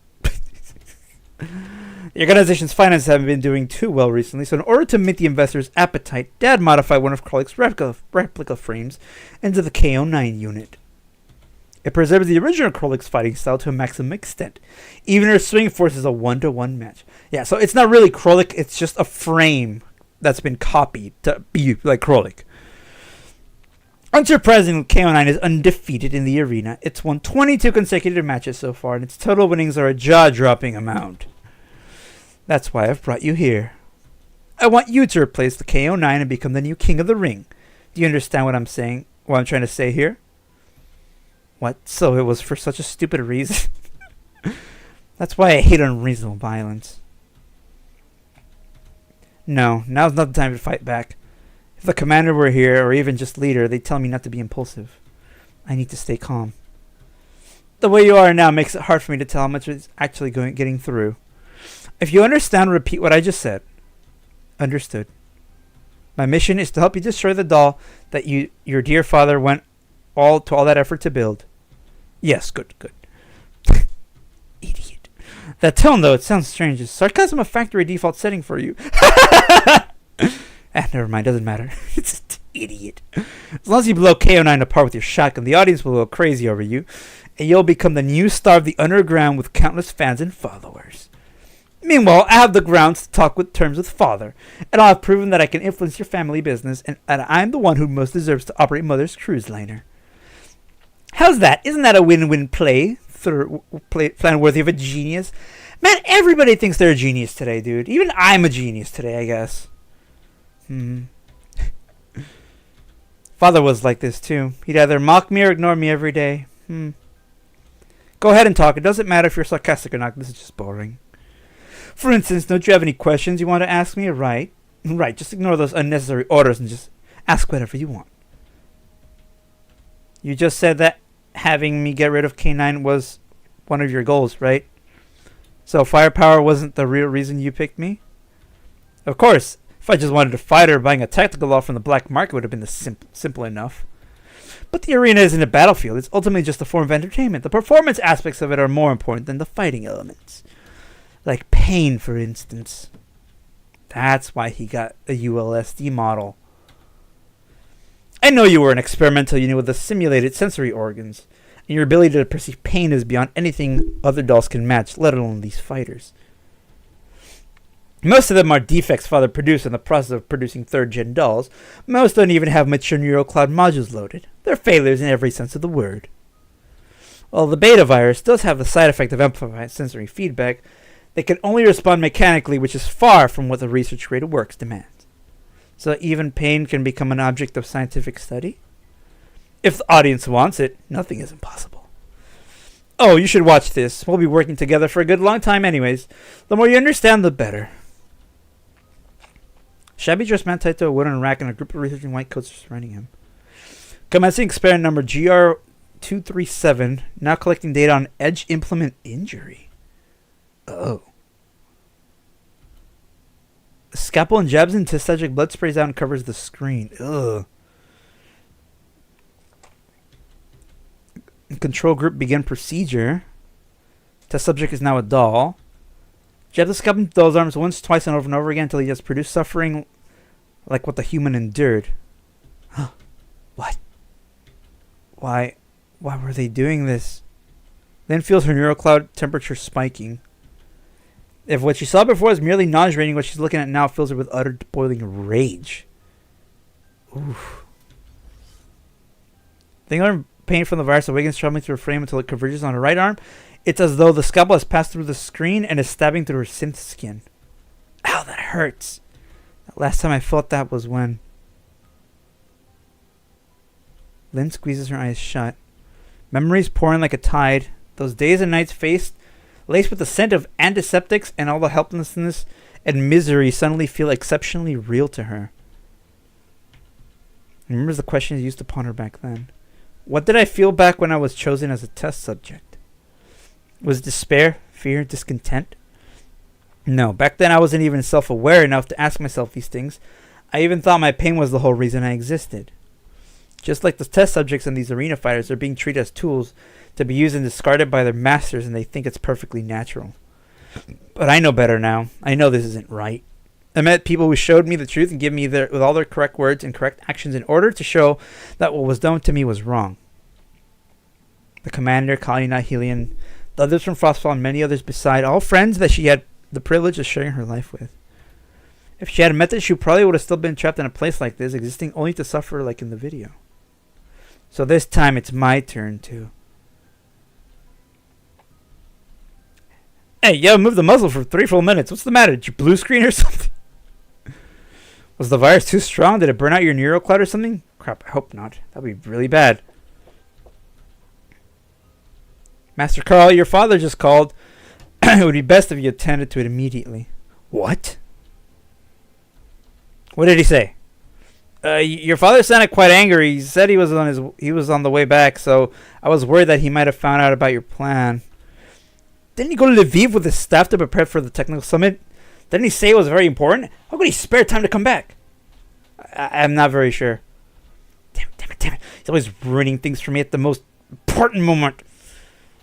A: The organization's finances haven't been doing too well recently, so in order to meet the investors' appetite, Dad modified one of Krolik's replica frames into the KO9 unit. It preserves the original Krolik's fighting style to a maximum extent. Even her swing force is a 1-to-1 match. Yeah, so it's not really Krolik, it's just a frame that's been copied to be like Krolik. Unsurprisingly, KO9 is undefeated in the arena. It's won 22 consecutive matches so far, and its total winnings are a jaw-dropping amount. That's why I've brought you here. I want you to replace the KO9 and become the new king of the ring. Do you understand what I'm saying? What I'm trying to say here? What? So it was for such a stupid reason? That's why I hate unreasonable violence. No, now's not the time to fight back. If the commander were here, or even just leader, they'd tell me not to be impulsive. I need to stay calm. The way you are now makes it hard for me to tell how much is actually getting through. If you understand, repeat what I just said. Understood. My mission is to help you destroy the doll that your dear father went all that effort to build. Yes, good. Idiot. That tone, though, it sounds strange. Is sarcasm a factory default setting for you? Never mind, doesn't matter. It's just idiot. As long as you blow KO9 apart with your shotgun, the audience will go crazy over you, and you'll become the new star of the underground with countless fans and followers. Meanwhile, I have the grounds to talk with terms with Father, and I'll have proven that I can influence your family business, and I'm the one who most deserves to operate Mother's cruise liner. How's that? Isn't that a win-win plan worthy of a genius? Man, everybody thinks they're a genius today, dude. Even I'm a genius today, I guess. Father was like this, too. He'd either mock me or ignore me every day. Go ahead and talk. It doesn't matter if you're sarcastic or not. This is just boring. For instance, don't you have any questions you want to ask me? Right. Just ignore those unnecessary orders and just ask whatever you want. You just said that having me get rid of K9 was one of your goals, right? So firepower wasn't the real reason you picked me? Of course, if I just wanted to fight her, buying a tactical law from the black market would have been simple enough. But the arena isn't a battlefield. It's ultimately just a form of entertainment. The performance aspects of it are more important than the fighting elements. Like pain, for instance. That's why he got a ULSD model. I know you were an experimental unit with the simulated sensory organs, and your ability to perceive pain is beyond anything other dolls can match, let alone these fighters. Most of them are defects Father produced in the process of producing third-gen dolls. Most don't even have mature neural cloud modules loaded. They're failures in every sense of the word. While the beta virus does have the side effect of amplifying sensory feedback, they can only respond mechanically, which is far from what the research-grade works demands. So even pain can become an object of scientific study? If the audience wants it, nothing is impossible. Oh, you should watch this. We'll be working together for a good long time anyways. The more you understand, the better. Shabby dressed man tied to a wooden rack and a group of researching white coats surrounding him. Commencing experiment number GR237, now collecting data on edge implement injury. Oh. Scalpel and jabs into subject, blood sprays out and covers the screen. Ugh. Control group begin procedure. Test subject is now a doll. Jab the scalpel into doll's arms once, twice, and over again until he has produced suffering like what the human endured. Huh. What? Why were they doing this? Then feels her neural cloud temperature spiking. If what she saw before was merely nauseating, what she's looking at now fills her with utter boiling rage. Oof. The pain from the virus awakens, traveling through her frame until it converges on her right arm. It's as though the scalpel has passed through the screen and is stabbing through her synth skin. Ow, that hurts. Last time I felt that was when... Lynn squeezes her eyes shut. Memories pouring like a tide. Those days and nights laced with the scent of antiseptics and all the helplessness and misery suddenly feel exceptionally real to her. Remembers the questions used upon her back then. What did I feel back when I was chosen as a test subject? Was despair, fear, discontent? No, back then I wasn't even self-aware enough to ask myself these things. I even thought my pain was the whole reason I existed. Just like the test subjects in these arena fighters, they're being treated as tools to be used and discarded by their masters, and they think it's perfectly natural. But I know better now. I know this isn't right. I met people who showed me the truth and gave me with all their correct words and correct actions in order to show that what was done to me was wrong. The commander, Kali Nihilian, the others from Frostfall, and many others beside, all friends that she had the privilege of sharing her life with. If she had met this, she probably would have still been trapped in a place like this, existing only to suffer like in the video. So this time it's my turn to... Hey, yo, move the muzzle for 3 full minutes. What's the matter? Did you blue screen or something? Was the virus too strong? Did it burn out your neural cloud or something? Crap, I hope not. That would be really bad. Master Carl, your father just called. It would be best if you attended to it immediately. What? What did he say? Your father sounded quite angry. He said he was on the way back, so I was worried that he might have found out about your plan. Didn't he go to Lviv with his staff to prepare for the technical summit? Didn't he say it was very important? How could he spare time to come back? I'm not very sure. Damn it. He's always ruining things for me at the most important moment.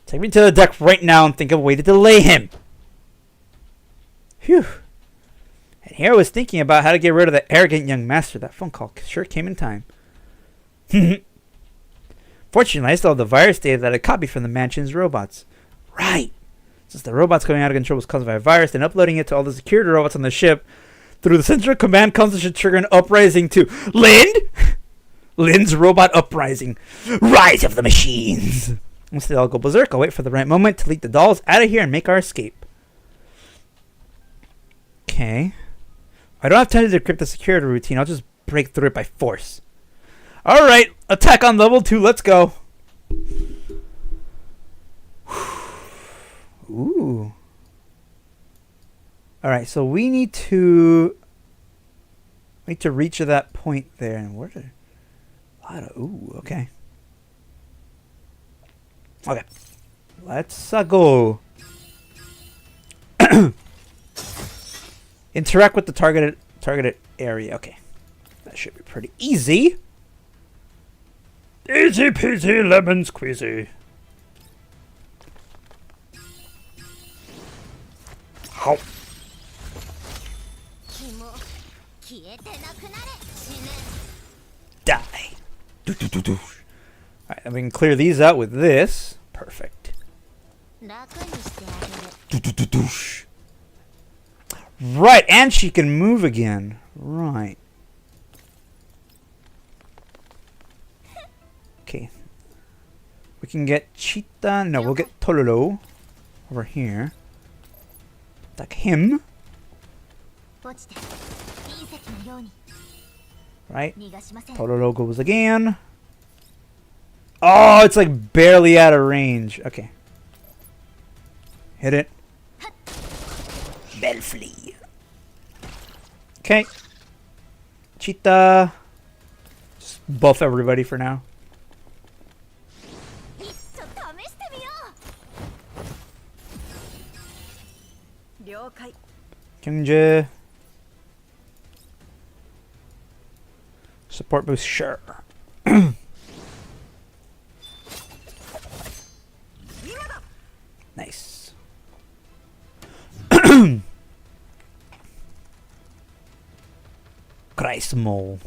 A: Take me to the deck right now and think of a way to delay him. Phew. And here I was thinking about how to get rid of that arrogant young master. That phone call sure came in time. Fortunately, I still have the virus data that I copied from the mansion's robots. Right. Since the robots going out of control was caused by a virus, then uploading it to all the security robots on the ship through the central command console should trigger an uprising to Lynn's robot uprising. Rise of the machines. Once they all go berserk, I'll wait for the right moment to lead the dolls out of here and make our escape. Okay. I don't have time to decrypt the security routine. I'll just break through it by force. Alright, attack on level 2. Let's go. Ooh. Alright, so we need to reach to that point there. And where did ooh, okay. Okay. Let's go. Interact with the targeted area. Okay. That should be pretty easy. Easy peasy lemon squeezy. Ow. Die. Alright, and we can clear these out with this. Perfect. Right, and she can move again. Right. Okay. We can get Cheetah. No, we'll get Tololo over here. Attack him. Right. Tololo goes again. Oh, it's like barely out of range. Okay. Hit it. Belfly. Okay. Cheetah. Just buff everybody for now. Kyungja. Support boost, sure. Nice. Christ mole.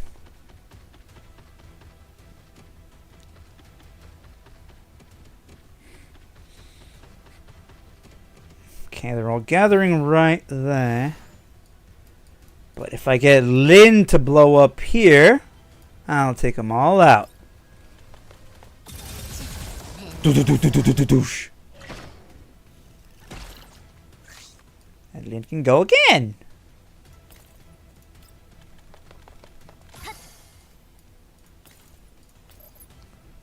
A: Okay, they're all gathering right there. But if I get Lin to blow up here, I'll take them all out. And Lin can go again.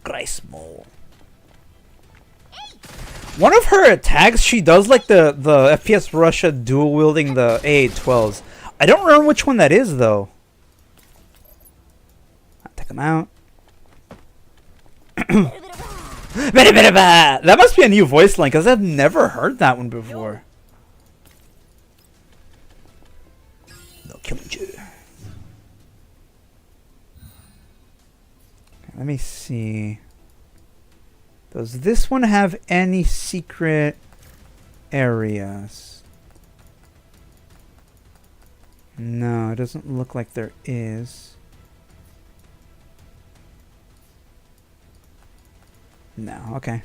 A: Christ mole. One of her attacks, she does like the FPS Russia dual wielding the AA-12s. I don't remember which one that is though. I'll take him out. That must be a new voice line because I've never heard that one before. No Kyungju. Let me see. Does this one have any secret areas? No, it doesn't look like there is. No, okay.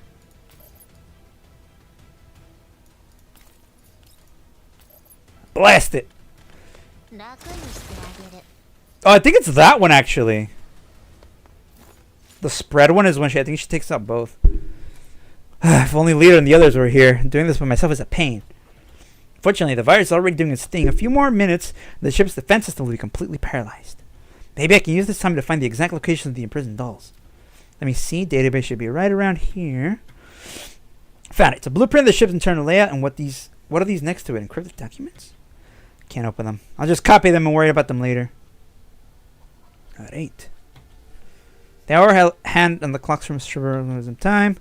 A: Blast it! Oh, I think it's that one actually. The spread one is when I think she takes out both. If only Leader and the others were here. Doing this by myself is a pain. Fortunately, the virus is already doing its thing. A few more minutes, and the ship's defense system will be completely paralyzed. Maybe I can use this time to find the exact location of the imprisoned dolls. Let me see. Database should be right around here. Found it. It's a blueprint of the ship's internal layout and what are these next to it? Encrypted documents? Can't open them. I'll just copy them and worry about them later. Alright. The hour hand on the clocks from Stribber in time.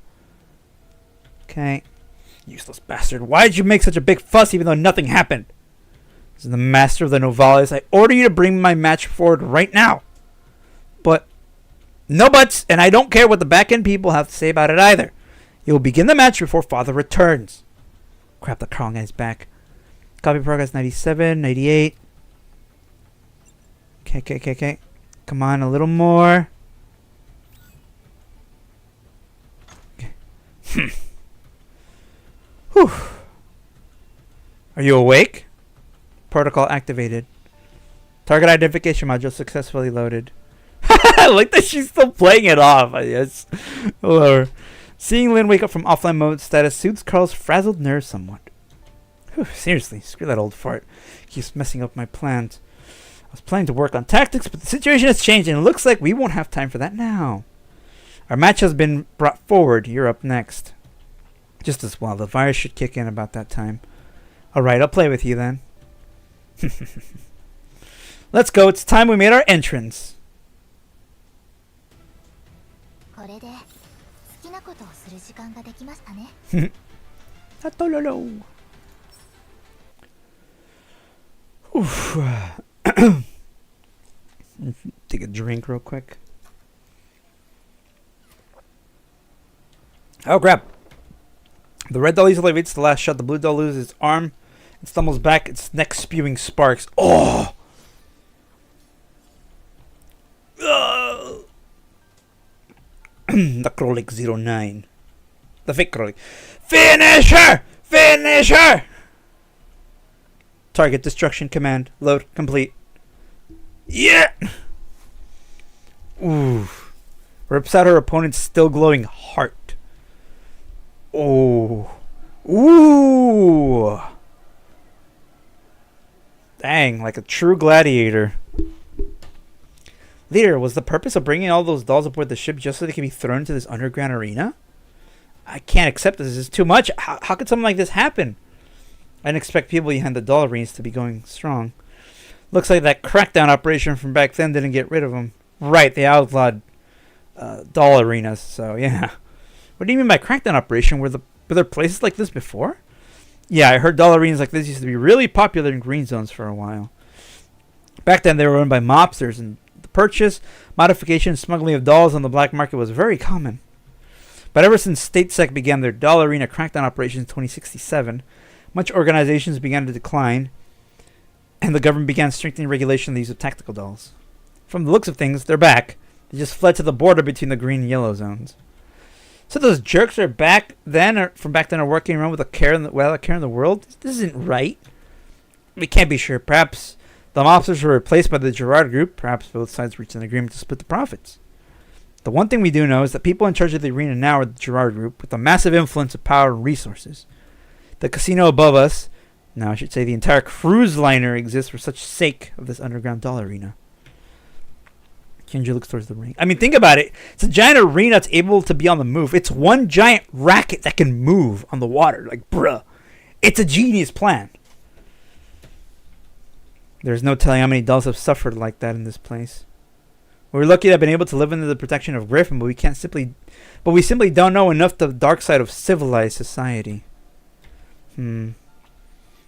A: Okay. Useless bastard. Why did you make such a big fuss even though nothing happened? This is the master of the Novalis. I order you to bring my match forward right now. But no buts, and I don't care what the back-end people have to say about it either. You will begin the match before Father returns. Crap, the Carl guy's back. Copy progress 97, 98. Okay. Come on, a little more. Okay. Whew. Are you awake? Protocol activated. Target identification module successfully loaded. I like that she's still playing it off. Yes. Whatever. Seeing Lin wake up from offline mode status soothes Carl's frazzled nerves somewhat. Whew, seriously, screw that old fart. Keeps messing up my plans. I was planning to work on tactics, but the situation has changed and it looks like we won't have time for that now. Our match has been brought forward. You're up next. Just as well. The virus should kick in about that time. Alright, I'll play with you then. Let's go. It's time we made our entrance. Take a drink real quick. Oh crap. The red doll easily evades the last shot. The blue doll loses its arm It stumbles back, its neck spewing sparks. Oh! The Krolik 09. The fake Krolik. Finish her! Finish her! Target destruction command. Load complete. Yeah! Ooh. Rips out her opponent's still glowing heart. Oh. Ooh. Dang, like a true gladiator. Leader, was the purpose of bringing all those dolls aboard the ship just so they can be thrown into this underground arena? I can't accept this. This is too much. How could something like this happen? I didn't expect people behind the doll arenas to be going strong. Looks like that crackdown operation from back then didn't get rid of them. Right, they outlawed doll arenas, so yeah. What do you mean by crackdown operation? Were there places like this before? Yeah, I heard doll arenas like this used to be really popular in green zones for a while. Back then, they were run by mobsters, and the purchase, modification, and smuggling of dolls on the black market was very common. But ever since StateSec began their doll arena crackdown operations in 2067, much organizations began to decline, and the government began strengthening regulation of the use of tactical dolls. From the looks of things, they're back. They just fled to the border between the green and yellow zones. So those jerks are back then, or from back then, are working around without a care in the world? This isn't right. We can't be sure. Perhaps the mobsters were replaced by the Gerard group. Perhaps both sides reached an agreement to split the profits. The one thing we do know is that people in charge of the arena now are the Gerard group, with a massive influence of power and resources. The casino above us, now I should say the entire cruise liner, exists for such sake of this underground doll arena. Kendra looks towards the ring. I mean, think about it. It's a giant arena that's able to be on the move. It's one giant racket that can move on the water. Like, bruh. It's a genius plan. There's no telling how many dolls have suffered like that in this place. We're lucky to have been able to live under the protection of Griffin, but we simply don't know enough of the dark side of civilized society. Now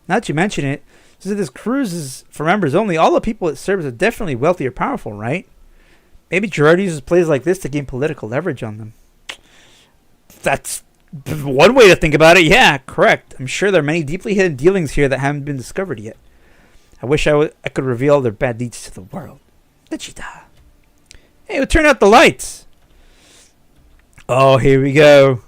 A: that you mention it, since this cruise is for members only, all the people it serves are definitely wealthy or powerful, right? Maybe Gerard uses plays like this to gain political leverage on them. That's one way to think about it. Yeah, correct. I'm sure there are many deeply hidden dealings here that haven't been discovered yet. I wish I could reveal their bad deeds to the world. Vegeta. Hey, we'll turn out the lights. Oh, here we go.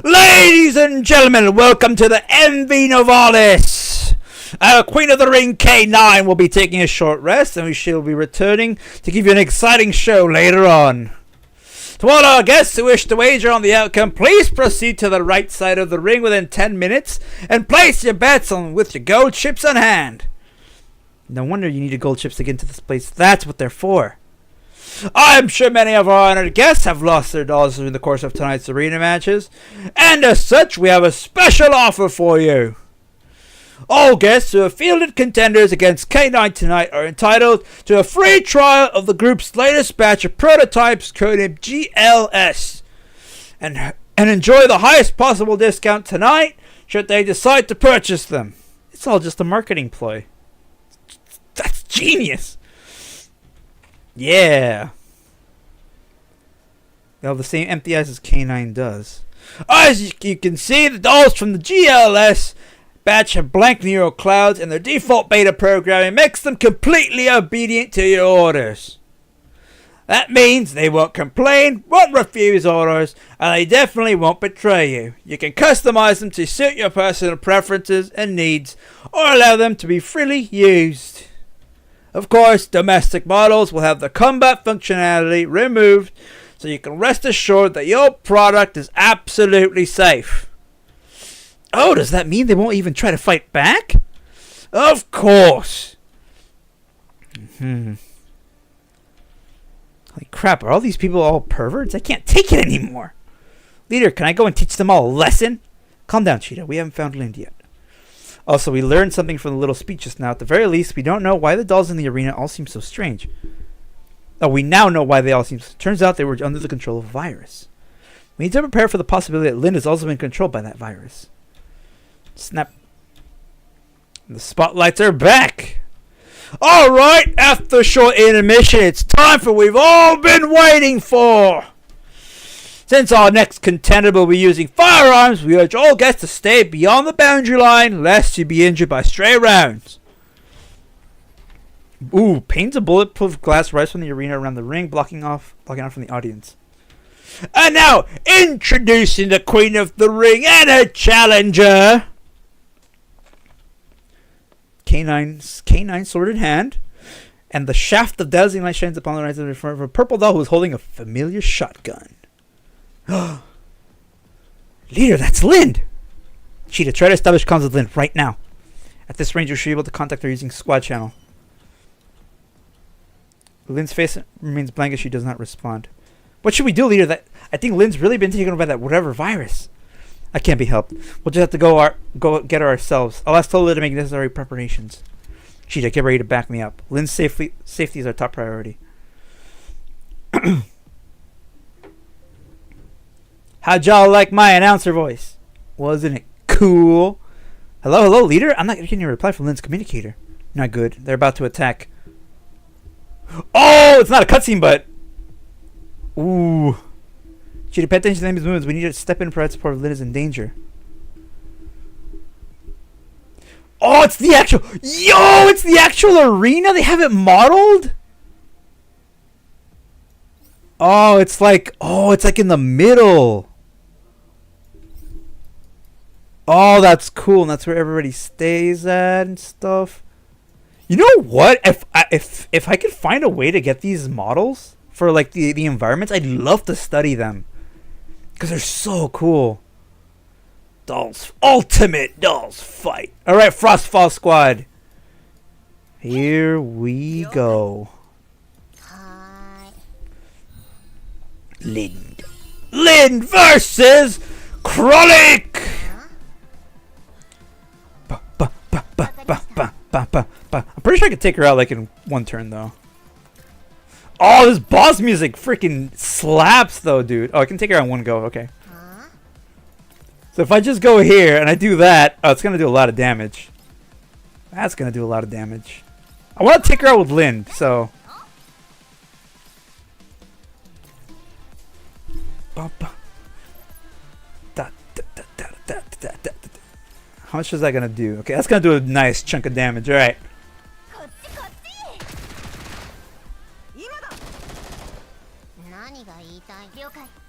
A: Ladies and gentlemen, welcome to the MV Novalis. Our Queen of the Ring K9 will be taking a short rest, and we shall be returning to give you an exciting show later on. To all our guests who wish to wager on the outcome, please proceed to the right side of the ring within 10 minutes and place your bets with your gold chips on hand. No wonder you needed gold chips to get into this place. That's what they're for. I'm sure many of our honored guests have lost their dolls during the course of tonight's arena matches, and as such, we have a special offer for you. All guests who have fielded contenders against K9 tonight are entitled to a free trial of the group's latest batch of prototypes codenamed GLS, and enjoy the highest possible discount tonight should they decide to purchase them. It's all just a marketing ploy. That's genius. Yeah. They have the same empty eyes as K9 does. As you can see, the dolls from the GLS batch have blank neural clouds, and their default beta programming makes them completely obedient to your orders. That means they won't complain, won't refuse orders, and they definitely won't betray you. You can customize them to suit your personal preferences and needs, or allow them to be freely used. Of course, domestic models will have the combat functionality removed, so you can rest assured that your product is absolutely safe. Oh, does that mean they won't even try to fight back? Of course. Holy crap, are all these people all perverts? I can't take it anymore. Leader, can I go and teach them all a lesson? Calm down, Cheetah. We haven't found Lind yet. Also, we learned something from the little speech just now. At the very least, we don't know why the dolls in the arena all seem so strange. Oh, we now know why they all seem... Turns out they were under the control of a virus. We need to prepare for the possibility that Lind has also been controlled by that virus. Snap. The spotlights are back. Alright, after a short intermission, it's time for what we've all been waiting for. Since our next contender will be using firearms, we urge all guests to stay beyond the boundary line, lest you be injured by stray rounds. Ooh, panes of bulletproof glass rise from the arena around the ring, blocking off from the audience. And now, introducing the queen of the ring and her challenger. Canine sword in hand, and the shaft of dazzling light shines upon the right in front of a purple doll who is holding a familiar shotgun. Leader, that's Lind! Cheetah, try to establish comms with Lind right now. At this range, you should be able to contact her using squad channel. Lind's face remains blank as she does not respond. What should we do, leader? I think Lind's really been taken over by that whatever virus. I can't be helped. We'll just have to go get her ourselves. I'll ask Tola to make necessary preparations. Cheetah, get ready to back me up. Lind's safety is our top priority. How'd y'all like my announcer voice? Wasn't it cool? Hello, leader? I'm not getting a reply from Lind's communicator. Not good. They're about to attack. Oh, it's not a cutscene, but... Ooh. Cheetah, pay attention to the enemy's movements. We need to step in and provide support if Lind is in danger. Oh, it's the actual... Yo, it's the actual arena? They have it modeled? Oh, it's like in the middle. Oh, that's cool. And that's where everybody stays at and stuff. You know what? If I could find a way to get these models for like the environments, I'd love to study them. Because they're so cool. Ultimate dolls fight. Alright, Frostfall Squad. Here we go. Lind versus Krolik! I'm pretty sure I could take her out like in one turn though. Oh, this boss music freaking slaps though, dude. Oh, I can take her out in one go. Okay. So if I just go here and I do that, oh, it's going to do a lot of damage. That's going to do a lot of damage. I want to take her out with Lind, so... How much is that going to do? Okay, that's going to do a nice chunk of damage. Alright.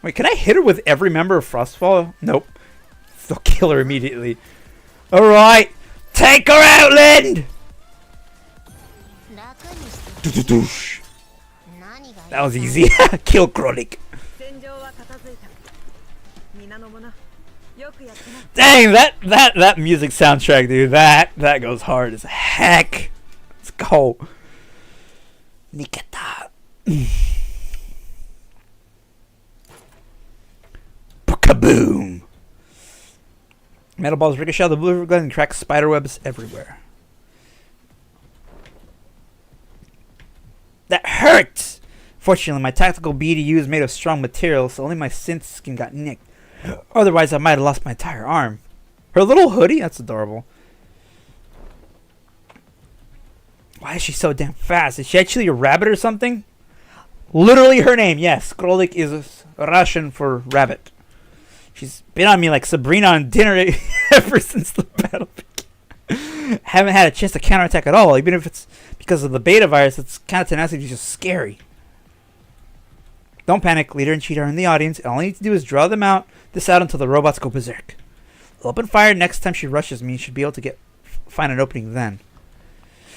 A: Wait, can I hit her with every member of Frostfall? Nope. They'll kill her immediately. Alright! Take her out, Lind! That was easy. Kill Krolik. Dang, that music soundtrack, dude. That goes hard as heck. Let's go. Nikita. Kaboom! Metal balls ricochet out the blue gun and crack spider webs everywhere. That hurts! Fortunately, my tactical BDU is made of strong material, so only my synth skin got nicked. Otherwise, I might have lost my entire arm. Her little hoodie? That's adorable. Why is she so damn fast? Is she actually a rabbit or something? Literally her name, yes. Krolik is Russian for rabbit. She's been on me like Sabrina on dinner ever since the battle began. Haven't had a chance to counterattack at all. Even if it's because of the beta virus, it's kind of tenacity, just scary. Don't panic. Leader and Cheetah are in the audience. All I need to do is draw them out until the robots go berserk. I'll open fire next time she rushes me. Should be able to find an opening then.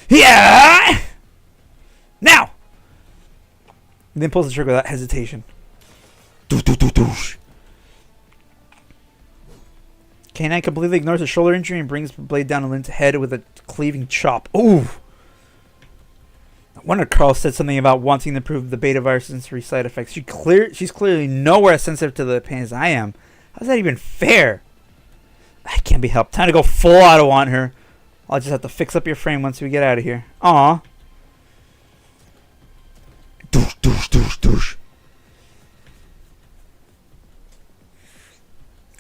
A: Yeah! Now! And then pulls the trigger without hesitation. K9 completely ignores the shoulder injury and brings the blade down on Lind's head with a cleaving chop. Ooh! I wonder Carl said something about wanting to improve the beta virus sensory side effects. She's clearly nowhere as sensitive to the pain as I am. How's that even fair? I can't be helped. Time to go full auto on her. I'll just have to fix up your frame once we get out of here. Aw. Douche.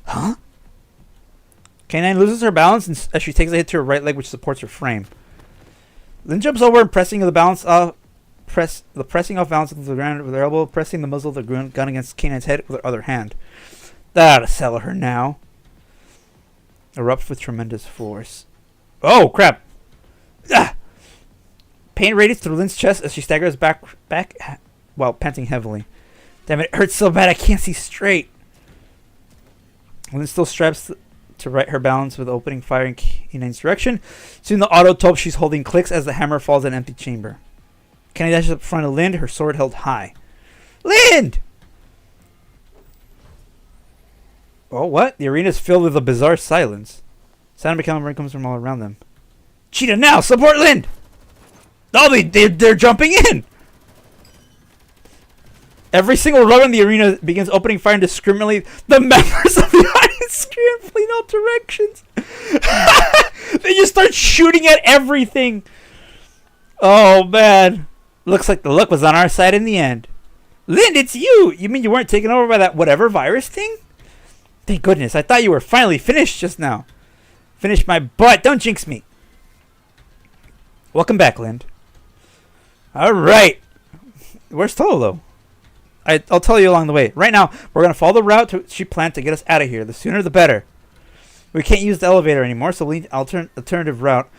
A: Huh? K9 loses her balance as she takes a hit to her right leg, which supports her frame. Lind jumps over and pressing the balance off pressing off balance of the ground with her elbow, pressing the muzzle of the gun against Canine's head with her other hand. That ought to settle her now. Erupts with tremendous force. Oh, crap! Ah! Pain radiates through Lynn's chest as she staggers back while panting heavily. Damn it hurts so bad I can't see straight. Lynn still straps to right her balance with opening fire in Canine's direction. Soon the auto tope she's holding clicks as the hammer falls in an empty chamber. Canine dashes up in front of Lind, her sword held high. Lind! Oh, what? The arena is filled with a bizarre silence. Sound of becoming comes from all around them. Cheetah, now! Support Lind! Oh, they're jumping in! Every single rug in the arena begins opening fire indiscriminately. The members of the audience scream and flee in all directions. They just start shooting at everything. Oh, man. Looks like the luck was on our side in the end. Lind, it's you! You mean you weren't taken over by that whatever virus thing? Thank goodness. I thought you were finally finished just now. Finished my butt. Don't jinx me. Welcome back, Lind. Alright. Where's Tolo? I'll tell you along the way. Right now, we're going to follow the route she planned to get us out of here. The sooner the better. We can't use the elevator anymore, so we'll need an alternative route.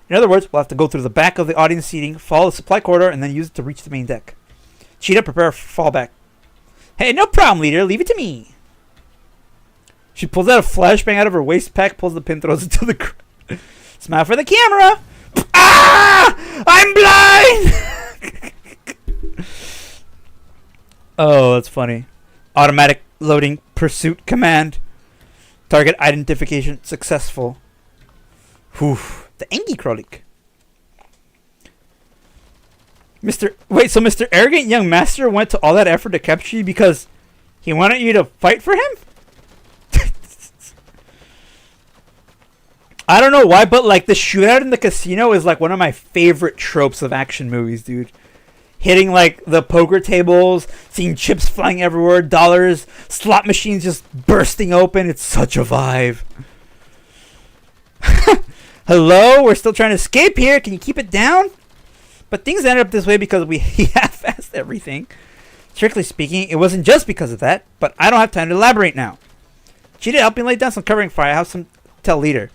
A: In other words, we'll have to go through the back of the audience seating, follow the supply corridor, and then use it to reach the main deck. Cheetah, prepare for fallback. Hey, no problem, leader. Leave it to me. She pulls out a flashbang out of her waist pack, pulls the pin, throws it to the ground. Smile for the camera. Ah! I'm blind! Oh, that's funny. Automatic loading pursuit command. Target identification successful. Whew. The Engi Krolik. So Mr. Arrogant Young Master went to all that effort to capture you because he wanted you to fight for him? I don't know why, but like the shootout in the casino is like one of my favorite tropes of action movies, dude. Hitting like the poker tables, seeing chips flying everywhere, dollars, slot machines just bursting open. It's such a vibe. Hello? We're still trying to escape here. Can you keep it down? But things ended up this way because we half-assed everything. Strictly speaking, it wasn't just because of that, but I don't have time to elaborate now. Cheetah, help me lay down some covering fire. I have some tell leader.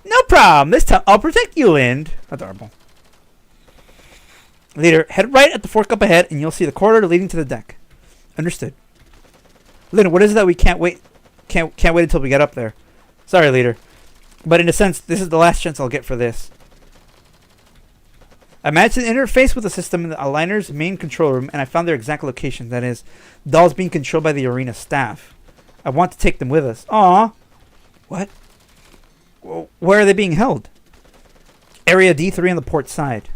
A: No problem. This time I'll protect you, Lind. Adorable. Leader, head right at the fork up ahead, and you'll see the corridor leading to the deck. Understood. Lind, what is it that we can't wait until we get up there? Sorry, leader. But in a sense, this is the last chance I'll get for this. I managed to interface with the system in the Aligner's main control room, and I found their exact location. That is, dolls being controlled by the arena staff. I want to take them with us. Aww. What? Where are they being held? Area D3 on the port side.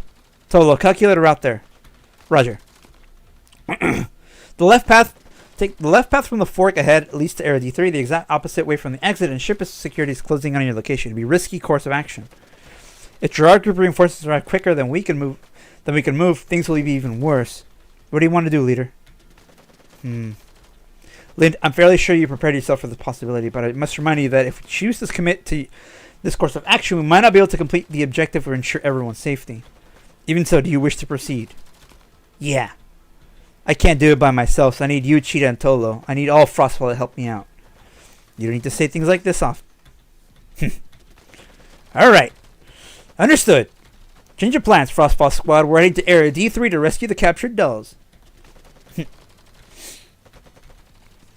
A: Tolo, calculate a route there. Roger. The left path from the fork ahead leads to Area D3, the exact opposite way from the exit, and ship security is closing on your location. It'd be a risky course of action. If Gerard Group reinforcements arrive quicker than we can move, things will be even worse. What do you want to do, leader? Lind, I'm fairly sure you prepared yourself for this possibility, but I must remind you that if we choose to commit to this course of action, we might not be able to complete the objective or ensure everyone's safety. Even so, do you wish to proceed? Yeah. I can't do it by myself, so I need you, Cheetah, and Tolo. I need all Frostfall to help me out. You don't need to say things like this off. Alright. Understood. Change your plans, Frostfall Squad. We're heading to Area D3 to rescue the captured dolls.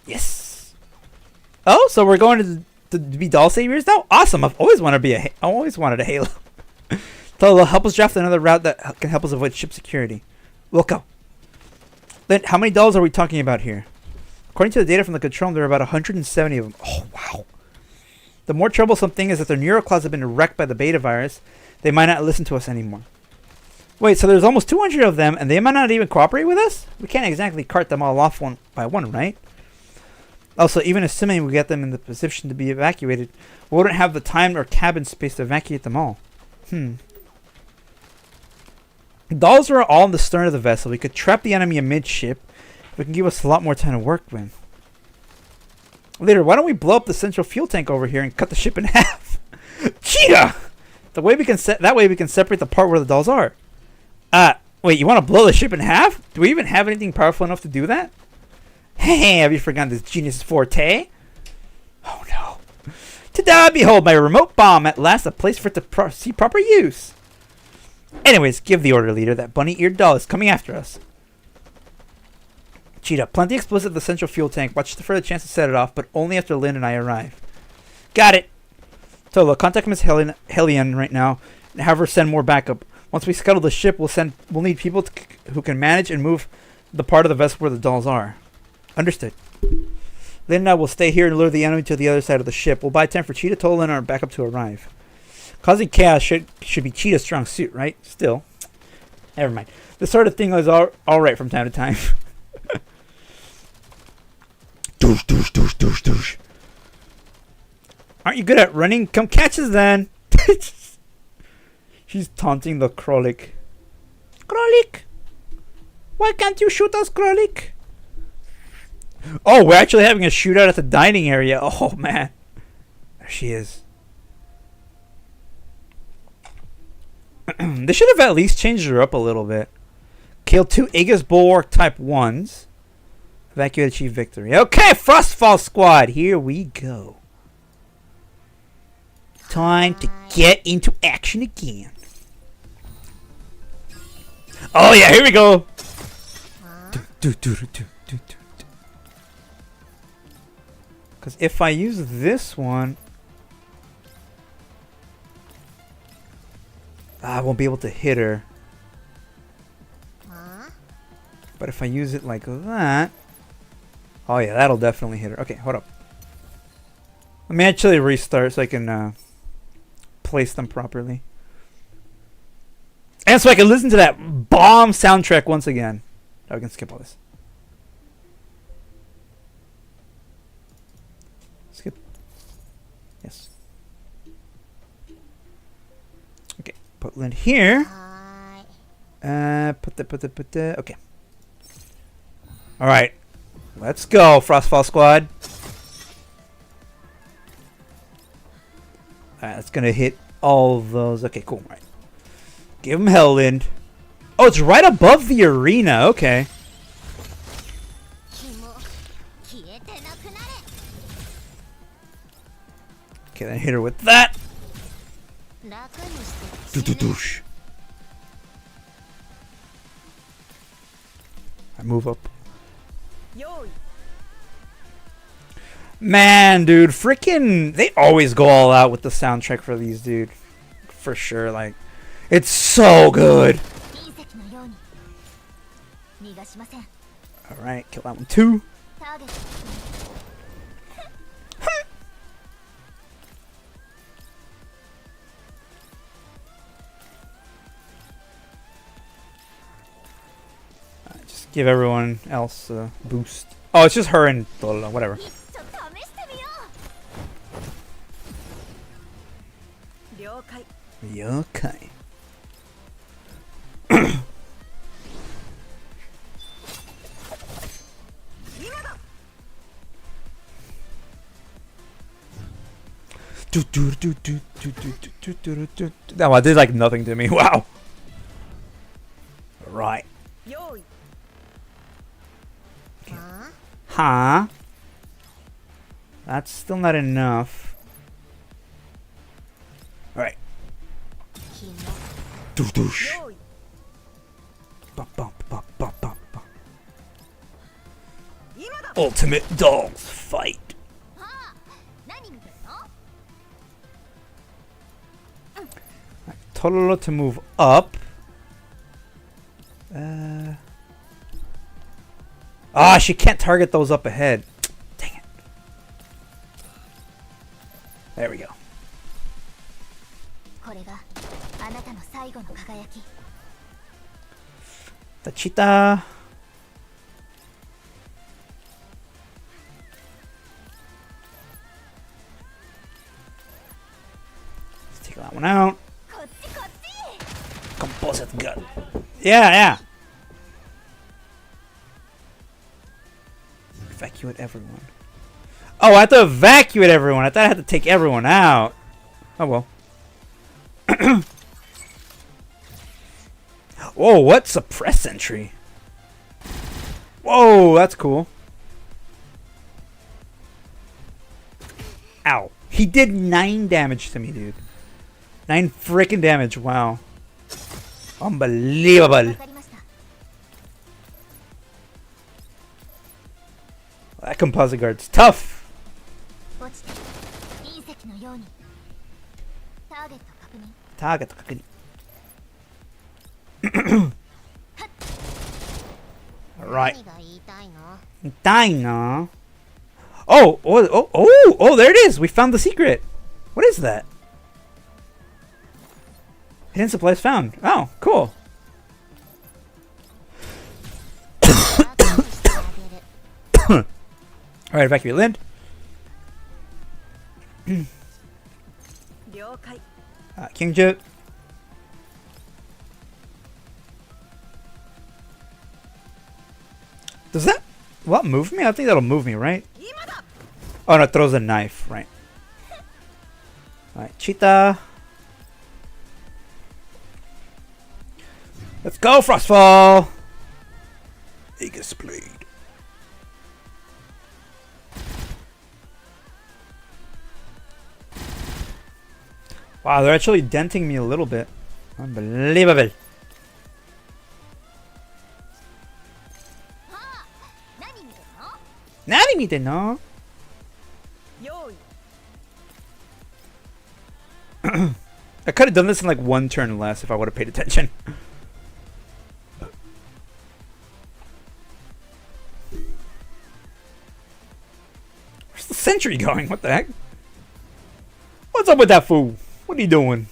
A: Yes. Oh, so we're going to be doll saviors now? Awesome. I've always wanted a Halo. Tolo, help us draft another route that can help us avoid ship security. We'll go. Lind, how many dolls are we talking about here? According to the data from the control room, there are about 170 of them. Oh, wow. The more troublesome thing is that their neuroclouds have been wrecked by the beta virus. They might not listen to us anymore. Wait, so there's almost 200 of them, and they might not even cooperate with us? We can't exactly cart them all off one by one, right? Also, even assuming we get them in the position to be evacuated, we wouldn't have the time or cabin space to evacuate them all. Dolls are all in the stern of the vessel. We could trap the enemy amidship. It can give us a lot more time to work with. Leader, why don't we blow up the central fuel tank over here and cut the ship in half? Cheetah! That way we can separate the part where the dolls are. Wait, you want to blow the ship in half? Do we even have anything powerful enough to do that? Hey, have you forgotten this genius forte? Oh no. Ta-da! Behold, my remote bomb. At last, a place for it to see proper use. Anyways, give the order, leader. That bunny-eared doll is coming after us. Cheetah, plant the explosive at the central fuel tank. Watch for the chance to set it off, but only after Lynn and I arrive. Got it. Tolo, contact Miss Hellion right now and have her send more backup. Once we scuttle the ship, we'll need people who can manage and move the part of the vessel where the dolls are. Understood. Lynn and I will stay here and lure the enemy to the other side of the ship. We'll buy time for Cheetah, Tolo, and our backup to arrive. Causing chaos should be Cheetah's strong suit, right? Still. Never mind. This sort of thing is alright from time to time. Douche, douche, douche, douche, douche. Aren't you good at running? Come catch us then. She's taunting the Krolik. Krolik! Why can't you shoot us, Krolik? Oh, we're actually having a shootout at the dining area. Oh, man. There she is. They should have at least changed her up a little bit. Kill 2 Aegis Bulwark Type 1s. Evacuate, achieve victory. Okay, Frostfall Squad. Here we go. Time to get into action again. Oh yeah, here we go. Because if I use this one, I won't be able to hit her. But if I use it like that, oh yeah, that'll definitely hit her. Okay, hold up. Let me actually restart so I can place them properly. And so I can listen to that bomb soundtrack once again. Oh, I can skip all this. Skip. Yes. Okay, put Lynn here. Put the. Okay. All right, let's go, Frostfall Squad. All right, that's gonna hit all of those. Okay, cool. All right. Give him hell, Lynn. Oh, it's right above the arena. Okay. Okay, then hit her with that. I move up. Man, dude, freaking, they always go all out with the soundtrack for these, dude. For sure, like, it's so good. Alright, kill that one too. Just give everyone else a boost. Oh, it's just her and Tolo, whatever. Okay. That one did like nothing to me. Wow. Right. Okay. Huh? That's still not enough. Alright. Ultimate Dolls Fight. Tolo to move up. She can't target those up ahead. Dang it. There we go. The cheetah. Let's take that one out. Composite gun. Yeah. Evacuate everyone. Oh, I have to evacuate everyone. I thought I had to take everyone out. Oh well. Whoa, what? Suppress sentry. Whoa, that's cool. Ow. He did 9 damage to me, dude. 9 freaking damage. Wow. Unbelievable. That composite guard's tough. Target. Alright. Dino. Oh, there it is. We found the secret. What is that? Hidden supplies found. Oh, cool. Alright, evacuate Lind. King Jet. Does that move me? I think that'll move me, right? Oh no, it throws a knife, right? Alright, Cheetah. Let's go, Frostfall! Aegis Blade. Wow, they're actually denting me a little bit. Unbelievable. Nani mite no? I could have done this in like 1 turn less if I would have paid attention. Where's the sentry going? What the heck? What's up with that fool? What are you doing?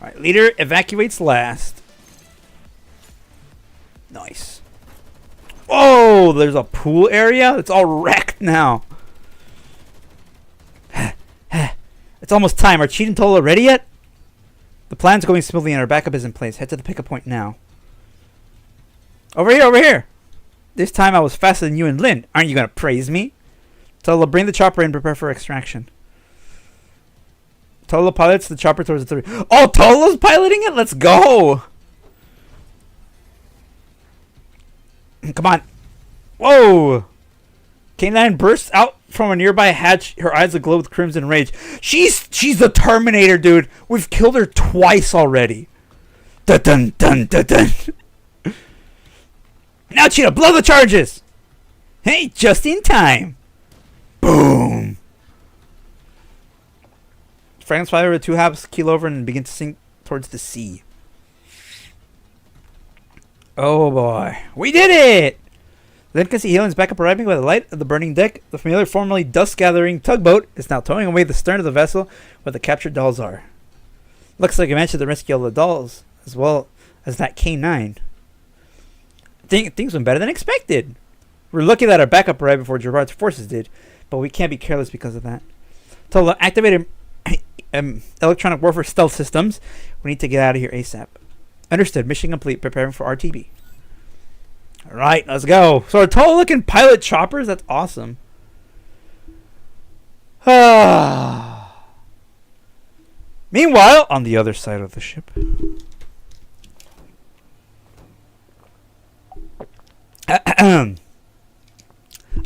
A: Alright, leader evacuates last. Nice. Oh, there's a pool area? It's all wrecked now. It's almost time. Are Cheat and Tola ready yet? The plan's going smoothly and our backup is in place. Head to the pickup point now. Over here. This time I was faster than you and Lynn. Aren't you going to praise me? Tola, bring the chopper in. Prepare for extraction. Tola pilots the chopper towards the 3. Oh, Tola's piloting it? Let's go. Come on. Whoa. K9 bursts out from a nearby hatch, her eyes aglow with crimson rage. She's the Terminator, dude. We've killed her twice already. Dun dun dun dun dun. Now, Cheetah, blow the charges. Hey, just in time. Boom. Fragments fly over the 2 halves, keel over, and begin to sink towards the sea. Oh boy, we did it! Then can see Helen's backup arriving by the light of the burning deck. The familiar, formerly dust-gathering tugboat is now towing away the stern of the vessel where the captured dolls are. Looks like I mentioned the rescue of the dolls, as well as that K9. Things went better than expected. We're lucky that our backup arrived before Gerard's forces did, but we can't be careless because of that. To activate electronic warfare stealth systems, we need to get out of here ASAP. Understood. Mission complete. Preparing for RTB. Alright, let's go. So our tall looking pilot choppers, that's awesome. Meanwhile, on the other side of the ship.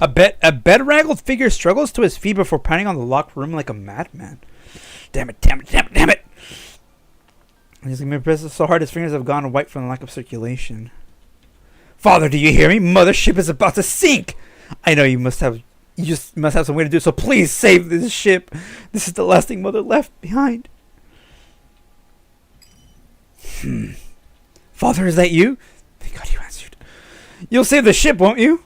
A: A bedraggled figure struggles to his feet before pounding on the locked room like a madman. Damn it. He's going to be pressed so hard his fingers have gone white from the lack of circulation. Father, do you hear me? Mothership is about to sink. I know you must have some way to do it, so please save this ship. This is the last thing Mother left behind. Father, is that you? Thank God you answered. You'll save the ship, won't you?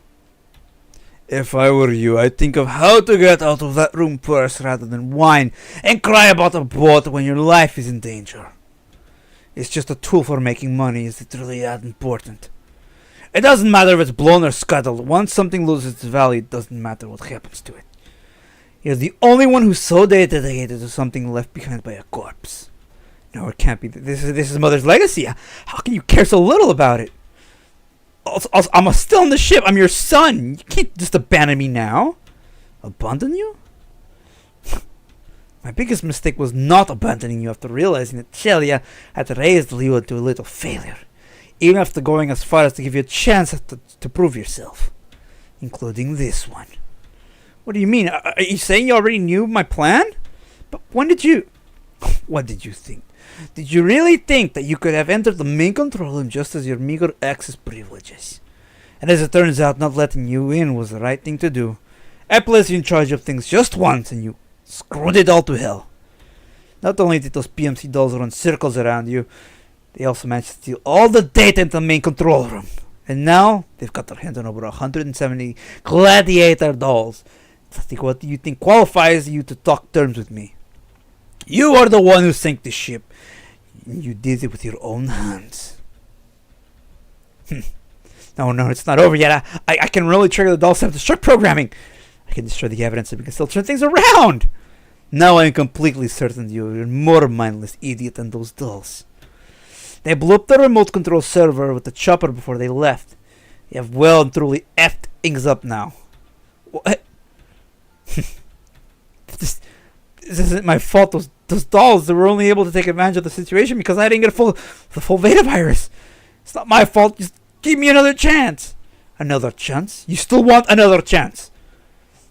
A: If I were you, I'd think of how to get out of that room first rather than whine and cry about a boat when your life is in danger. It's just a tool for making money. Is it really that important? It doesn't matter if it's blown or scuttled. Once something loses its value, it doesn't matter what happens to it. You're the only one who's so dedicated to something left behind by a corpse. No, it can't be. This is Mother's legacy. How can you care so little about it? Also, I'm still on the ship. I'm your son. You can't just abandon me now. Abandon you? My biggest mistake was not abandoning you after realizing that Celia had raised you into a little failure, even after going as far as to give you a chance to prove yourself, including this one. What do you mean? Are you saying you already knew my plan? But when did you... What did you think? Did you really think that you could have entered the main control room just as your meager access privileges? And as it turns out, not letting you in was the right thing to do. I placed you in charge of things just once and you screwed it all to hell. Not only did those PMC dolls run circles around you, they also managed to steal all the data into the main control room. And now, they've got their hands on over 170 gladiator dolls. What do you think qualifies you to talk terms with me? You are the one who sank the ship. You did it with your own hands. No, it's not over yet. I can really trigger the doll self-destruct programming. I can destroy the evidence and we can still turn things around. Now I am completely certain you're a more mindless idiot than those dolls. They blew up the remote control server with the chopper before they left. You have well and truly effed things up now. What? This isn't my fault. Those dolls, they were only able to take advantage of the situation because I didn't get the full beta virus. It's not my fault. Just give me another chance. Another chance? You still want another chance?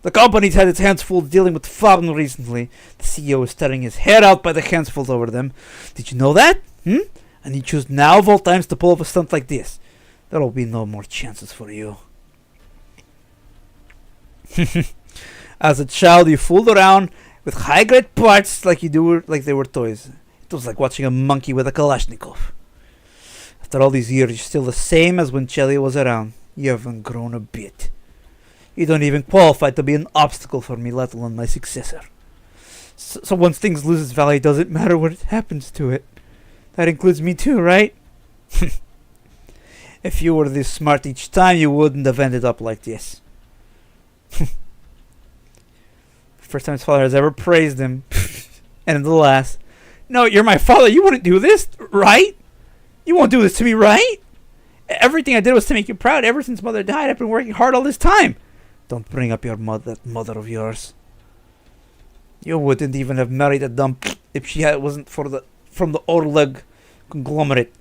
A: The company's had its hands full dealing with Fabn recently. The CEO is tearing his hair out by the handfuls over them. Did you know that? And you choose now of all times to pull off a stunt like this. There will be no more chances for you. As a child, you fooled around with high-grade parts like they were toys. It was like watching a monkey with a Kalashnikov. After all these years, you're still the same as when Celia was around. You haven't grown a bit. You don't even qualify to be an obstacle for me, let alone my successor. So once things lose its value, it doesn't matter what happens to it. That includes me too, right? If you were this smart each time, you wouldn't have ended up like this. First time his father has ever praised him. And the last. No, you're my father. You wouldn't do this, right? You won't do this to me, right? Everything I did was to make you proud. Ever since mother died, I've been working hard all this time. Don't bring up your that mother of yours. You wouldn't even have married a dumb if she wasn't from the Orleg conglomerate.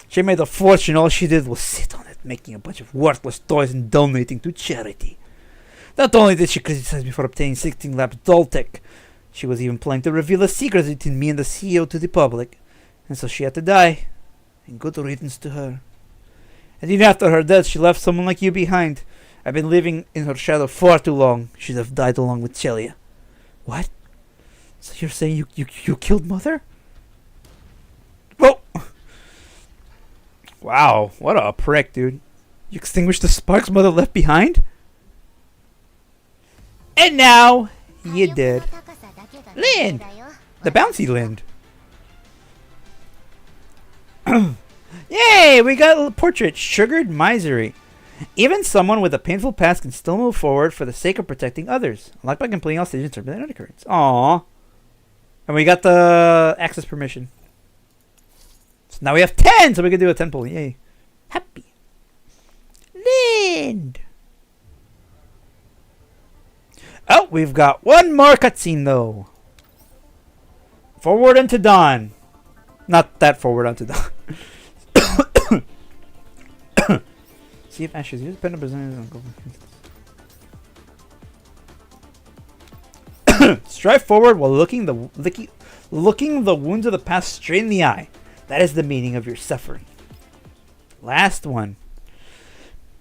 A: She made a fortune. All she did was sit on it, making a bunch of worthless toys and donating to charity. Not only did she criticize me for obtaining 16 Labs doll tech, she was even planning to reveal a secret between me and the CEO to the public. And so she had to die. And good riddance to her. And even after her death, she left someone like you behind. I've been living in her shadow far too long. She'd have died along with Celia. What? So you're saying you killed Mother? Well, wow, what a prick, dude. You extinguished the sparks Mother left behind? And now, you did. Lind! The bouncy Lind. Yay! We got a portrait. Sugared misery. Even someone with a painful past can still move forward for the sake of protecting others. Unlocked by completing all stages and turbulent undercurrents. Aww. And we got the access permission. So now we have 10, so we can do a 10 pull. Yay. Happy. Lind! Oh, we've got one more cutscene, though. Forward unto dawn. Not that forward unto dawn. See if Ashes use pen strive forward while looking the wounds of the past straight in the eye. That is the meaning of your suffering. Last one.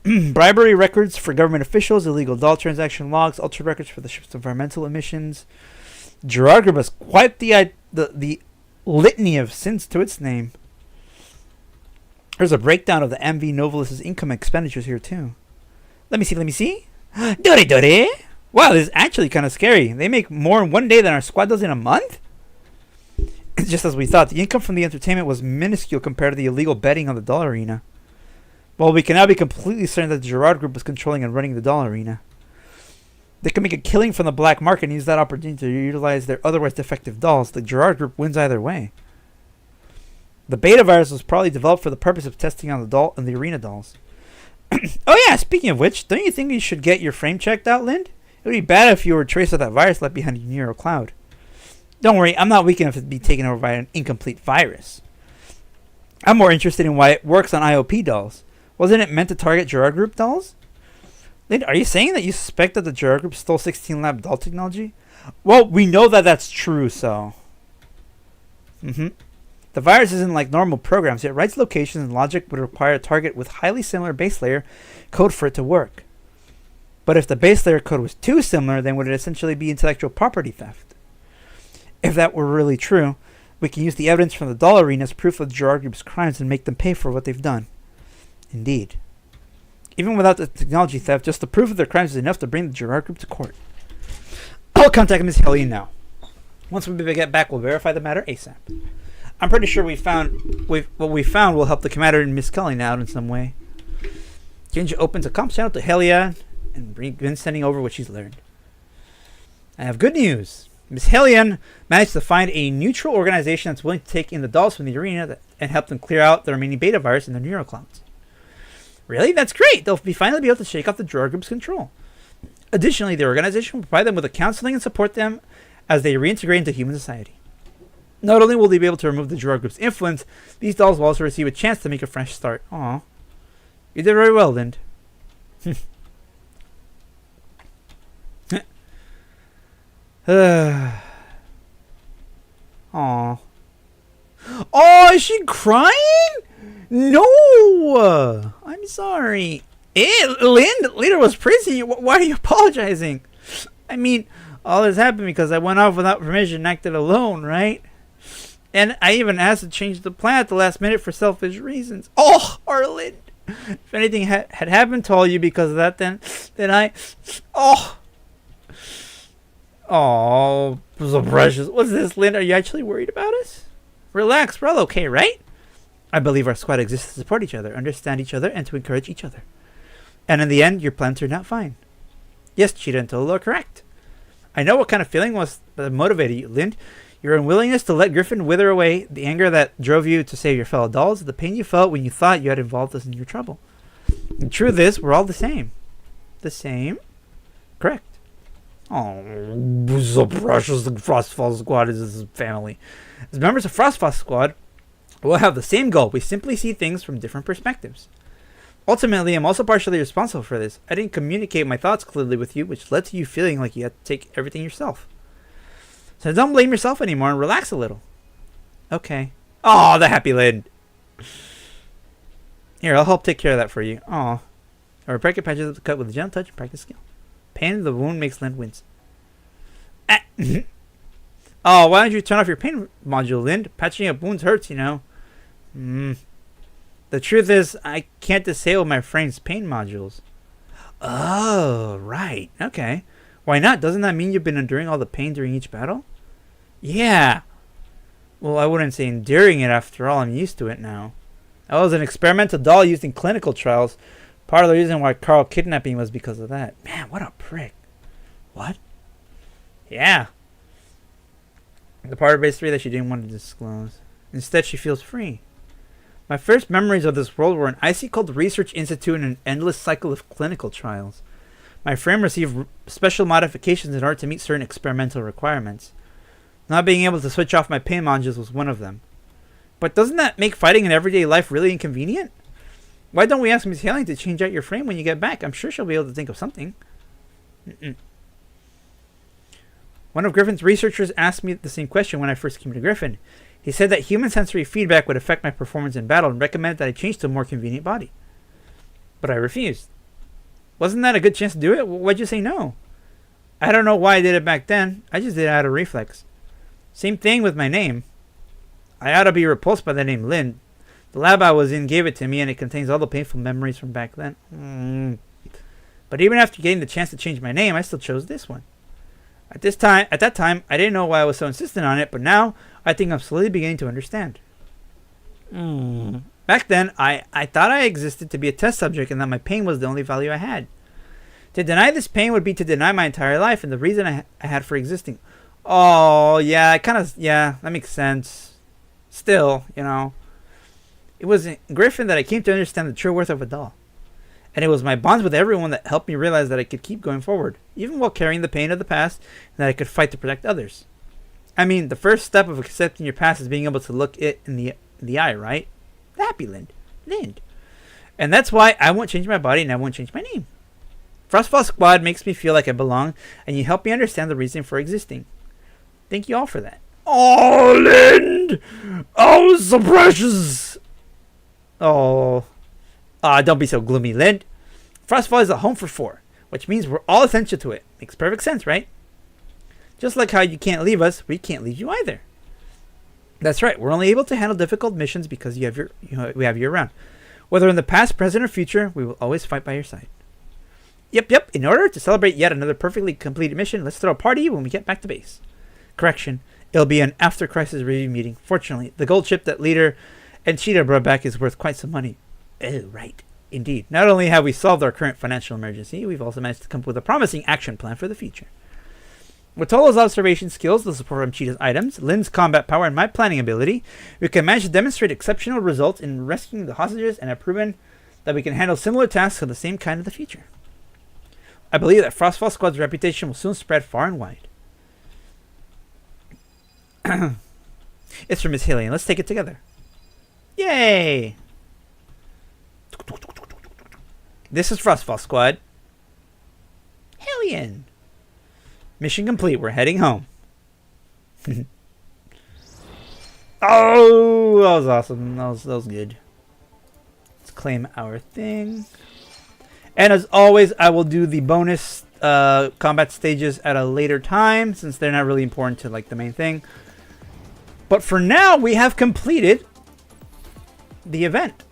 A: Bribery records for government officials, illegal doll transaction logs, ultra records for the ship's environmental emissions. Gerard Group has quite the litany of sins to its name. There's a breakdown of the MV Novelis' income expenditures here too. Let me see. Dory. Wow, this is actually kind of scary. They make more in one day than our squad does in a month? Just as we thought, the income from the entertainment was minuscule compared to the illegal betting on the doll arena. Well, we can now be completely certain that the Gerard Group is controlling and running the doll arena. They can make a killing from the black market and use that opportunity to utilize their otherwise defective dolls. The Gerard Group wins either way. The beta virus was probably developed for the purpose of testing on the doll and the arena dolls. Oh yeah, speaking of which, don't you think you should get your frame checked out, Lind? It would be bad if you were a trace of that virus left behind in your cloud. Don't worry, I'm not weak enough to be taken over by an incomplete virus. I'm more interested in why it works on IOP dolls. Wasn't it meant to target Gerard Group dolls? Lynn, are you saying that you suspect that the Gerard Group stole 16 Lab doll technology? Well, we know that that's true, so... The virus isn't like normal programs. It writes locations and logic would require a target with highly similar base layer code for it to work. But if the base layer code was too similar, then would it essentially be intellectual property theft? If that were really true, we can use the evidence from the doll arena as proof of the Gerard Group's crimes and make them pay for what they've done. Indeed. Even without the technology theft, just the proof of their crimes is enough to bring the Gerard Group to court. I'll contact Ms. Hellion now. Once we get back, we'll verify the matter ASAP. I'm pretty sure what we found will help the commander and Miss Cullen out in some way. Ginja opens a comms channel to Helia and begins sending over what she's learned. I have good news. Miss Hellion managed to find a neutral organization that's willing to take in the dolls from the arena and help them clear out the remaining beta virus in their neuroclouds. Really? That's great! They'll finally be able to shake off the Gerard Group's control. Additionally, the organization will provide them with the counseling and support them as they reintegrate into human society. Not only will they be able to remove the Gerard Group's influence, these dolls will also receive a chance to make a fresh start. Aww. You did very well, Lind. Aww. Oh, is she crying? No! I'm sorry. Lind, leader was praising you. Why are you apologizing? I mean, all this happened because I went off without permission and acted alone, right? And I even asked to change the plan at the last minute for selfish reasons. Oh, Arlind! If anything had happened to all you because of that, then I... Oh! Oh, so precious. What's this, Lind? Are you actually worried about us? Relax, we're all okay, right? I believe our squad exists to support each other, understand each other, and to encourage each other. And in the end, your plan turned out fine. Yes, Cheetah and Tolo are correct. I know what kind of feeling was that motivated you, Lind. Your unwillingness to let Griffin wither away, the anger that drove you to save your fellow dolls, the pain you felt when you thought you had involved us in your trouble. The truth is, we're all the same. The same? Correct. Oh, so precious. The Frostfall Squad is his family. As members of Frostfall Squad, we'll have the same goal. We simply see things from different perspectives. Ultimately, I'm also partially responsible for this. I didn't communicate my thoughts clearly with you, which led to you feeling like you had to take everything yourself. So don't blame yourself anymore and relax a little. Okay. Oh, the happy lid. Here, I'll help take care of that for you. Oh. Or break it patches up the cut with a gentle touch and practice skill. Pain of the wound makes Lind wince. Ah. Oh, why don't you turn off your pain module, Lind? Patching up wounds hurts, you know. The truth is, I can't disable my frame's pain modules. Oh, right. Okay. Why not? Doesn't that mean you've been enduring all the pain during each battle? Yeah. Well, I wouldn't say enduring it. After all, I'm used to it now. That was an experimental doll used in clinical trials. Part of the reason why Carl kidnapping was because of that. Man, what a prick. What? Yeah. The part of base 3 that she didn't want to disclose. Instead, she feels free. My first memories of this world were an icy cold research institute and an endless cycle of clinical trials. My frame received special modifications in order to meet certain experimental requirements. Not being able to switch off my pain modules was one of them. But doesn't that make fighting in everyday life really inconvenient? Why don't we ask Miss Hailing to change out your frame when you get back? I'm sure she'll be able to think of something. One of Griffin's researchers asked me the same question when I first came to Griffin. He said that human sensory feedback would affect my performance in battle and recommended that I change to a more convenient body. But I refused. Wasn't that a good chance to do it? Why'd you say no? I don't know why I did it back then. I just did it out of reflex. Same thing with my name. I ought to be repulsed by the name Lind. The lab I was in gave it to me, and it contains all the painful memories from back then. But even after getting the chance to change my name, I still chose this one. At that time, I didn't know why I was so insistent on it, but now I think I'm slowly beginning to understand. Back then, I thought I existed to be a test subject and that my pain was the only value I had. To deny this pain would be to deny my entire life and the reason I had for existing. Oh, yeah, that makes sense. Still, you know. It was in Griffin that I came to understand the true worth of a doll. And it was my bonds with everyone that helped me realize that I could keep going forward, even while carrying the pain of the past, and that I could fight to protect others. I mean, the first step of accepting your past is being able to look it in the eye, right? The happy Lind. Lind. And that's why I won't change my body and I won't change my name. Frostfall Squad makes me feel like I belong, and you help me understand the reason for existing. Thank you all for that. Oh, Lind! Oh, so precious! Oh. Don't be so gloomy, Lind. Frostfall is a home for 4, which means we're all essential to it. Makes perfect sense, right? Just like how you can't leave us, we can't leave you either. That's right. We're only able to handle difficult missions because we have you around. Whether in the past, present, or future, we will always fight by your side. Yep. In order to celebrate yet another perfectly completed mission, let's throw a party when we get back to base. Correction. It'll be an after-crisis review meeting. Fortunately, the gold ship that Leader and Cheetah brought back is worth quite some money. Oh, right. Indeed. Not only have we solved our current financial emergency, we've also managed to come up with a promising action plan for the future. With Tolo's observation skills, the support from Cheetah's items, Lynn's combat power, and my planning ability, we can manage to demonstrate exceptional results in rescuing the hostages and have proven that we can handle similar tasks of the same kind in the future. I believe that Frostfall Squad's reputation will soon spread far and wide. It's from Miss Hillian. Let's take it together. Yay! This is Frostfall Squad. Hillian! Mission complete. We're heading home. Oh, that was awesome. That was good. Let's claim our thing. And as always, I will do the bonus combat stages at a later time, since they're not really important to like the main thing. But for now, we have completed the event.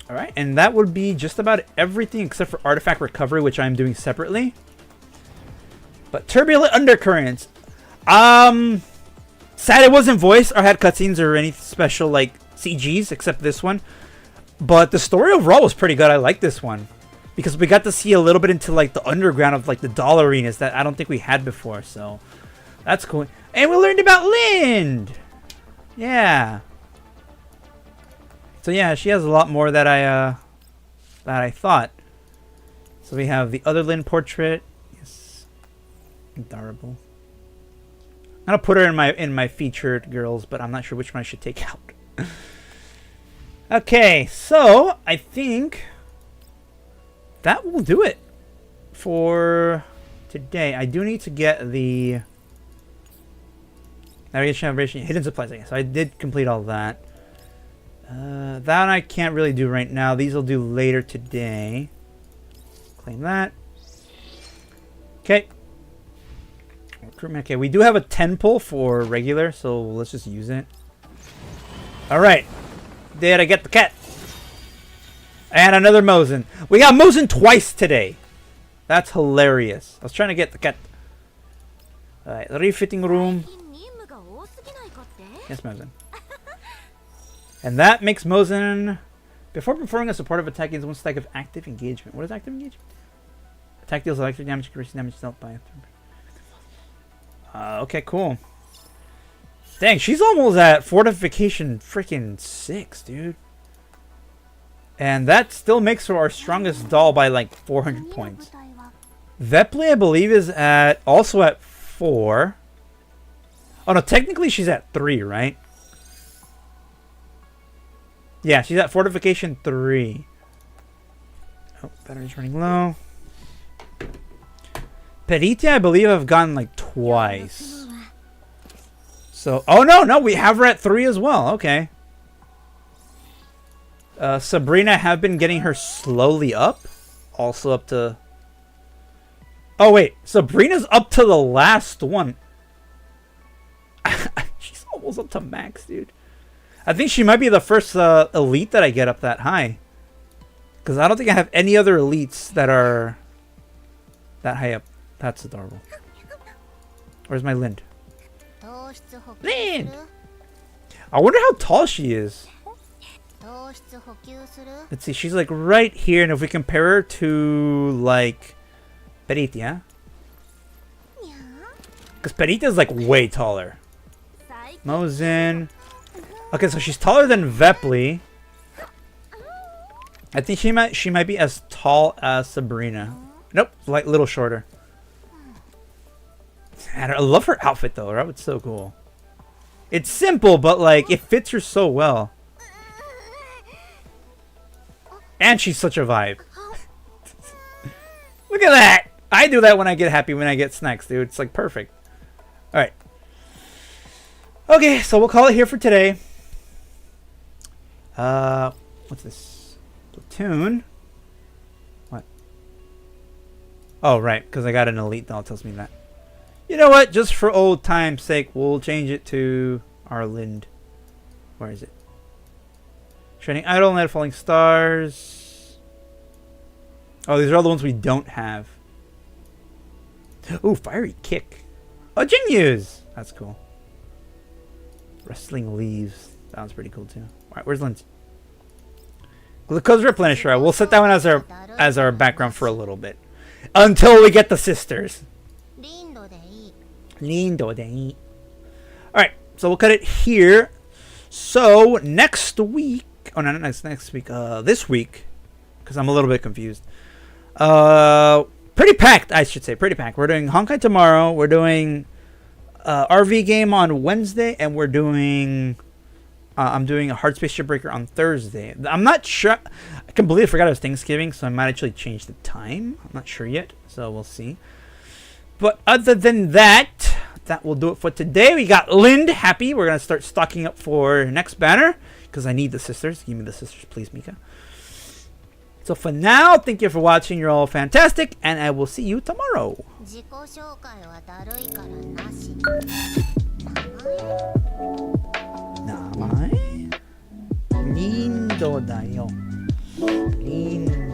A: Alright, and that would be just about everything except for artifact recovery, which I'm doing separately. But Turbulent Undercurrents. Sad it wasn't voiced or had cutscenes or any special like CGs except this one. But the story overall was pretty good. I like this one. Because we got to see a little bit into like the underground of like the doll arenas that I don't think we had before. So that's cool. And we learned about Lind. Yeah. So yeah, she has a lot more that I thought. So we have the other Lind portrait. Yes. Adorable. I'm gonna put her in my featured girls, but I'm not sure which one I should take out. Okay, so I think that will do it for today. I do need to get the navigation, operation, hidden supplies. So I did complete all that. That I can't really do right now. These will do later today. Claim that. Okay. Recruitment. Okay, we do have a 10 pull for regular, so let's just use it. Alright. Did I get the cat? And another Mosin. We got Mosin twice today. That's hilarious. I was trying to get the cat. Alright, refitting room. Yes, Mosin. And that makes Mosin, before performing a supportive attack, gains 1 stack of active engagement. What is active engagement? Attack deals electric damage, increases damage dealt by okay, cool. Dang, she's almost at fortification freaking 6, dude. And that still makes her our strongest doll by like 400 points. Vepley, I believe, is also at 4. Oh no, technically she's at 3, right? Yeah, she's at fortification 3. Oh, battery's running low. Perita, I believe I've gotten like twice. So, oh no, we have her at 3 as well. Okay. Sabrina, have been getting her slowly up. Also up to... Oh wait, Sabrina's up to the last one. She's almost up to max, dude. I think she might be the first elite that I get up that high. Because I don't think I have any other elites that are that high up. That's adorable. Where's my Lind? Lind! I wonder how tall she is. Let's see, she's like right here. And if we compare her to like Perita. Because Perita is like way taller. Mosin. Okay, so she's taller than Vepley. I think she might be as tall as Sabrina. Nope, like a little shorter. I love her outfit though. Her outfit's so cool. It's simple, but like it fits her so well. And she's such a vibe. Look at that! I do that when I get happy when I get snacks, dude. It's like perfect. Alright. Okay, so we'll call it here for today. What's this? Platoon? What? Oh, right, because I got an elite doll tells me that. You know what? Just for old time's sake, we'll change it to our Lind. Where is it? Shining Idol, Night of Falling Stars. Oh, these are all the ones we don't have. Ooh, Fiery Kick. Oh, Jinyu's! That's cool. Wrestling Leaves. That one's pretty cool too. Alright, where's Lindsay? Glucose Replenisher. We'll set that one as our background for a little bit. Until we get the sisters. Alright, so we'll cut it here. So, next week... Oh, no, not next week. This week. Because I'm a little bit confused. Pretty packed, I should say. Pretty packed. We're doing Honkai tomorrow. We're doing RV game on Wednesday. And we're doing... I'm doing a Hard Space Shipbreaker on Thursday. I'm not sure. I completely forgot it was Thanksgiving, so I might actually change the time. I'm not sure yet, so we'll see. But other than that, that will do it for today. We got Lind happy. We're going to start stocking up for next banner because I need the sisters. Give me the sisters, please, Mika. So for now, thank you for watching. You're all fantastic, and I will see you tomorrow. 名前リンドだよ。リンド。